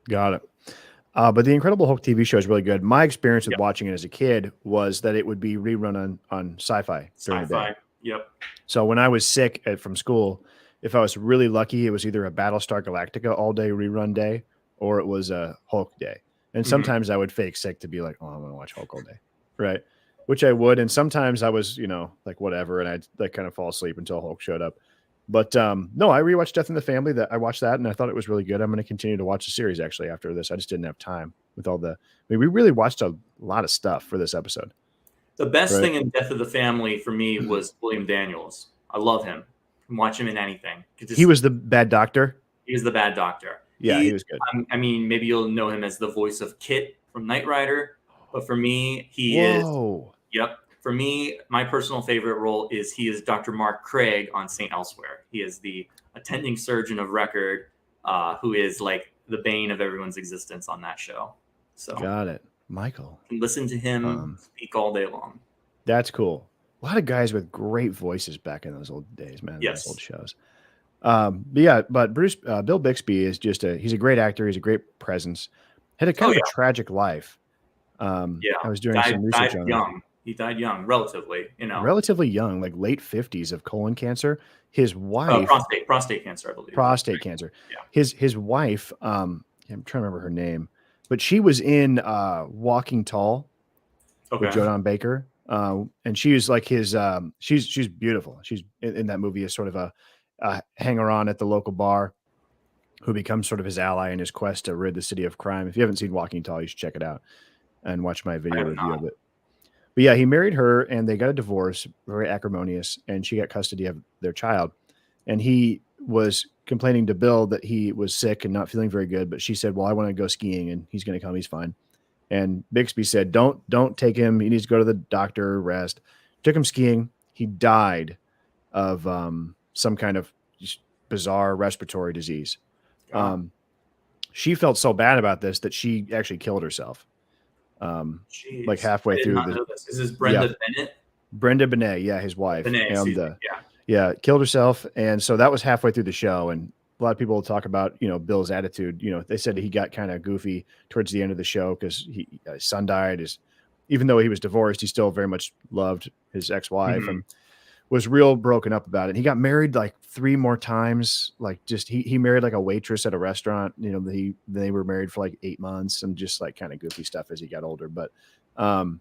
Got it. But the Incredible Hulk TV show is really good. My experience with watching it as a kid was that it would be rerun on Sci-Fi during the day. Yep. So when I was sick from school, if I was really lucky, it was either a Battlestar Galactica all-day rerun day or it was a Hulk day. And sometimes I would fake sick to be like, oh, I want to watch Hulk all day, right? Which I would. And sometimes I was, like whatever, and I'd like kind of fall asleep until Hulk showed up. But no, I rewatched Death in the Family. I watched that, and I thought it was really good. I'm going to continue to watch the series actually after this. I just didn't have time with all we really watched a lot of stuff for this episode. The best thing in Death of the Family for me was William Daniels. I love him. I can watch him in anything. He was the bad doctor. He was the bad doctor. Yeah, he was good. I mean, maybe you'll know him as the voice of Kit from Knight Rider, but for me, he is. Yep. For me, my personal favorite role is he is Dr. Mark Craig on St. Elsewhere. He is the attending surgeon of record, who is like the bane of everyone's existence on that show. So got it, Michael. Listen to him speak all day long. That's cool. A lot of guys with great voices back in those old days, man. Yes. Those old shows. But Bill Bixby is he's a great actor. He's a great presence. Had a kind of a tragic life. I was doing some research on young. He died young, relatively, you know. Relatively young, like late 50s of colon cancer. His wife, prostate cancer, I believe. prostate cancer. Yeah. His wife, I'm trying to remember her name, but she was in Walking Tall with Jodan Baker. And she was like his she's beautiful. She's in that movie as sort of a hanger on at the local bar who becomes sort of his ally in his quest to rid the city of crime. If you haven't seen Walking Tall, you should check it out and watch my video review of it. But yeah, he married her and they got a divorce, very acrimonious, and she got custody of their child. And he was complaining to Bill that he was sick and not feeling very good, but she said, well, I want to go skiing and he's going to come. He's fine. And Bixby said, don't take him. He needs to go to the doctor, rest. Took him skiing. He died of some kind of just bizarre respiratory disease. She felt so bad about this that she actually killed herself. Like halfway through. Is this Brenda Bennett? Brenda Benet, yeah, his wife. Bennett, killed herself. And so that was halfway through the show. And a lot of people talk about, Bill's attitude. They said he got kind of goofy towards the end of the show because his son died. Even though he was divorced, he still very much loved his ex-wife and was real broken up about it. He got married like 3 more times. Like just he married like a waitress at a restaurant. They were married for like 8 months and just like kind of goofy stuff as he got older. But and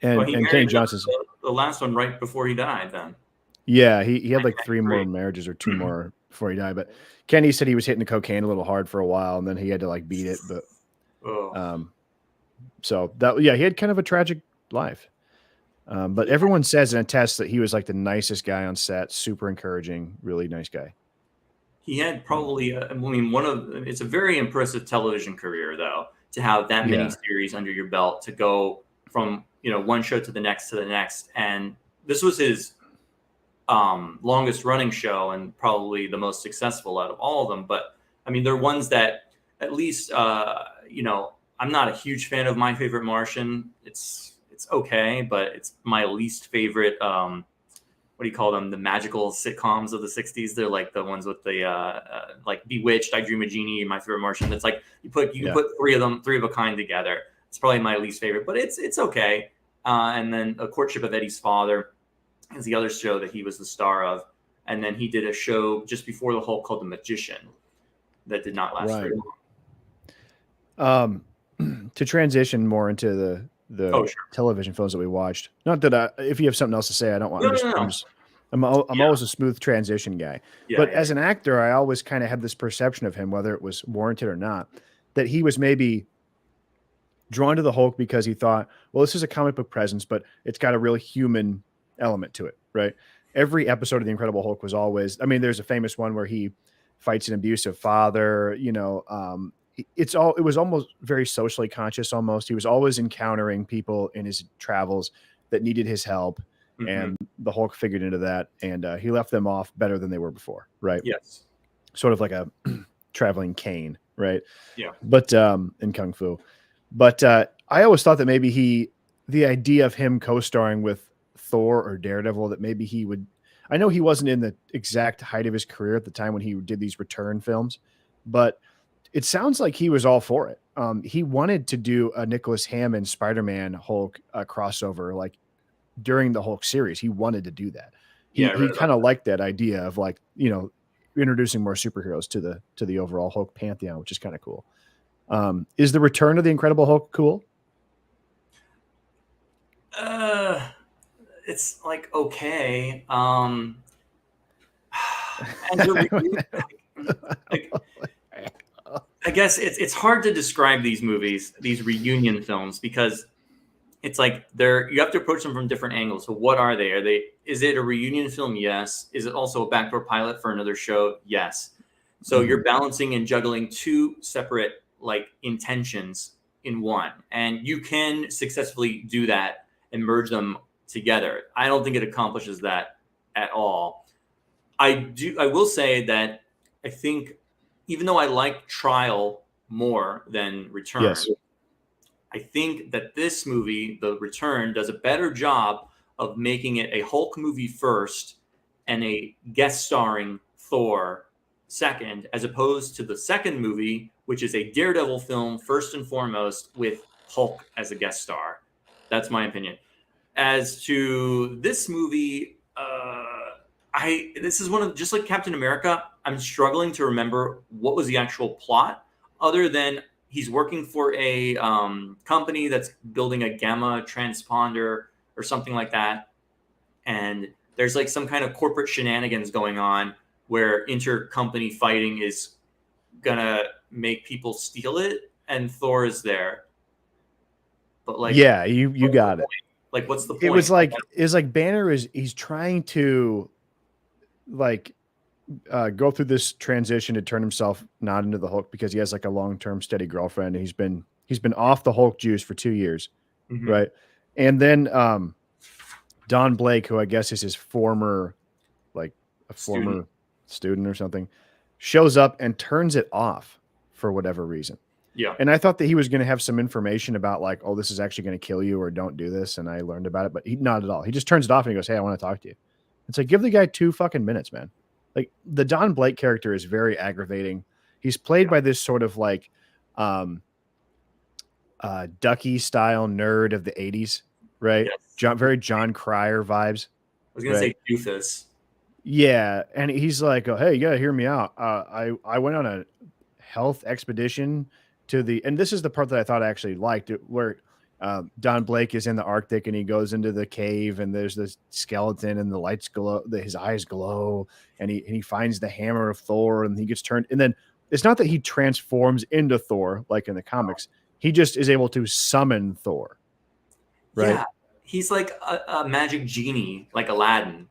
Kenny Johnson's the last one right before he died. Then he had like 3 more marriages or 2 more before he died. But Kenny said he was hitting the cocaine a little hard for a while and then he had to like beat it. But so that he had kind of a tragic life. But everyone says and attests that he was like the nicest guy on set, super encouraging, really nice guy. He had probably, it's a very impressive television career though, to have that many series under your belt, to go from, one show to the next. And this was his longest running show and probably the most successful out of all of them. But I mean, they're ones that at least, I'm not a huge fan of My Favorite Martian. It's okay, but it's my least favorite. What do you call them? The magical sitcoms of the 60s. They're like the ones with the like Bewitched, I Dream a Genie, My Favorite Martian. It's like you put 3 of them, 3 of a kind together. It's probably my least favorite, but it's okay. And then A Courtship of Eddie's Father is the other show that he was the star of. And then he did a show just before the Hulk called The Magician that did not last very long. To transition more into the television films that we watched. Not that if you have something else to say, I don't want. I'm always a smooth transition guy. But as an actor, I always kind of had this perception of him, whether it was warranted or not, that he was maybe drawn to the Hulk because he thought, well, this is a comic book presence, but it's got a real human element to it, right? Every episode of The Incredible Hulk was always, there's a famous one where he fights an abusive father, it was almost very socially conscious. Almost, he was always encountering people in his travels that needed his help, and the Hulk figured into that, and he left them off better than they were before, right? Yes, sort of like a traveling cane, right? Yeah, but in Kung Fu, but I always thought that maybe the idea of him co-starring with Thor or Daredevil, that maybe he would. I know he wasn't in the exact height of his career at the time when he did these return films, but it sounds like he was all for it. He wanted to do a Nicholas Hammond Spider-Man Hulk crossover, like during the Hulk series. He wanted to do that. He kind of liked that idea of like, introducing more superheroes to the overall Hulk pantheon, which is kind of cool. Is the return of the Incredible Hulk cool? It's like, okay. And I guess it's hard to describe these movies, these reunion films, because it's like you have to approach them from different angles. So what are they? Is it a reunion film? Yes. Is it also a backdoor pilot for another show? Yes. So you're balancing and juggling 2 separate like intentions in one, and you can successfully do that and merge them together. I don't think it accomplishes that at all. I will say that I think, even though I like Trial more than Return, yes, I think that this movie, The Return, does a better job of making it a Hulk movie first and a guest starring Thor second, as opposed to the second movie, which is a Daredevil film first and foremost with Hulk as a guest star. That's my opinion. as to this movie, this is one of, just like Captain America, I'm struggling to remember what was the actual plot, other than he's working for a company that's building a gamma transponder or something like that, and there's like some kind of corporate shenanigans going on where intercompany fighting is gonna make people steal it, and Thor is there. But like, yeah, you got it. Like, what's the point? It was like Banner he's trying to like go through this transition to turn himself not into the Hulk because he has like a long-term steady girlfriend, and he's been off the Hulk juice for 2 years, right? And then Don Blake, who I guess is his former student or something, shows up and turns it off for whatever reason. Yeah. And I thought that he was going to have some information about like, oh, this is actually going to kill you or don't do this. And I learned about it, but not at all. He just turns it off and he goes, hey, I want to talk to you. It's like, give the guy 2 fucking minutes, man. Like the Don Blake character is very aggravating. He's played by this sort of like Ducky style nerd of the 80s, right? Yes. Very John Cryer vibes. I was going to say Doofus. Yeah. And he's like, oh, hey, you got to hear me out. I went on a health expedition to and this is the part that I thought I actually liked, where Don Blake is in the Arctic and he goes into the cave and there's this skeleton and the lights glow, his eyes glow, and he finds the hammer of Thor and he gets turned. And then it's not that he transforms into Thor like in the comics. He just is able to summon Thor. Right. Yeah. He's like a magic genie, like Aladdin.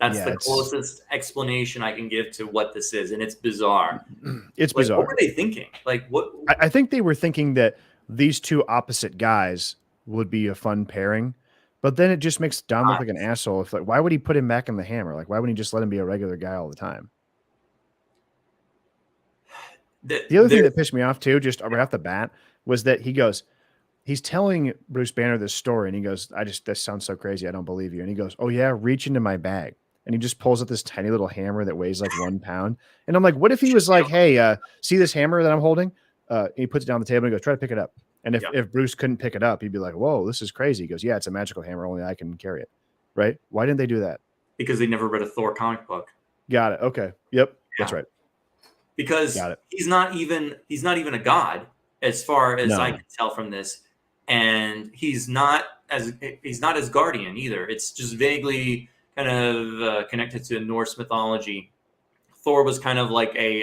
That's the closest explanation I can give to what this is, and it's bizarre. It's bizarre. What were they thinking? Like, what? I think they were thinking that these 2 opposite guys would be a fun pairing, but then it just makes Don look like an asshole. It's like, why would he put him back in the hammer? Like, why wouldn't he just let him be a regular guy all the time? The other thing that pissed me off too, just right off the bat, was that he's telling Bruce Banner this story, and he goes, this sounds so crazy, I don't believe you. And he goes, oh yeah, reach into my bag. And he just pulls out this tiny little hammer that weighs like 1 pound. And I'm like, what if he was like, hey, see this hammer that I'm holding? And he puts it down on the table and he goes, try to pick it up. And if Bruce couldn't pick it up, he'd be like, whoa, this is crazy. He goes, yeah, it's a magical hammer. Only I can carry it. Right? Why didn't they do that? Because they never read a Thor comic book. Got it. Okay. Yep. That's right. Because he's not even a god, as far as I can tell from this. And he's not as guardian either. It's just vaguely kind of connected to Norse mythology. Thor was kind of like a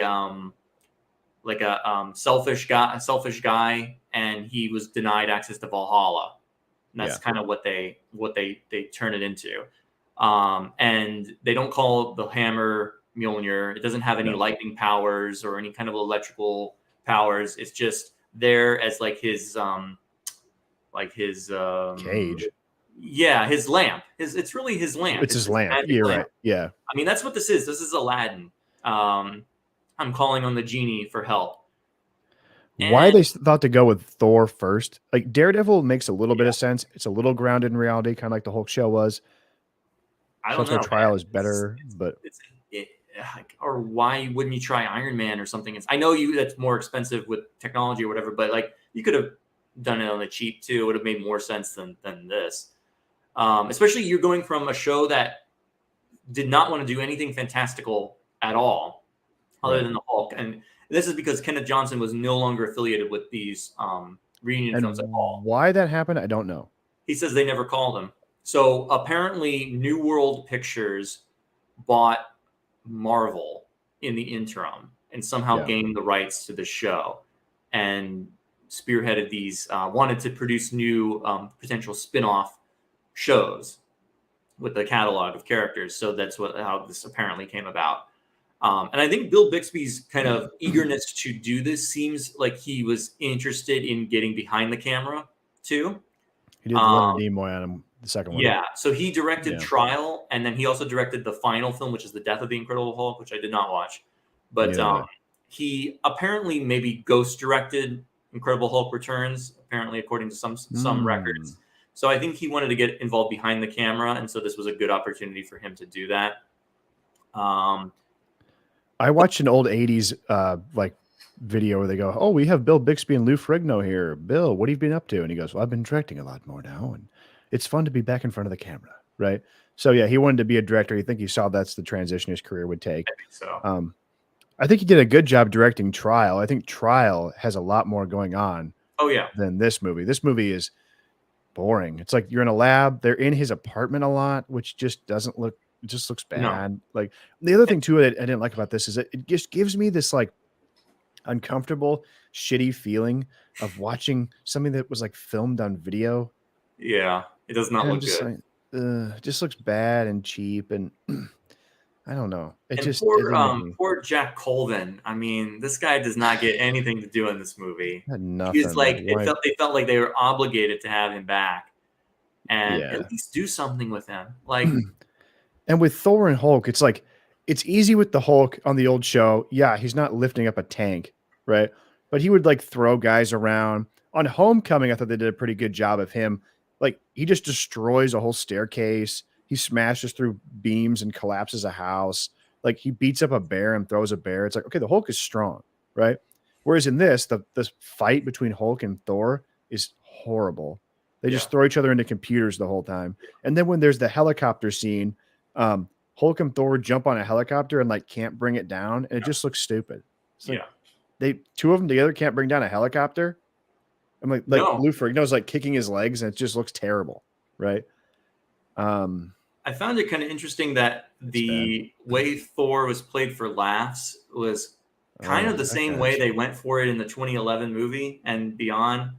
selfish guy, and he was denied access to Valhalla. And that's kind of what they turn it into. And they don't call the hammer Mjolnir. It doesn't have any lightning powers or any kind of electrical powers. It's just there as like his cage. Yeah, his lamp. It's really his lamp. It's his lamp. You're right. Yeah. I mean, that's what this is. This is Aladdin. I'm calling on the genie for help. Why they thought to go with Thor first? Like Daredevil makes a little bit of sense. It's a little grounded in reality, kind of like the Hulk show was. I don't know. Trial is better, or why wouldn't you try Iron Man or something? I know that's more expensive with technology or whatever, but like you could have done it on the cheap too. It would have made more sense than this. Especially you're going from a show that did not want to do anything fantastical at all, other than the Hulk. And this is because Kenneth Johnson was no longer affiliated with these reunion films at all. Why that happened, I don't know. He says they never called him. So apparently New World Pictures bought Marvel in the interim and somehow gained the rights to the show and spearheaded these, wanted to produce new potential spin-off shows with the catalog of characters. So that's how this apparently came about. And I think Bill Bixby's kind of eagerness to do this seems like he was interested in getting behind the camera too. He did Leonard Nimoy on him, the second one. Yeah. So he directed Trial, and then he also directed the final film, which is The Death of the Incredible Hulk, which I did not watch. But he apparently maybe ghost directed Incredible Hulk Returns, apparently according to some records. So I think he wanted to get involved behind the camera, and so this was a good opportunity for him to do that. I watched an old 80s video where they go, oh, we have Bill Bixby and Lou Ferrigno here. Bill, what have you been up to? And he goes, well, I've been directing a lot more now. it's fun to be back in front of the camera, right? So yeah, he wanted to be a director. I think he saw that's the transition his career would take. I think so. I think he did a good job directing Trial. I think Trial has a lot more going on Oh yeah, than this movie. This movie is boring. It's like you're in a lab. They're in his apartment a lot, which just doesn't look. It just looks bad. No. Like the other thing too that I didn't like about this is that it just gives me this like uncomfortable, shitty feeling of watching something that was like filmed on video. yeah, it does not And I'm look just good. like, it just looks bad and cheap, and I don't know. It And just it didn't make me poor Jack Colvin. I mean, this guy does not get anything to do in this movie. had He's nothing. like, Why? they felt like they were obligated to have him back and Yeah. at least do something with him. Like, And with Thor and Hulk, it's like it's easy with the Hulk on the old show. Yeah, he's not lifting up a tank, right? But he would like throw guys around. On Homecoming, I thought they did a pretty good job of him. Like he just destroys a whole staircase. He smashes through beams and collapses a house. Like he beats up a bear and throws a bear. It's like, okay, the Hulk is strong, right? Whereas in this fight between Hulk and Thor is horrible. They Yeah. just throw each other into computers the whole time. And then when there's the helicopter scene, Hulk and Thor jump on a helicopter and like can't bring it down, and it just looks stupid. It's like yeah, two of them together can't bring down a helicopter. I'm like No. Lou Ferrigno's like kicking his legs, and it just looks terrible, right? I found it kind of interesting that the way Thor was played for laughs was kind of the same way they went for it in the 2011 movie and beyond.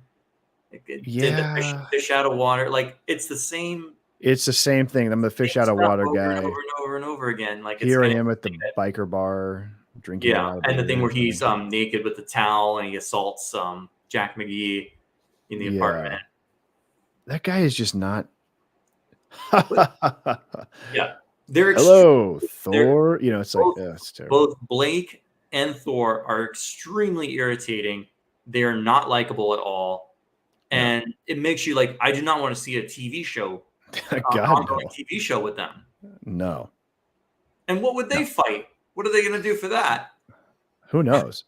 Like it did the fish out of water. Like it's the same. It's the same thing. I'm the fish out of water guy. Over and over and over again. Like it's Here I kind of am at the biker bar drinking. Yeah, and the thing where he's naked with the towel and he assaults Jack McGee in the apartment. That guy is just not. Yeah, they're Hello, Thor. You know, it's like it's terrible. Both Blake and Thor are extremely irritating. They are not likable at all, and it makes you like, I do not want to see a TV show, ongoing TV show with them. No. And what would they fight? What are they going to do for that? Who knows?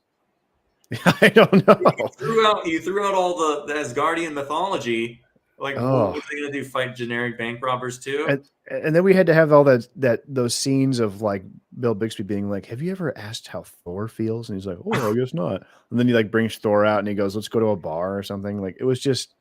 I don't know. You threw out all the Asgardian mythology. Like, what are they going to do? Fight generic bank robbers too? And then we had to have all those scenes of like Bill Bixby being like, "Have you ever asked how Thor feels?" And he's like, "Oh, I guess not." And then he like brings Thor out and he goes, "Let's go to a bar or something." Like it was just,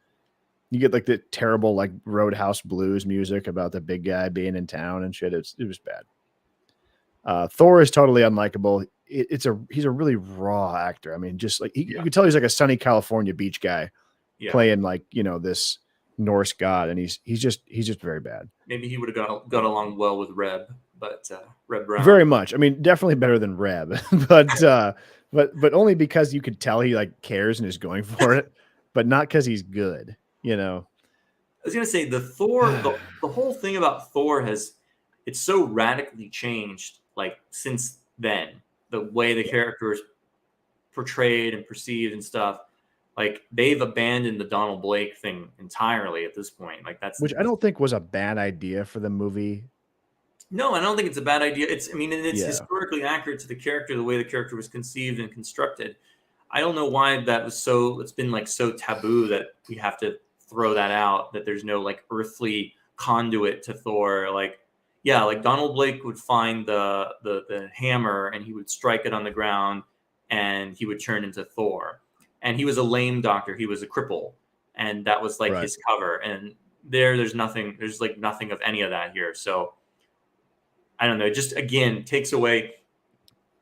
you get like the terrible like Roadhouse Blues music about the big guy being in town and shit. It was bad. Thor is totally unlikable. He's a really raw actor. I mean, just like you can tell he's like a sunny California beach guy playing like, you know, this Norse god, and he's just very bad. Maybe he would have got along well with Reb, but Reb Brown. Very much. I mean, definitely better than Reb, but only because you could tell he like cares and is going for it, but not because he's good. You know. I was gonna say the Thor, the whole thing about Thor it's so radically changed like since then. The way the character is portrayed and perceived and stuff. Like they've abandoned the Donald Blake thing entirely at this point. Like which I don't think was a bad idea for the movie. No, I don't think it's a bad idea. It's historically accurate to the character, the way the character was conceived and constructed. I don't know why it's been like so taboo that we have to throw that out, that there's no like earthly conduit to Thor. Like, yeah, like Donald Blake would find the hammer and he would strike it on the ground and he would turn into Thor. And he was a lame doctor. He was a cripple. And that was like his cover. And there's nothing of any of that here. So I don't know. It just, again, takes away,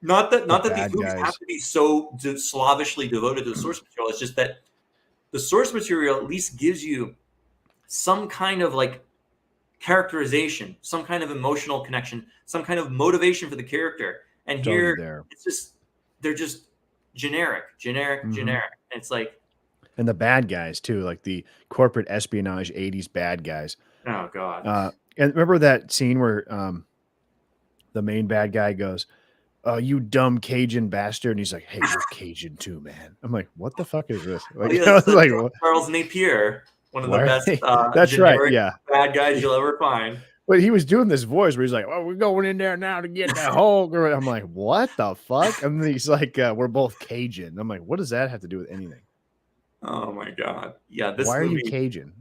not that these movies have to be so slavishly devoted to the source material. It's just that the source material at least gives you some kind of like characterization, some kind of emotional connection, some kind of motivation for the character. And here it's just, they're just generic. And it's like, and the bad guys too, like the corporate espionage 80s bad guys. Oh god. And remember that scene where the main bad guy goes, "Oh, you dumb Cajun bastard," and he's like, "Hey, you're Cajun too, man." I'm like, what the fuck is this? Like, I was like, Charles Napier, one of the best that's right, bad guys you'll ever find. But he was doing this voice where he's like, "Oh, we're going in there now to get the Hulk." I'm like, what the fuck? And then he's like, "We're both Cajun." I'm like, what does that have to do with anything? Oh my god. Yeah, this Why movie, are you Cajun?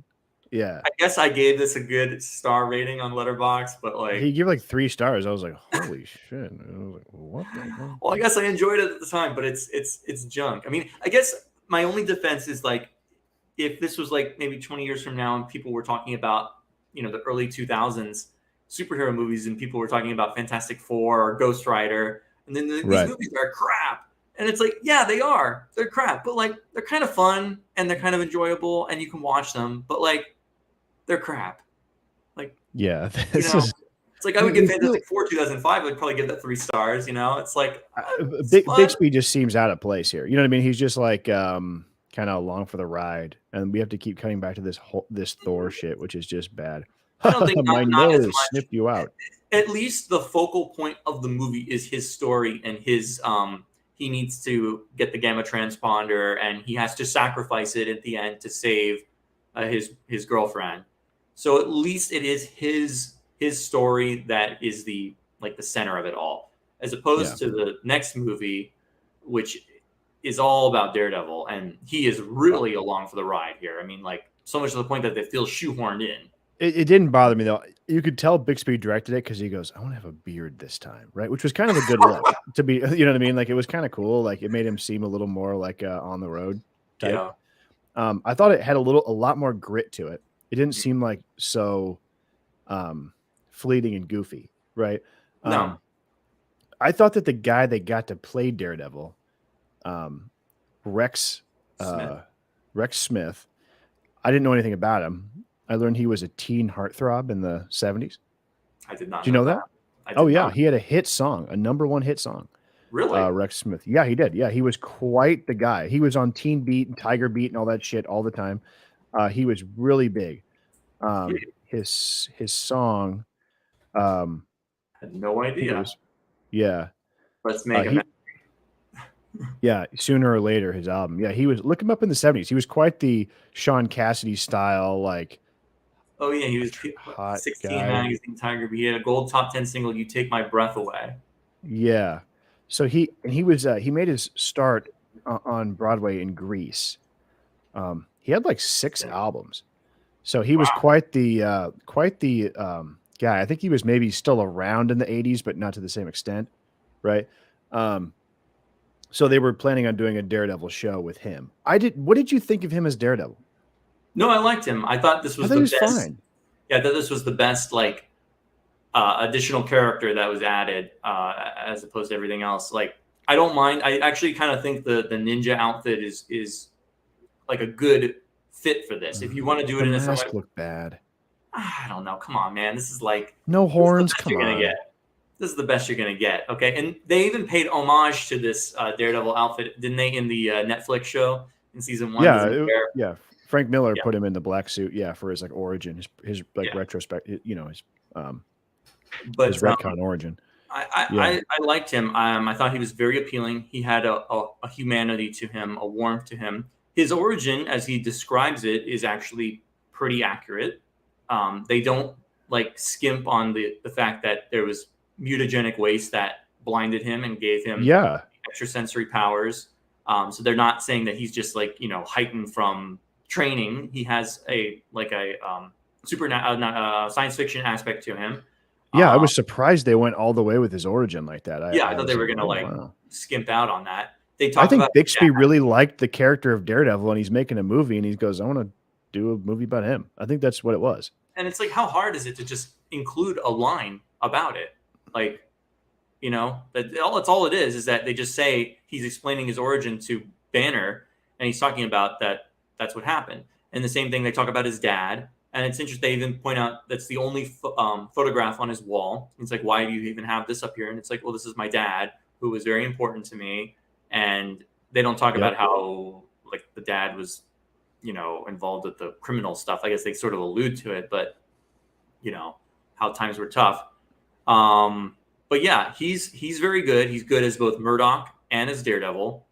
Yeah. I guess I gave this a good star rating on Letterboxd, but like, He gave like 3 stars. I was like, holy shit. I was like, what the hell? well, I guess I enjoyed it at the time, but it's junk. I mean, I guess my only defense is like, if this was like maybe 20 years from now and people were talking about, the early 2000s superhero movies and people were talking about Fantastic Four or Ghost Rider, and then these movies are crap. And it's like, yeah, they are. They're crap, but like they're kind of fun and they're kind of enjoyable and you can watch them, but like they're crap. Like, yeah, it's like I would give Fantastic Four 2005. I'd probably give that 3 stars. It's like Bixby just seems out of place here. You know what I mean? He's just like kind of along for the ride, and we have to keep coming back to this Thor shit, which is just bad. I don't think my not as nose much. sniffed you out. At least the focal point of the movie is his story and his he needs to get the gamma transponder and he has to sacrifice it at the end to save his girlfriend. So at least it is his story that is the center of it all, as opposed to the next movie, which is all about Daredevil, and he is really along for the ride here. I mean, like, so much to the point that they feel shoehorned in. It didn't bother me though. You could tell Bixby directed it because he goes, "I want to have a beard this time," right? Which was kind of a good look to be. You know what I mean? Like, it was kind of cool. Like, it made him seem a little more like on the road type. Yeah. I thought it had a lot more grit to it. It didn't seem like so fleeting and goofy, right? No. I thought that the guy they got to play Daredevil, Rex Smith, I didn't know anything about him. I learned he was a teen heartthrob in the 70s. I did not. Do you know that? Oh yeah, not. He had a hit song, a #1 hit song. Really? Rex Smith. Yeah, he did. Yeah, he was quite the guy. He was on Teen Beat and Tiger Beat and all that shit all the time. He was really big. His song. I had no idea. Yeah. Let's make him. Yeah, Sooner or Later, his album. Yeah, he was. Look him up in the 70s. He was quite the Sean Cassidy style, like. Oh yeah, he was hot 16 guy. Magazine Tiger Beat. He had a gold top 10 single, "You Take My Breath Away." Yeah, so he made his start on Broadway in Grease. He had like 6 albums, so he was quite the guy. I think he was maybe still around in the 80s, but not to the same extent, right? So they were planning on doing a Daredevil show with him. What did you think of him as Daredevil? No, I liked him. I thought this was the best. Fine. Yeah, I thought this was the best additional character that was added as opposed to everything else. Like, I don't mind. I actually kind of think the ninja outfit is like a good fit for this. If you want to do it in a mask look bad. I don't know. Come on, man. This is like no horns. Come on. This is the best you're gonna get. Okay, and they even paid homage to this Daredevil outfit, didn't they? In the Netflix show in season 1. Yeah. Frank Miller put him in the black suit. Yeah, for his like origin, his retrospect. His retcon origin. I liked him. I thought he was very appealing. He had a humanity to him, a warmth to him. His origin, as he describes it, is actually pretty accurate. They don't skimp on the fact that there was mutagenic waste that blinded him and gave him extrasensory powers. So they're not saying that he's just heightened from training. He has a science fiction aspect to him. Yeah, I was surprised they went all the way with his origin like that. I thought they were gonna skimp out on that. I think Bixby really liked the character of Daredevil, and he's making a movie, and he goes, "I want to do a movie about him." I think that's what it was. And it's like, how hard is it to just include a line about it? That's all it is that they just say he's explaining his origin to Banner, and he's talking about that's what happened. And the same thing, they talk about his dad. And it's interesting, they even point out that's the only photograph on his wall. It's like, why do you even have this up here? And it's like, well, this is my dad, who was very important to me. And they don't talk about how the dad was, involved with the criminal stuff. I guess they sort of allude to it, but how times were tough. But yeah, he's very good. He's good as both Murdoch and as Daredevil.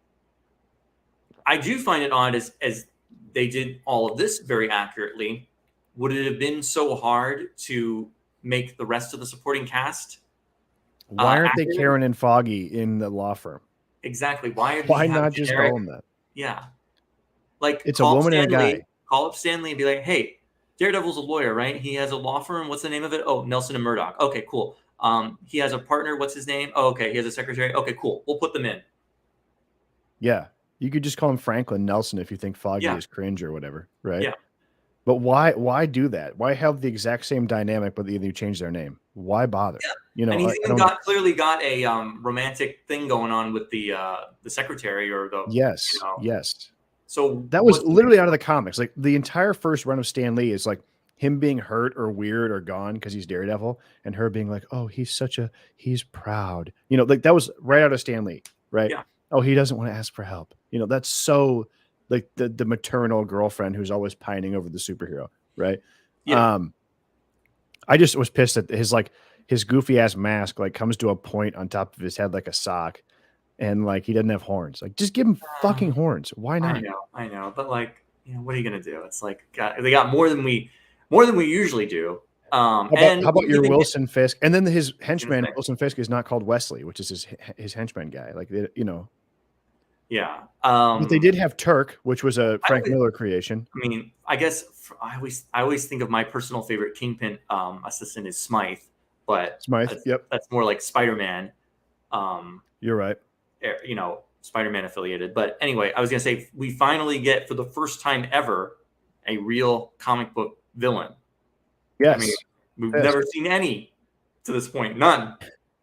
I do find it odd as they did all of this very accurately. Would it have been so hard to make the rest of the supporting cast? Why aren't they Karen and Foggy in the law firm? Exactly. Why not just call them that? Yeah. It's a woman and a guy. Call up Stanley and be like, hey, Daredevil's a lawyer, right? He has a law firm. What's the name of it? Oh, Nelson and Murdoch. Okay, cool. He has a partner. What's his name? Oh, okay. He has a secretary. Okay, cool. We'll put them in. Yeah. You could just call him Franklin Nelson if you think Foggy Yeah. is cringe or whatever, right? Yeah. But why do that? Why have the exact same dynamic, but you change their name? Why bother? Yeah. You know, And he's I even don't. clearly got a romantic thing going on with the secretary or the Yes, you know. yes. So That was literally out of the comics. Like the entire first run of Stan Lee is like him being hurt or weird or gone because he's Daredevil, and her being like, "Oh, he's proud." You know, like that was right out of Stan Lee, right? Yeah. Oh, he doesn't want to ask for help. You know, that's so like the maternal girlfriend who's always pining over the superhero, right? Yeah. I just was pissed that his goofy ass mask like comes to a point on top of his head like a sock, and like he doesn't have horns. Like, just give him fucking horns. Why not? I know, but like, what are you gonna do? It's like they got more than we usually do. How about your Wilson Fisk? And then his henchman Wilson Fisk is not called Wesley, which is his henchman guy. Like, Yeah. But they did have Turk, which was a Frank Miller creation. I mean, I guess I always think of my personal favorite Kingpin assistant is Smythe, but that's more like Spider-Man. You're right. Spider-Man affiliated. But anyway, I was gonna say we finally get for the first time ever a real comic book villain. Yes. I mean, we've never seen any to this point. None.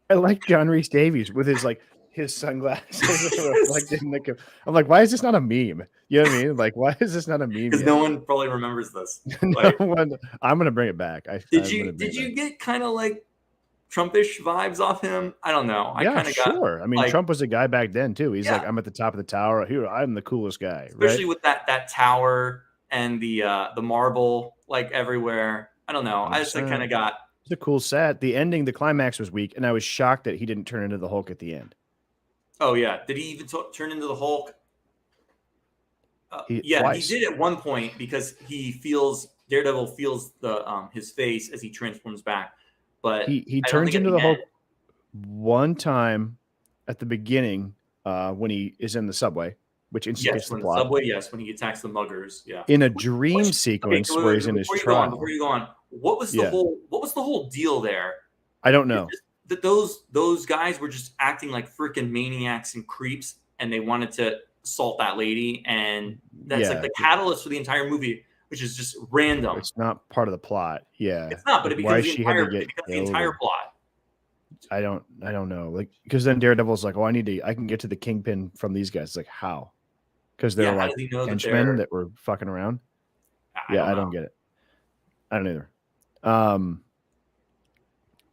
I like John Rhys Davies with his sunglasses reflected in the. I'm like, why is this not a meme? You know what I mean? Like, why is this not a meme? Because no one probably remembers this. No one. I'm gonna bring it back. Did you get kind of like Trumpish vibes off him? I don't know. Sure. I mean, Trump was a guy back then too. He's like, I'm at the top of the tower. Here, I'm the coolest guy. Especially with that tower and the marble like everywhere. I don't know. I just kind of got. It's a cool set. The ending, the climax was weak, and I was shocked that he didn't turn into the Hulk at the end. Oh yeah, did he even turn into the Hulk? He did at one point because Daredevil feels his face as he transforms back. But he turns into the Hulk one time at the beginning when he is in the subway, which instigates the plot. Subway, yes, when he attacks the muggers, yeah. In a dream sequence where he's in his trial. Before you go on, what was the whole deal there? I don't know. That those guys were just acting like freaking maniacs and creeps, and they wanted to assault that lady, and that's like the catalyst for the entire movie, which is just random. It's not part of the plot. Yeah, it's not, but it becomes the entire plot. I don't know, like, because then Daredevil's like, oh, I can get to the Kingpin from these guys. It's like, how? Because they're like henchmen that were fucking around. I don't get it. I don't either.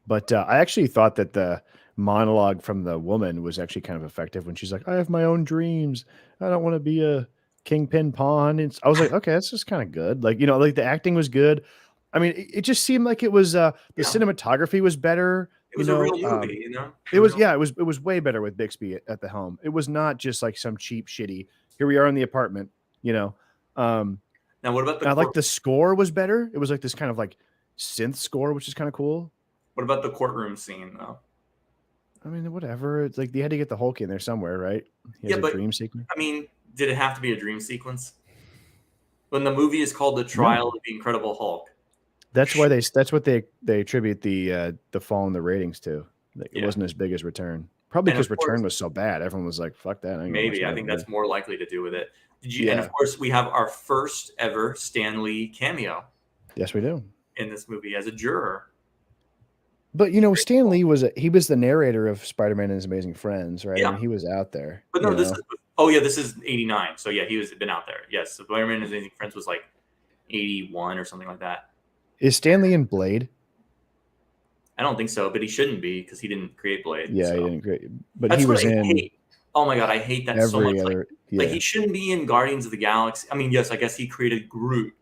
But I actually thought that the monologue from the woman was actually kind of effective when she's like, I have my own dreams. I don't want to be a Kingpin pawn. I was like, okay, that's just kind of good. Like, like the acting was good. I mean, it just seemed like it was the cinematography was better. It was a real movie, It was way better with Bixby at the helm. It was not just like some cheap, shitty. Here we are in the apartment, Now, what about like the score was better. It was like this kind of like synth score, which is kind of cool. What about the courtroom scene, though? I mean, whatever. It's like they had to get the Hulk in there somewhere, right? But dream sequence. I mean, did it have to be a dream sequence? When the movie is called The Trial of the Incredible Hulk. That's why that's what they attribute the fall in the ratings to. It wasn't as big as Return. Probably because Return was so bad. Everyone was like, fuck that. Maybe. I think that's more likely to do with it. And of course, we have our first ever Stan Lee cameo. Yes, we do. In this movie as a juror. But Stan Lee was the narrator of Spider-Man and His Amazing Friends, right? Yeah. And he was out there. But no, this is 89. So yeah, he been out there. Yes, Spider-Man and His Amazing Friends was like 81 or something like that. Is Stan Lee in Blade? I don't think so, but he shouldn't be because he didn't create Blade. Yeah, he didn't create. But he was in. Oh my god, I hate that so much. Like he shouldn't be in Guardians of the Galaxy. I mean, yes, I guess he created Groot,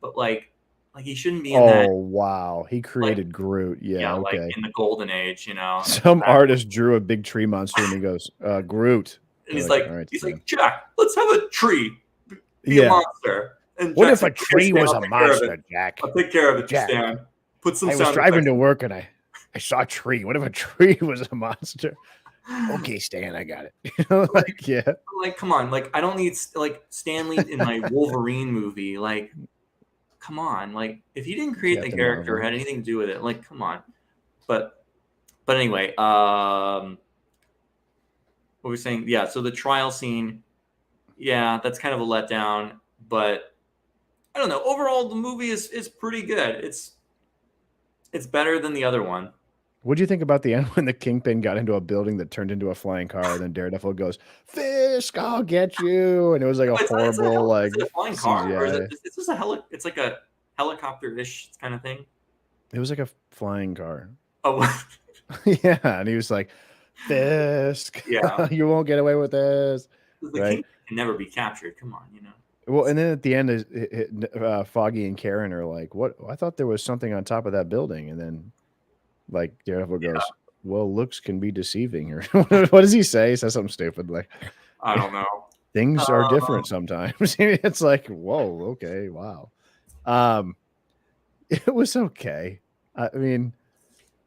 but like he shouldn't be in that. Oh wow, he created Groot. Yeah, okay. Like in the Golden Age, Some artist drew a big tree monster and he goes, Groot. And he's like, Jack, let's have a tree be a monster. And what if a tree was a monster, Jack? I'll take care of it, Jack. Stan. Put some. I was driving to work and I saw a tree. What if a tree was a monster? Okay, Stan, I got it. Like, come on. Like, I don't need like Stan Lee in my Wolverine movie. Like, come on, like if he didn't create the Captain character or Marvel. had anything to do with it, like come on. But anyway, what we're saying, yeah. So the trial scene, yeah, that's kind of a letdown. But I don't know. Overall, the movie is pretty good. It's better than the other one. What do you think about the end when the Kingpin got into a building that turned into a flying car, and then Daredevil goes, "Fisk, I'll get you," and it was like a horrible like is it a flying car, or CGI. is this a It's like a helicopter-ish kind of thing. It was like a flying car. Oh, Yeah, and he was like, "Fisk, yeah. you won't get away with this." The Right. king can never be captured. Come on, you know. Well, and then at the end, Foggy and Karen are like, "What? I thought there was something on top of that building," and then like Daredevil goes, "Well, looks can be deceiving." Or what does he say? He says something stupid like, I don't know. "Things are different sometimes." It's like, whoa, okay, wow. It was okay. I mean,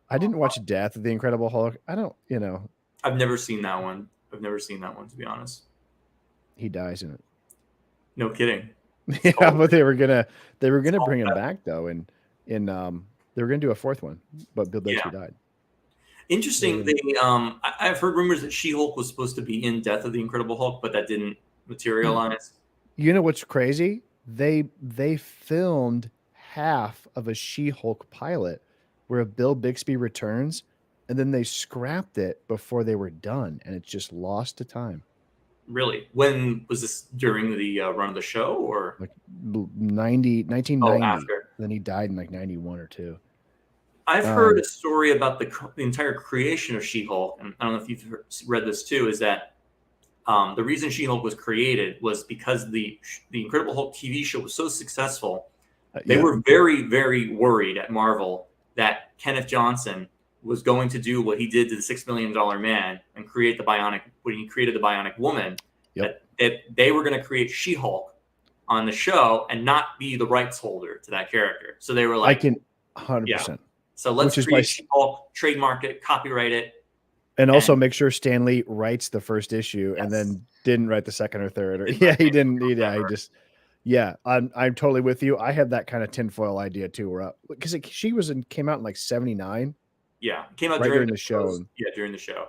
I didn't watch Death of the Incredible Hulk. I don't, I've never seen that one. To be honest. he dies in it. No kidding. Yeah, but they were gonna bring him back though, and they were gonna do a fourth one, but Bill Bixby died. Interesting. I've heard rumors that She-Hulk was supposed to be in Death of the Incredible Hulk, but that didn't materialize. You know what's crazy? They filmed half of a She-Hulk pilot where Bill Bixby returns, and then they scrapped it before they were done, and it's just lost to time. Really? When was this? During the run of the show, or Like 1990. Oh, after. Then he died in like 91 or 2. I've heard a story about the entire creation of She-Hulk, and I don't know if you've read this too. Is that the reason She-Hulk was created was because the Incredible Hulk TV show was so successful. They were very, very worried at Marvel that Kenneth Johnson was going to do what he did to the $6 Million Man and create when he created the Bionic Woman. Yep. That they were going to create She-Hulk on the show and not be the rights holder to that character. So they were like, I can 100%. Yeah. So let's create She-Hulk, trademark it, copyright it. And also make sure Stan Lee writes the first issue and then didn't write the second or third. He didn't. I'm totally with you. I had that kind of tinfoil idea too, because came out in like 79. Yeah, it came out right during the show. Yeah, during the show.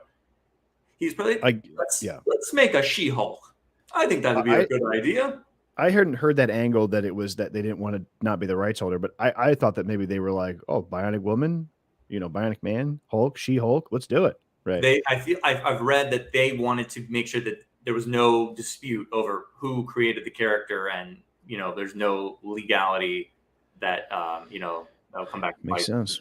He's probably let's make a She-Hulk. I think that would be a good idea. I hadn't heard that angle that it was that they didn't want to not be the rights holder, but I thought that maybe they were like, oh, Bionic Woman, Bionic Man, Hulk, She-Hulk, let's do it. Right. I've read that they wanted to make sure that there was no dispute over who created the character, and there's no legality that that'll come back. Makes sense.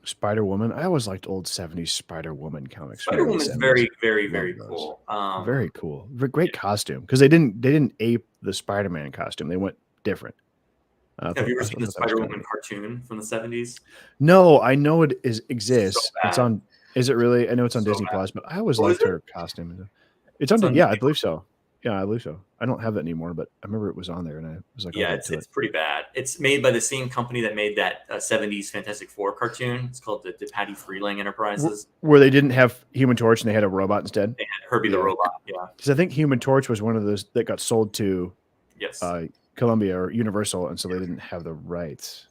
Spider-Woman. I always liked old 70s Spider-Woman comics. Spider-Woman is very, very, very cool. Very cool. Great costume, because they didn't ape the Spider-Man costume. They went different. Have you ever seen the Spider-Woman cartoon from the 70s? No, I know it exists. So It's on. Is it really? I know it's on Disney Plus, but I always liked her costume. It's on. Yeah, I believe so. Yeah, I believe so. I don't have it anymore, but I remember it was on there, and I was like, yeah, it's pretty bad. It's made by the same company that made that 70s Fantastic Four cartoon. It's called the Patty Freeling Enterprises. Where they didn't have Human Torch and they had a robot instead. They had Herbie the Robot. Yeah, because I think Human Torch was one of those that got sold to Columbia or Universal, and so they didn't have the rights.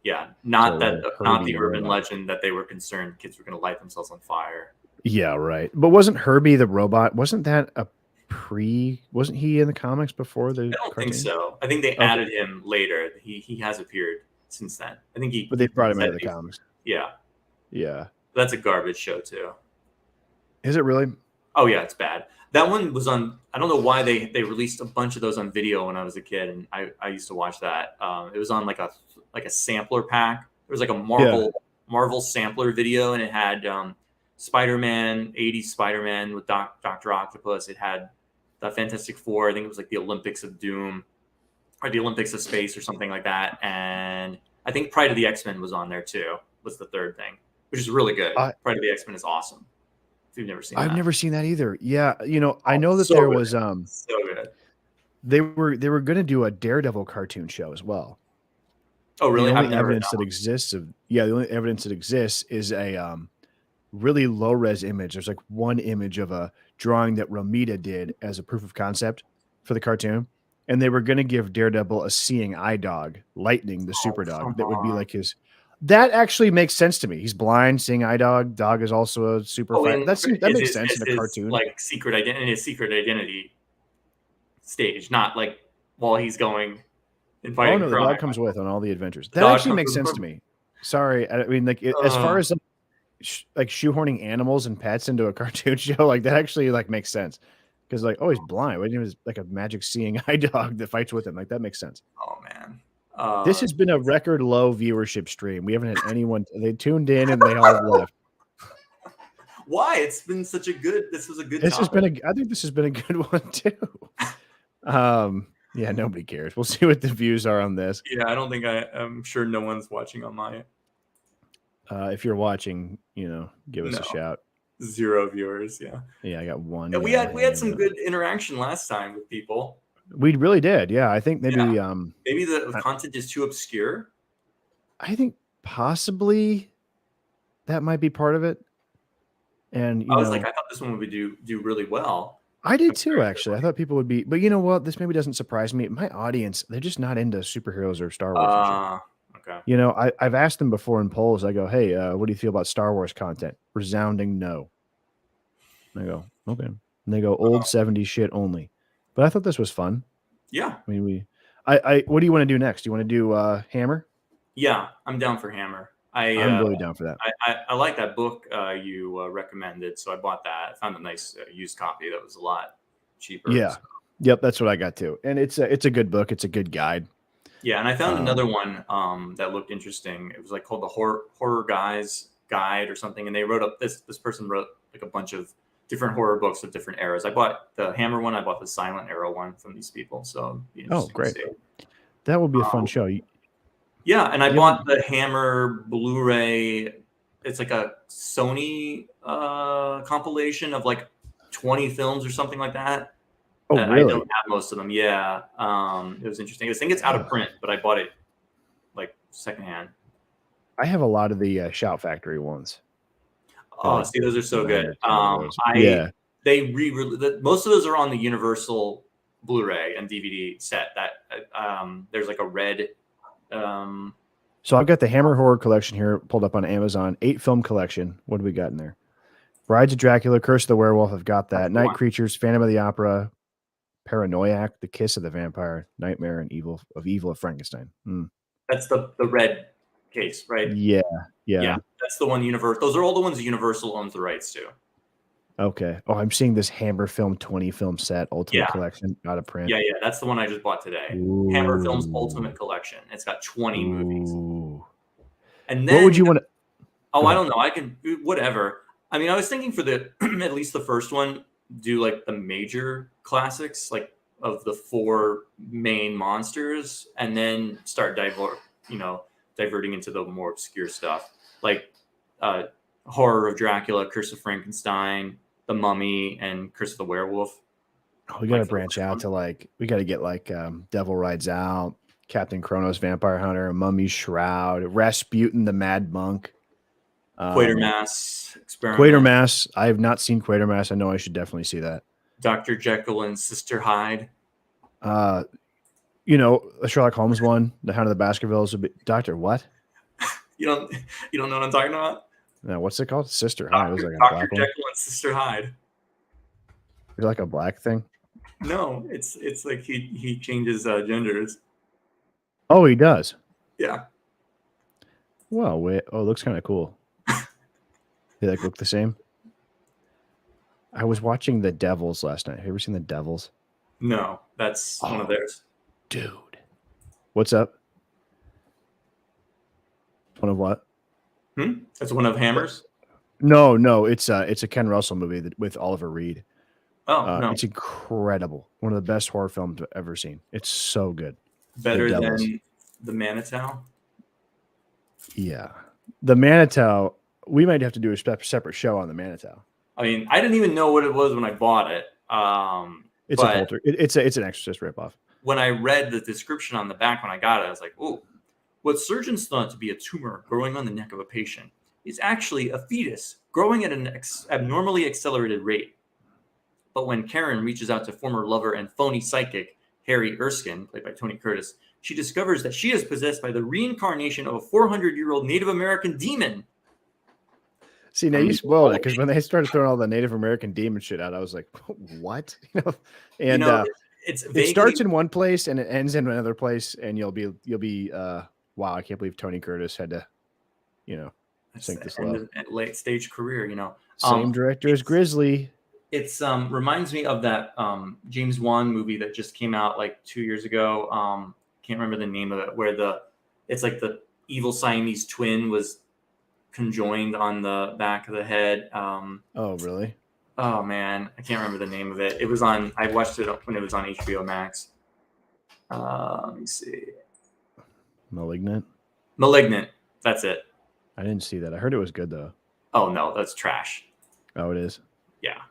Yeah, not the urban legend that they were concerned kids were going to light themselves on fire. Yeah, right. But wasn't Herbie the Robot? Wasn't that wasn't he in the comics before the? I don't think so. I think they added him later. He has appeared since then. I think But they brought him into the comics. Yeah. Yeah. That's a garbage show too. Is it really? Oh yeah, it's bad. That one was on. I don't know why they released a bunch of those on video when I was a kid, and I used to watch that. It was on like a sampler pack. There was like a Marvel sampler video, and it had Spider-Man, 80s Spider-Man with Dr. Octopus. It had the Fantastic Four. I think it was like the Olympics of Doom or the Olympics of Space or something like that. And I think Pride of the X-Men was on there too, was the third thing, which is really good. Pride of the X-Men is awesome. If you've never seen that. I've never seen that either. Yeah. I know that there was so good. They were going to do a Daredevil cartoon show as well. Oh, really? The only evidence that exists is a really low res image. There's like one image of a drawing that Romita did as a proof of concept for the cartoon, and they were going to give Daredevil a seeing eye dog, Lightning, the super dog, that would be like his. That actually makes sense to me. He's blind, seeing eye dog. Dog is also a super. That makes sense in a cartoon. Like secret identity stage, not like while he's going and fighting. Oh no, the dog comes with on all the adventures. That actually makes sense to me. Sorry, I mean, like as far as like shoehorning animals and pets into a cartoon show, like that actually like makes sense. Because like, oh, he's blind. What was like a magic seeing eye dog that fights with him? Like that makes sense. Oh man, this has been a record low viewership stream. We haven't had anyone. They tuned in and they all left. Why? It's been such a good. This was a good. This topic. Has been I think this has been a good one too. Yeah, nobody cares. We'll see what the views are on this. Yeah, I don't think I'm sure no one's watching on my. If you're watching, give us a shout. 0 viewers. Yeah, I got 1. Yeah, we had some good interaction last time with people. We really did. Yeah, I think maybe maybe the content is too obscure. I think possibly that might be part of it. And I thought this one would do really well. I did too, actually. I thought people would be, but you know what? This maybe doesn't surprise me. My audience, they're just not into superheroes or Star Wars. Okay. I've asked them before in polls. I go, hey, what do you feel about Star Wars content? Resounding no. And I go, okay. And they go, old 70s shit only. But I thought this was fun. Yeah. I mean, what do you want to do next? Do you want to do Hammer? Yeah, I'm down for Hammer. I'm really down for that. I like that book you recommended, so I bought that. I found a nice used copy that was a lot cheaper. Yeah. So. Yep, that's what I got too. And it's a good book. It's a good guide. Yeah, and I found another one that looked interesting. It was like called the Horror Guys Guide or something, and they wrote up this person wrote like a bunch of different horror books of different eras. I bought the Hammer one. I bought the Silent Era one from these people. So great. That would be a fun show. Yeah, and I bought the Hammer Blu-ray. It's like a Sony compilation of like 20 films or something like that. Oh, really? I don't have most of them. Yeah, it was interesting. I think it's out of print, but I bought it like secondhand. I have a lot of the Shout Factory ones. Oh, see, those are so good. They most of those are on the Universal Blu-ray and DVD set. That there's like a red. So I've got the Hammer Horror Collection here pulled up on Amazon. 8-film collection. What do we got in there? Brides of Dracula, Curse of the Werewolf. I've got that. Night Creatures, Phantom of the Opera, Paranoiac, The Kiss of the Vampire, Nightmare and Evil of Frankenstein. That's the red case, right? Yeah. That's the one Universal. Those are all the ones Universal owns the rights to. Okay. Oh, I'm seeing this Hammer Film 20-film set Ultimate Collection out of print. Yeah. That's the one I just bought today. Ooh. Hammer Films Ultimate Collection. It's got 20 movies. And then what would you want to? Oh, I don't know. I can whatever. I mean, I was thinking for the at least the first one, do like the major classics, like of the 4 main monsters, and then start diverting into the more obscure stuff, like Horror of Dracula, Curse of Frankenstein, The Mummy, and Curse of the Werewolf. Oh, we got to branch out to we got to get Devil Rides Out, Captain Kronos, Vampire Hunter, Mummy's Shroud, Rasputin, the Mad Monk. Quatermass Experiment. Quatermass. I have not seen Quatermass. I know I should definitely see that. Dr. Jekyll and Sister Hyde. A Sherlock Holmes one, The Hound of the Baskervilles. Doctor what? You don't know what I'm talking about? No, what's it called? Sister Hyde. Dr. Jekyll and Sister Hyde. Is it like a black thing? No, it's like he changes genders. Oh, he does. Yeah. Well, wait. Oh, it looks kind of cool. They look the same. I was watching The Devils last night. Have you ever seen The Devils? No, that's one of theirs. Dude. What's up? One of what? That's one of Hammer's? No. It's a Ken Russell movie with Oliver Reed. Oh, no. It's incredible. One of the best horror films I've ever seen. It's so good. Better than The Manitou? Yeah. The Manitou, we might have to do a separate show on The Manitou. I mean, I didn't even know what it was when I bought it. It's an Exorcist ripoff. When I read the description on the back when I got it, I was like, "Oh, what surgeons thought to be a tumor growing on the neck of a patient is actually a fetus growing at an abnormally accelerated rate. But when Karen reaches out to former lover and phony psychic Harry Erskine, played by Tony Curtis, she discovers that she is possessed by the reincarnation of a 400-year-old Native American demon. See, now you spoiled it, because when they started throwing all the Native American demon shit out, I was like, what? And it's it starts in one place and it ends in another place, and you'll be wow, I can't believe Tony Curtis had to, sink this low. Late stage career, Same director as Grizzly. It's reminds me of that James Wan movie that just came out like 2 years ago. Can't remember the name of it, where it's like the evil Siamese twin was conjoined on the back of the head. Oh, really? Oh man, I can't remember the name of it. It was on. I watched it when it was on HBO Max. Let me see. Malignant. That's it. I didn't see that. I heard it was good though. Oh no, that's trash. Oh, it is. Yeah,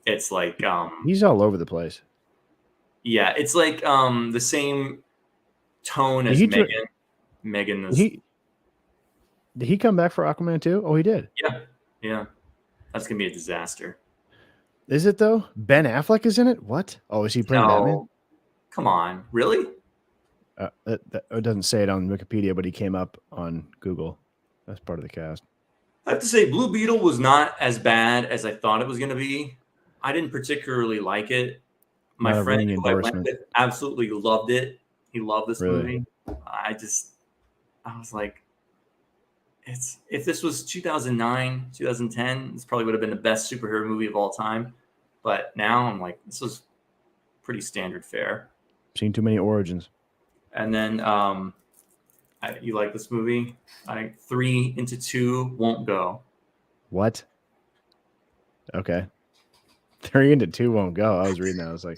it's like he's all over the place. Yeah, it's like the same tone as Megan. Megan is. Did he come back for Aquaman 2? Oh, he did. Yeah. That's gonna be a disaster. Is it though? Ben Affleck is in it. What? Oh, is he playing Batman? Come on, really? It doesn't say it on Wikipedia, but he came up on Google. That's part of the cast. I have to say, Blue Beetle was not as bad as I thought it was going to be. I didn't particularly like it. My friend who I went with absolutely loved it. He loved this movie. I was like, if this was 2009, 2010, this probably would have been the best superhero movie of all time. But now I'm like, this was pretty standard fare. Seen too many origins. And then you like this movie? 3 into 2 won't go. What? Okay. 3 into 2 won't go. I was reading that. I was like,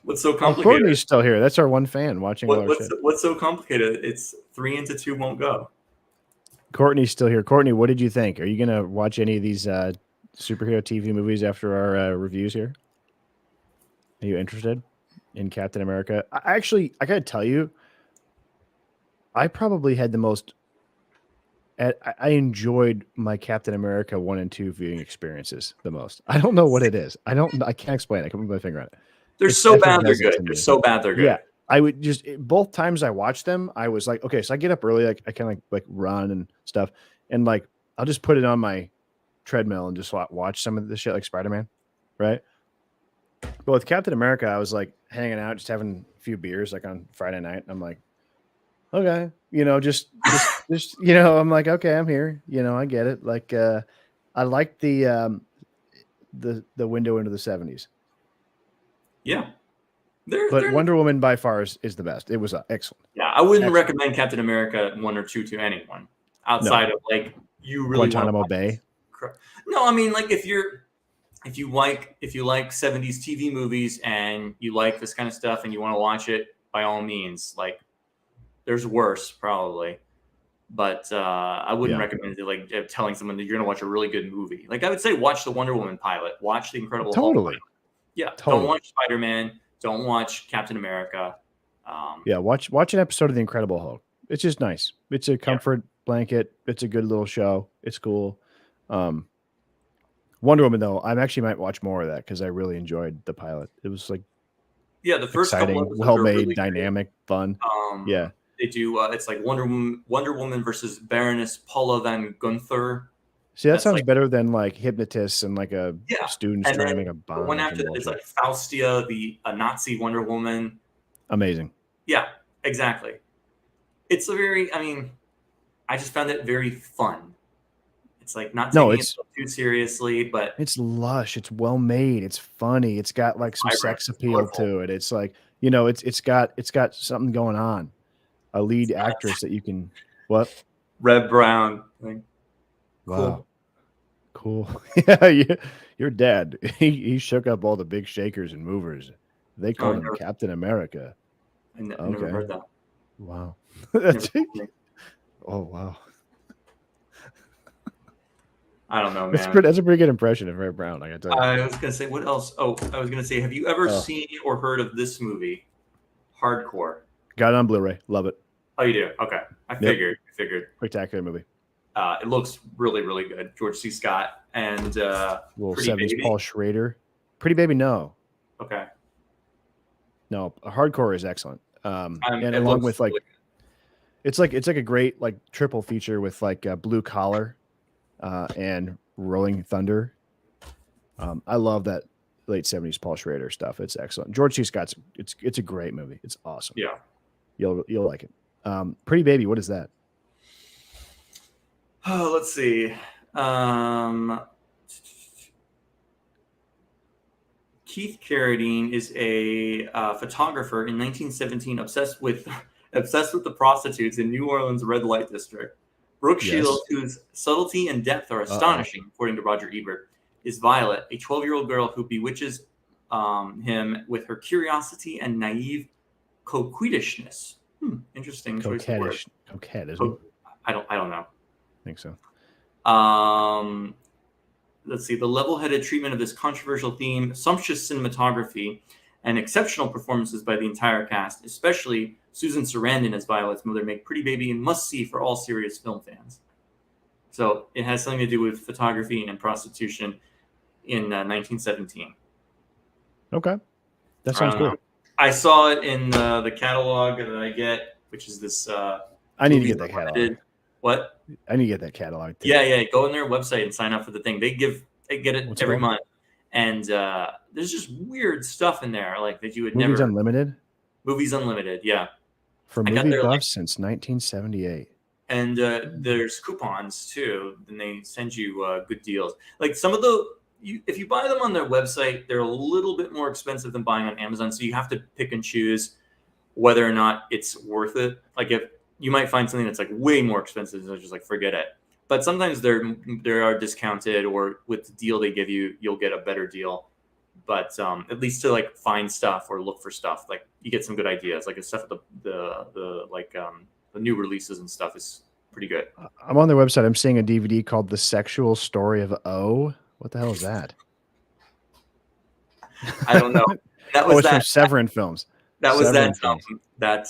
what's so complicated? Courtney's still here. That's our one fan watching all our shit. What's so complicated? It's 3 into 2 won't go. Courtney's still here. Courtney, what did you think? Are you going to watch any of these superhero TV movies after our reviews here? Are you interested in Captain America? I got to tell you, I probably had the most. I enjoyed my Captain America 1 and 2 viewing experiences the most. I don't know what it is. I can't explain it. I can't put my finger on it. They're so bad they're good. They're so bad they're good. Yeah. I would just both times I watched them, I was like, okay, so I get up early, like I kind of like run and stuff, and like I'll just put it on my treadmill and just watch some of the shit like Spider-Man, right? But with Captain America, I was like hanging out, just having a few beers like on Friday night. And I'm like, okay, just I'm like, okay, I'm here. I get it. Like, I like the window into the 70s. Yeah. But Wonder Woman by far is the best. It was excellent. Yeah, I wouldn't recommend Captain America 1 or 2 to anyone outside of like you really Guantanamo Bay. No, I mean like if you like 70s TV movies and you like this kind of stuff and you want to watch it, by all means. Like there's worse probably, but I wouldn't recommend it. Like telling someone that you're gonna watch a really good movie. Like I would say watch the Wonder Woman pilot, watch the Incredible Hulk pilot. Yeah, totally. Don't watch Spider-Man. Don't watch Captain America. Watch an episode of The Incredible Hulk. It's just nice. It's a comfort blanket. It's a good little show. It's cool. Wonder Woman, though, I actually might watch more of that because I really enjoyed the pilot. It was like the first exciting, well-made, really dynamic, fun. They do. It's like Wonder Woman versus Baroness Paula van Gunther. See, that sounds better than like Hypnotist and like a student's trying to make a bomb. One after that is like Faustia, a Nazi Wonder Woman. Amazing. Yeah, exactly. It's I just found it very fun. It's like not taking it too seriously, but it's lush. It's well made. It's funny. It's got like some sex appeal to it. It's like, it's got something going on. A lead actress that you can Red Brown. Wow. Cool. Yeah, your dad, he shook up all the big shakers and movers. They called him Captain America. I never heard that. Wow. Oh, wow. I don't know, man. That's a pretty good impression of Red Brown, I gotta tell you. I was going to say, what else? Oh, I was going to say, have you ever seen or heard of this movie, Hardcore? Got it on Blu-ray. Love it. Oh, you do? Okay. I figured. Spectacular movie. It looks really, really good. George C. Scott and Little 70s Paul Schrader. Pretty Baby, no. Okay. No, hardcore is excellent. And it along looks with like, really it's like a great like triple feature with like Blue Collar, and Rolling Thunder. I love that late 70s Paul Schrader stuff. It's excellent. George C. Scott's it's a great movie. It's awesome. yeah. You'll like it. Pretty Baby, what is that? Oh, let's see. Keith Carradine is a photographer in 1917, obsessed with the prostitutes in New Orleans' red light district. Brooke Yes. Shields, whose subtlety and depth are astonishing, according to Roger Ebert, is Violet, a 12-year-old girl who bewitches him with her curiosity and naive coquettishness. Interesting choice of words. Coquette, isn't it? I don't know. I think so. Let's see. The level-headed treatment of this controversial theme, sumptuous cinematography, and exceptional performances by the entire cast, especially Susan Sarandon as Violet's mother, make Pretty Baby a must-see for all serious film fans. So it has something to do with photography and prostitution in 1917. Okay, that sounds cool. I saw it in the catalog that I get, which is this. I need to get that catalog. What? I need to get that catalog too. Yeah. Go on their website and sign up for the thing. They get it What's every it month, and there's just weird stuff in there, like that you would Movies never. Unlimited. Movies Unlimited, yeah. For movie buffs since 1978. And there's coupons too, and they send you good deals. Like some of if you buy them on their website, they're a little bit more expensive than buying on Amazon. So you have to pick and choose whether or not it's worth it. Like if you might find something that's like way more expensive, so just like forget it. But sometimes they are discounted, or with the deal they give you, you'll get a better deal. But at least to like find stuff or look for stuff, like you get some good ideas. Like the stuff at the new releases and stuff is pretty good. I'm on their website. I'm seeing a DVD called The Sexual Story of O. What the hell is that? I don't know. That was it's from Severin Films. That was Severin that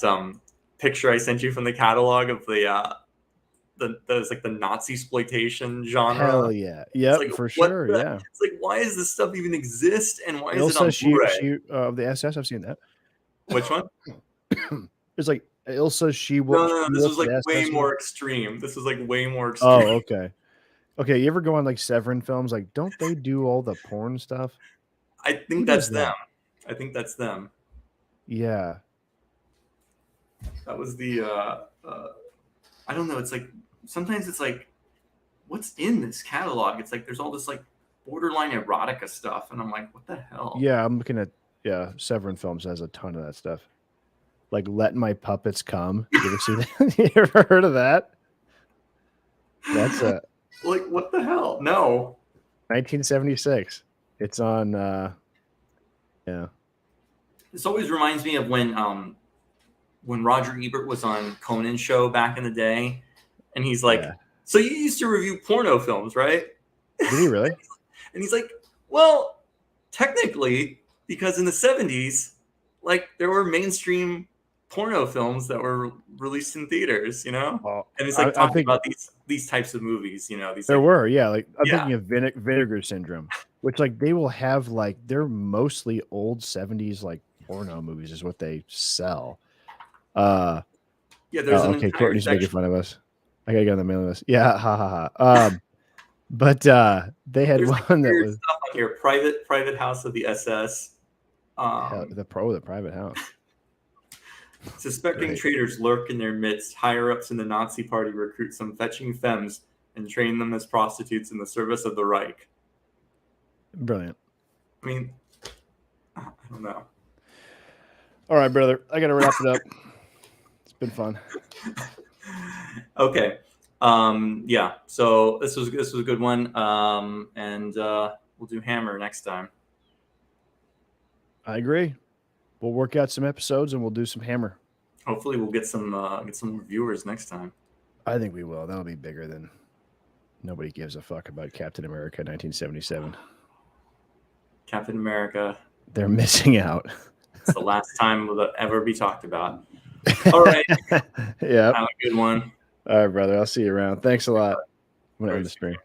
picture I sent you from the catalog of the like the Nazi exploitation genre. Hell yeah, yep, like, for sure. Yeah, it's like, why does this stuff even exist, and why is it on Blu-ray? Of the SS, I've seen that. Which one? It's like Ilsa. No. This was like way more extreme. This was like way more extreme. Oh, okay. Okay, you ever go on like Severin Films? Like, don't they do all the porn stuff? I think that's them. I think that's them. Yeah. That was the. I don't know. It's like sometimes it's like, what's in this catalog? It's like there's all this like borderline erotica stuff, and I'm like, what the hell? Yeah, I'm looking at Severin Films has a ton of that stuff. Like Let My Puppets Come. You ever see that? You ever heard of that? That's a like what the hell? No. 1976. It's on yeah. This always reminds me of when Roger Ebert was on Conan's show back in the day, and he's like, so you used to review porno films, right? Did he really? And he's like, well, technically, because in the 70s, like there were mainstream porno films that were released in theaters, you know? And it's like talking about these types of movies, you know? There were, yeah. Like I'm thinking of Vinegar Syndrome, which like they will have like they're mostly old 70s like porno movies is what they sell. Yeah, there's an okay, Courtney's making fun of us. I gotta get on the mailing list. Yeah, ha. But they had one that was stuff on here. Private House of the SS. The Private House. Suspecting traitors lurk in their midst. Higher-ups in the Nazi party recruit some fetching femmes and train them as prostitutes in the service of the Reich. Brilliant. I mean, I don't know. All right, brother. I gotta wrap it up. It's been fun. Okay. Yeah. So this was a good one. And we'll do Hammer next time. I agree. We'll work out some episodes and we'll do some Hammer. Hopefully, we'll get some reviewers next time. I think we will. That'll be bigger than nobody gives a fuck about Captain America 1977. Captain America. They're missing out. It's the last time we'll ever be talked about. All right. Yeah. Have a good one. All right, brother. I'll see you around. Thanks a lot. I'm going to end the stream.